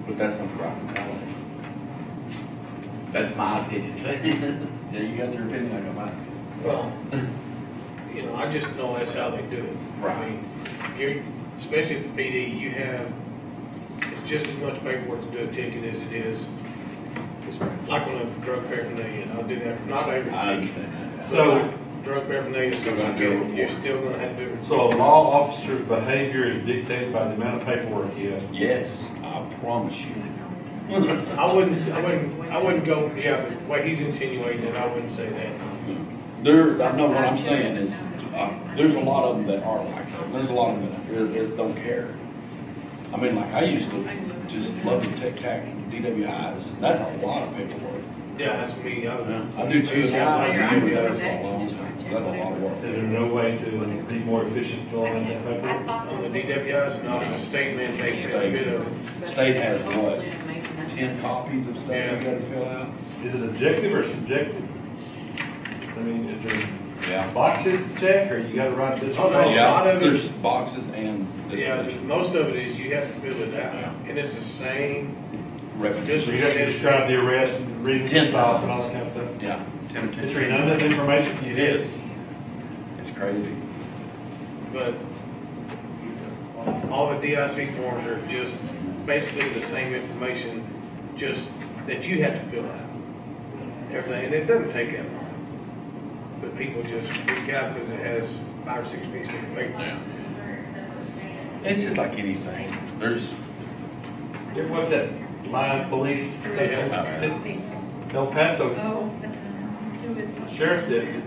But that's not the right mentality. That's my opinion. Yeah, you got your opinion, I got mine. Well, you know, I just know that's how they do it. Right. I mean, you're, especially at the PD, you have, it's just as much paperwork to do a ticket as it is. It's like on a drug paraphernalia, and I'll do that, not every I ticket. understand that. So, Drug paraphernalia, is still gonna do it, you're still gonna have to do it. so a law officer's behavior is dictated by the amount of paperwork he has. Yes, I promise you. I wouldn't go, yeah, but what he's insinuating, and I wouldn't say that. I know what I'm saying is, there's a lot of them that are like that. There's a lot of them that don't care. I mean, like, I used to just love to tic-tac DWIs. That's a lot of paperwork. Yeah, that's me, I do too, now, you were there for a long time. That's a lot of work. Is there no way to be more efficient filling in that paperwork? On the DWIs, not in the state mandates a bit of it. State has what, 10 copies of stuff you gotta fill out? Is it objective or subjective? I mean, is there Yeah. boxes to check, or you gotta write this? Oh, no. A lot Yeah, of it- there's boxes and Yeah, this most of it is you have to fill it out, Yeah. and it's the same. revenue. So you have to describe the arrest and the reason 10 for stop and all times. that kind of stuff? Yeah, 10. It's redundant information? It is. It's crazy. But all the DIC forms are just basically the same information, just that you have to fill out. Everything, and it doesn't take that long. But people just freak out because it has 5 or 6 pieces of paper. Yeah. It's just like anything. There's, What's that live police station? El Paso Sheriff did.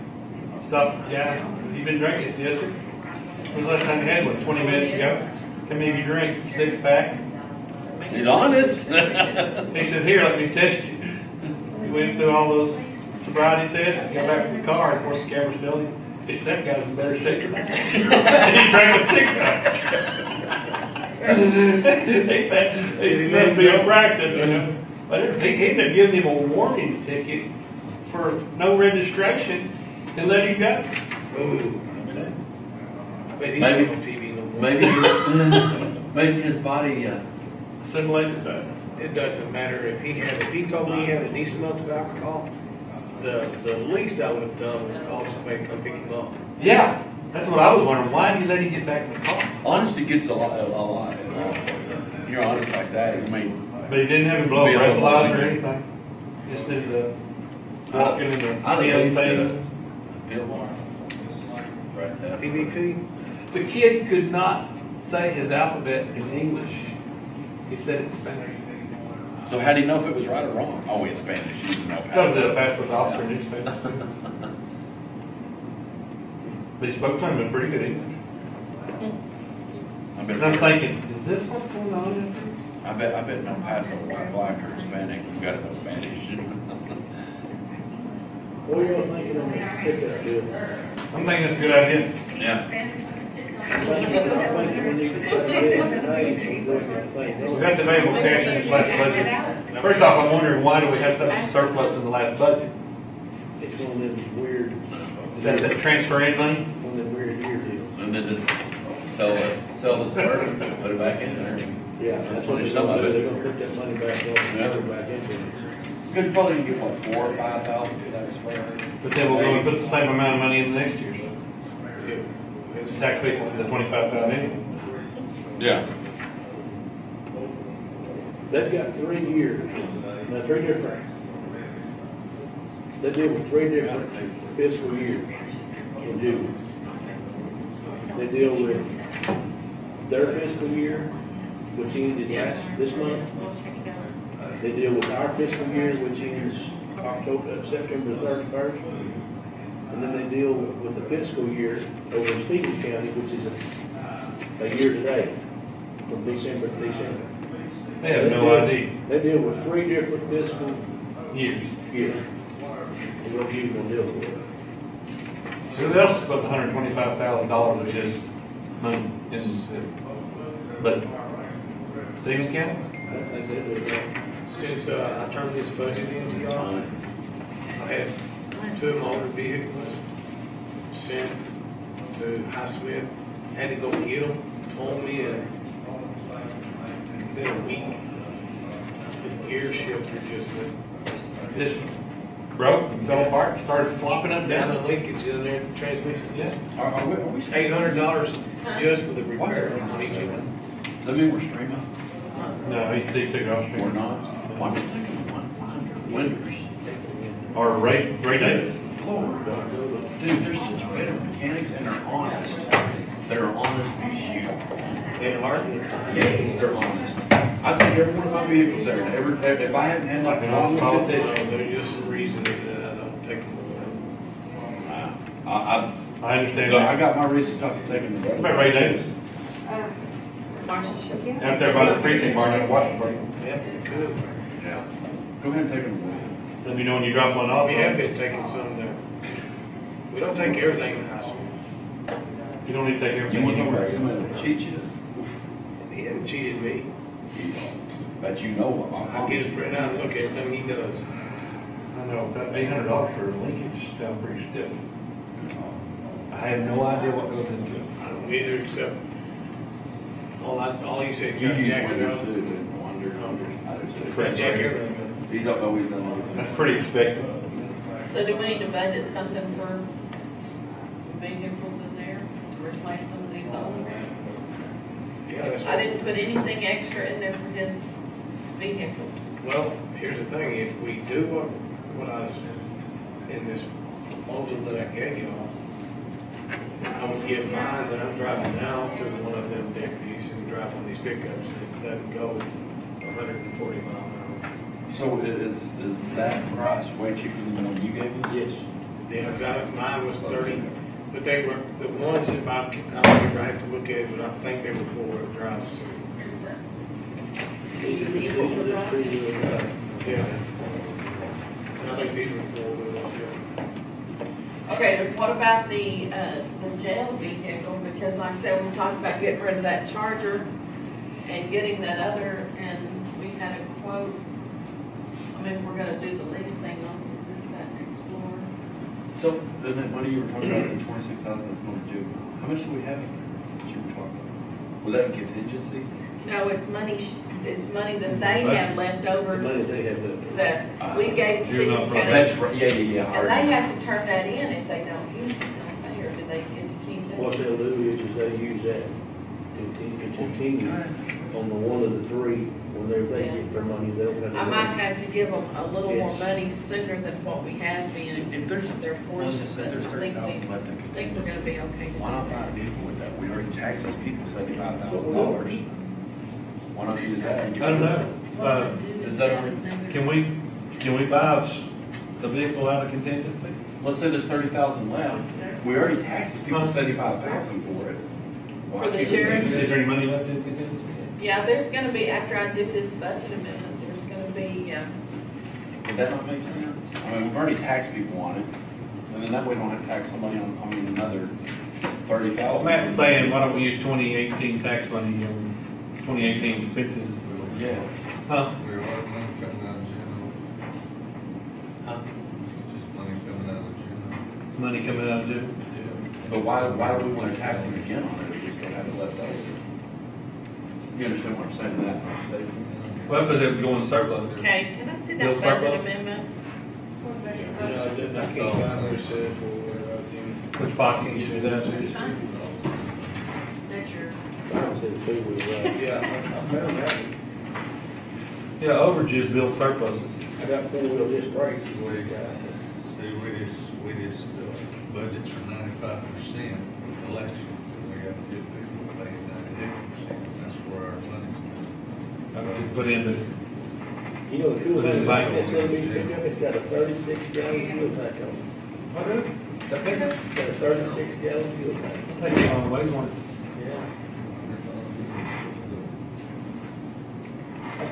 Stopped the guy. You been drinking? Yes, sir. When was the last time you had one? 20 minutes ago. How many of you drink? 6-pack? he's honest. He said, here, let me test you. He went through all those sobriety tests, got back to the car, and of course the camera's still in. He said, that guy's in better shape than I am. And he drank a 6-pack. He must be on practice, you know. But he ended up giving him a warning ticket for no registration and let him go. Ooh. But he's Maybe- not on TV no more. Maybe his body, Assimilated that. It doesn't matter if he told me he had a decent amount of alcohol, the least I would have done was call somebody to come pick him up. Yeah, that's what I was wondering. Why did he let him get back in the car? honesty gets a lot. You're honest like that, I mean, But he didn't have him blow Be a a little breathalyzer or angry. anything. Just did the walking in the I don't PA know. thing. Right there. PBT? The kid could not say his alphabet in English. He said it in Spanish. So how do you know if it was right or wrong? Oh, in Spanish, using El Because Paso. the passport officer knew Spanish. But he spoke to him in pretty good English. I bet, And I'm thinking, is this what's going on? I bet in El Paso, white, black, or Hispanic, you gotta know Spanish. What are y'all thinking on the pickup deal? I'm thinking it's a good idea. Yeah. I think we need to set it today and look at things. We got the available cash in this last budget. First off, I'm wondering why do we have such a surplus in the last budget? It's one of them weird, Is that transfer in money? one of them weird year deals. And then just sell the suburban, put it back in there. Yeah, that's what they're Some of gonna do. it. They're gonna put that money back up and put it back into it. Could probably get what, 4,000 or 5,000 for that suburban. But then we're going to put the same amount of money in the next year. Yeah. It's tax vehicle for the 25,000 anyway. Yeah. They've got 3 years, now 3 different, they deal with 3 different fiscal years in June. They deal with their fiscal year, which ended this month. They deal with our fiscal year, which ends September 31st. And then they deal with the fiscal year over in Stevens County, which is a year today, from December to December. They have no idea. They deal with 3 different fiscal Years. years. And what you gonna deal with? So they also put $125,000 of his money in, but Stevens County? I think they do that. Since I turned this budget into y'all, I had 2 of my older vehicles sent to Highsmith, had to go get them, told me in a week. The gear shifter just went Just broke, fell apart, started flopping up down down. the linkage in there, the transmission. Yeah. Are we $800 just for the repair on each of them. Does that mean we're streaming? No, he took it off. We're not. Why am I thinking 100 Or Ray Davis. Lord, dude, they're such better mechanics and they're honest. They're honest as you. They are. Yes, they're honest. I think every one of my vehicles there, if I hadn't had like a politician, There's just a reason that I don't take them. I understand I that. got my reasons not to take them. What about Ray Davis? Out there by the precinct barn in Washington. Yeah, good. Yeah. Go ahead and take them away. Let me know when you drop one off. We have been taking some there. We don't take everything in high school. You don't need to take You everything want to anywhere. work somebody to cheat you? He hasn't cheated me. But you know what I get his print out and look at everything he does. I know, about $800 for a linkage sounds pretty stiff. I have no idea what goes into it. I don't either, except all he said, You you got use jack it Windows up. too, dude. Wonder. I do too. Got jack everything. He don't know he's done everything. That's pretty expected. So do we need to budget something for vehicles in there to replace some of these old ones? Yeah, that's I didn't put anything extra in there for his vehicles. Well, here's the thing, if we do what I was, in this proposal that I gave y'all, I would give mine that I'm driving now to one of them deputies and drive on these pickups and let them go 140 miles an hour. So is that price way cheaper than the one you gave me? Yes. Yeah, I got it, mine was 30, but they were, the ones, if I remember, I have to look at it, but I think they were 4-wheel drives too. Yeah. And I think these were 4-wheel, yeah. Okay, but what about the jail vehicle? Because like I said, we talked about getting rid of that Charger and getting that other, and we had a quote. I mean, we're gonna do the lease thing on, is this that Explorer? So, then that money you were talking about, the 26,000 that's going to do, how much do we have in there that you were talking about? Was that in contingency? No, it's money, it's money that they have left The over money they have left. that we gave Juvenile Stevens front. County. That's right, yeah. I And they remember. have to turn that in if they don't use it, don't they, or do they get to keep it? What they'll do is they use that to continue on the one of the 3, when they get their money, they'll have. I might have to give them a little more Yes. money sooner than what we have been. If there's, Their let's portion, just say but there's I think 30,000 left in I think we're gonna contingency. be okay. to Why not do buy a that. vehicle with that? We already taxed these people $75,000. Why not use that? and I get don't rid of know. it? Is that, Can we buy the vehicle out of contingency? let's say there's 30,000 left. We already taxed these people 75,000 for it. Why For the can't we sheriff? use Is it? there any money left in contingency? Yeah, there's gonna be, after I do this budget amendment, there's gonna be, Would that not make sense? I mean, we've already taxed people on it, and then that way we don't have to tax somebody on, another 30,000. Matt's saying, why don't we use 2018 tax money on 2018 expenses? Yeah. Huh? We're a lot of money coming out of general. Just money coming out of general. Money coming out of jail? But why do we want to tax them again on it if we still have it left over? You understand what I'm saying, that, Dave? Well, because it would go in surplus. okay, can I see Bill that budget surplus? amendment? I can't find where it says for, Which pocket he you said do that's that? it. too, was, Yeah, I found that. Yeah, overages build surpluses. I got four-wheel disc brakes. We got, see, we just budget for 95% with elections, and we got to get people to pay 98%. That's where our money's going. I'm gonna put in the, You know, the cool Put it in thing the about bank. this SLB pickup, it's got a 36-gallon fuel tank on it. what is it? That pickup? It's got a 36-gallon fuel tank. I think it's on the way one. Yeah.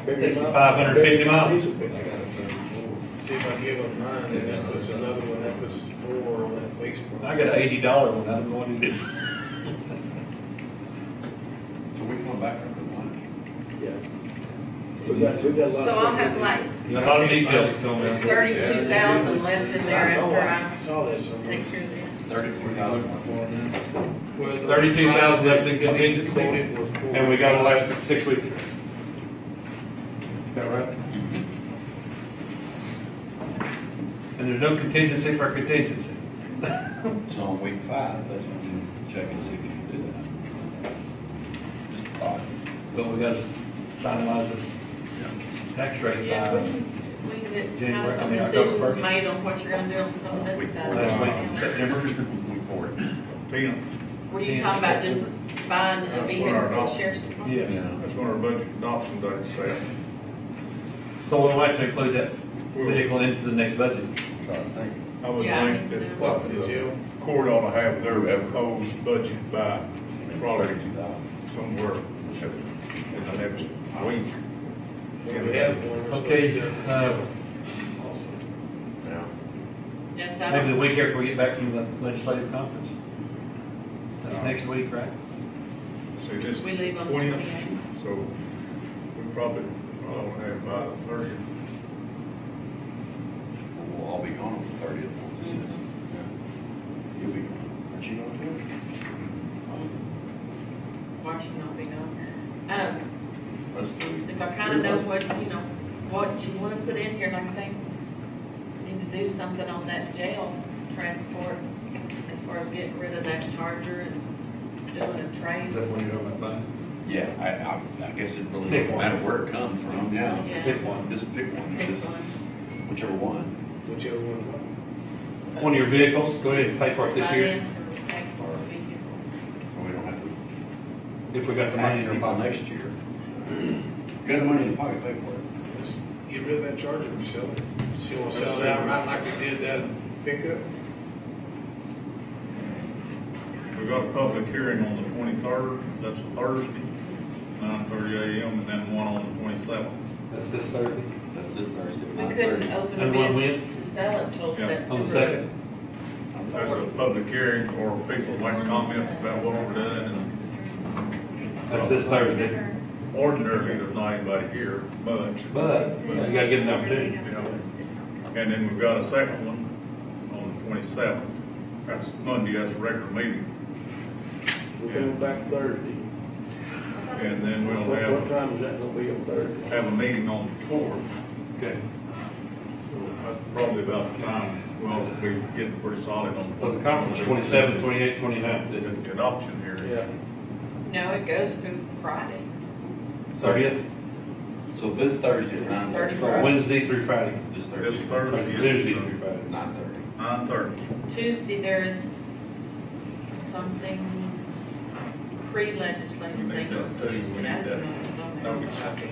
Take you 550 miles. Diesel I pickup. got a 34. See if I give up mine, and that puts another one, that puts 4 on that base. I got an $80 one, I don't know what it is. So we come back up with one. Yeah. We got a lot. So I'll have like You got a lot of details coming in. 32,000 left in there after I I saw that somewhere. take care of this. 34,000. Well, the 32,000 left in price that they contingency, quoted was for- and we got to last 6 weeks. Is that right? And there's no contingency for contingency. So on week 5, that's when you check and see if you can do that. Just a thought. But we got to finalize this tax rate Yeah, by we can get January, some I mean, October decisions 1st. made on what you're gonna do on some of Week this four. last week in stuff. September. Week 4. 10, Were you talking about just buying a That's what vehicle our for doc- sheriff's department? Yeah. Yeah. that's when our budget adoption date is set. So we'll have to include that vehicle into the next budget. So I was thinking. I would Yeah, I think think that so. the court ought to have their proposed budget by probably 32,000. somewhere in the next week. We have one. Okay, Yeah. That's out maybe the of, week after we get back from the legislative conference. That's next week, right? See, this we leave on the 20th, 28th. so we probably ought to have by the 30th. We'll all be gone on the 30th. Mhm. Yeah. You'll be gone. Aren't you going to do it? March will not be gone. Let's do it. If I kinda know what, what you wanna put in here, like I say, need to do something on that jail transport as far as getting rid of that charger and doing a trade. That's when you're talking about buying. Yeah, I guess it really Pick doesn't one. matter where it comes from, yeah. Yeah. Pick one. Just pick one, Pick just one. whichever one. Whichever one. One of your vehicles, go ahead and pay for it this year, Finance or pay for a vehicle. So we don't have to if we got the money. tax it next year. You got the money in your pocket, pay for it. Just get rid of that charger and sell it. See, we'll sell it outright like we did that pickup. We got a public hearing on the 23rd, that's a Thursday, 9:30 a.m., and then one on the 27th. That's this Thursday, That's this Thursday. We couldn't open And a one bid to sell it till Yeah. September. on the second. That's a public hearing for people to make comments about what we're doing, and That's this Thursday. ordinarily, there's not anybody here much. But you gotta give them an opportunity. You know, and then we've got a second one on the 27th. That's Monday, that's a regular meeting. We're coming back Thursday. And then we'll What have, time is that gonna be on Thursday? have a meeting on the 4th. Okay. So that's probably about the time, well, we get pretty solid on. So the conference, 27, 28, 29. The adoption here. Yeah. No, it goes through Friday. 30th, So this Thursday at 9:30. 31st. Wednesday through Friday. This This Thursday. Thursday. is, Tuesday through Friday. 9:30. 9:30. Tuesday, there is something pre-legislative thing on Tuesday. I don't know what's on there.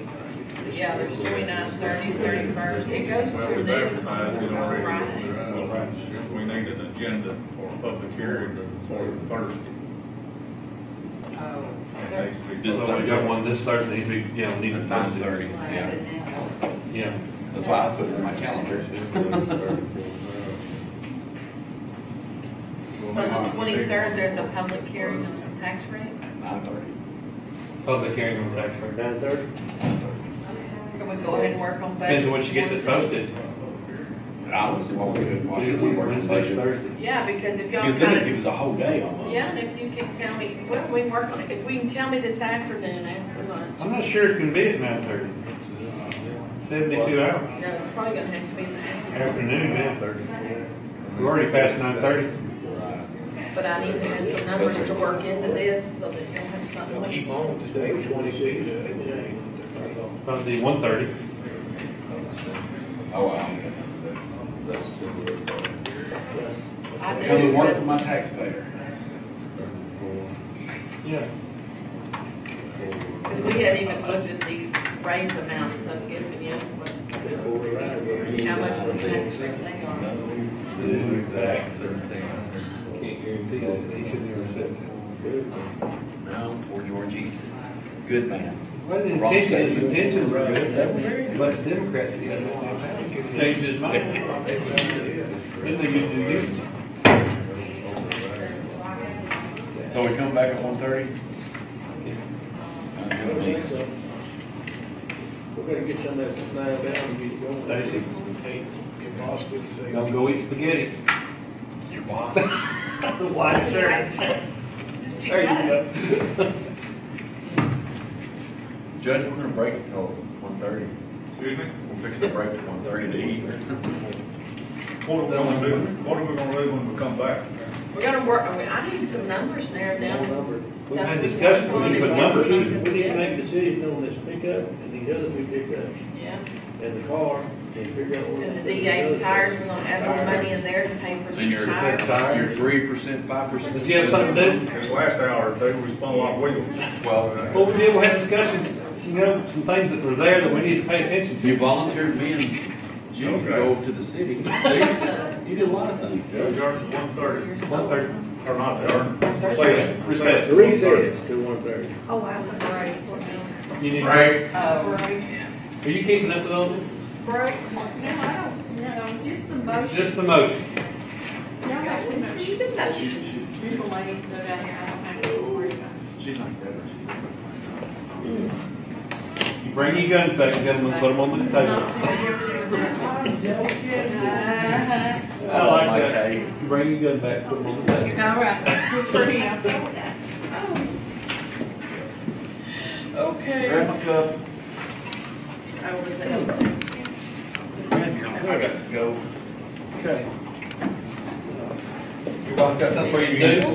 But yeah, there's 29, 30, 31st. It goes Well, through we've noon advertised it on already. Friday. Well, we need an agenda for a public hearing for Thursday. Oh. Next week. This So we got one this Thursday, we, yeah, we need At to. 9:30, yeah. Yeah. That's why I put it in my calendar. So the 23rd, there's a public hearing on the tax rate. 9:30. Public hearing on tax rate. 9:30? Can we go ahead and work on budget? Depends on when you get this posted. I don't see what we could, what we Tuesday, work on Wednesday, budget. Thursday. Yeah, because if y'all Because then it kind gives a whole day almost. of, yeah, and if you can tell me, well, we can work on it. If we can tell me this afternoon after lunch. I'm not sure it can be at 9:30. 72 hours. No, it's probably gonna have to be in the afternoon. Afternoon, 9:30. We're already past 9:30. Right. but I need to have some numbers to work into this so that you'll have They'll something. keep on today, 26, About the 130. Oh, wow. That's still very far. I Come to do, work but for my taxpayer. Yeah. because we hadn't even looked at these raise amounts of giving you, but how much the tax rate they are. Can't guarantee that, he could never sit. No, poor Georgie. Good man. Well, his Wrong intentions, state. his intentions were good. But the Democrats, he had changed his mind. Didn't they used to do this? So we come back at 1:30? We're gonna get some of that nailed down and get it going. Stacy, Hey, your boss would say. don't go eat spaghetti. Your boss? The white shirt. There you go. Judge, we're gonna break it till 1:30. Excuse me? We're fixing to break at 1:30 to eat. What are we gonna do when we come back? We're gonna work, I need some numbers narrowed down. We've had discussion, we need to put numbers in it. We need to make a decision on this pickup and these other two pickups Yeah, and the car and figure out what. and the DA's tires, we're gonna add more money in there to pay for Then some your tires. 3%, 5%. Did you have something to do? This last hour, they we spun a lot of wheels. 12. Well, we did, we had discussions, you know, some things that were there that we need to pay attention You to. volunteered me and Jim to go to the city. See? You did a lot of things. Judge, ours is 1:30, 1:30. or not, ours. Recess. The recess to 1:30. Oh, wow. You need, Right. Oh, are you keeping up with all this? Break, no, I don't, no, just the motion. Just the motion. Y'all got too much. you've been nice. This lady's no down here, I don't have to worry about it. She's not there. You bring your guns back, gentlemen, put them on the table. I like that. You bring your gun back, put them on the table. All right, just for him. Okay. Grab my cup. I was at. Grab your cup. I got to go. Okay. Your wife got something for you to do?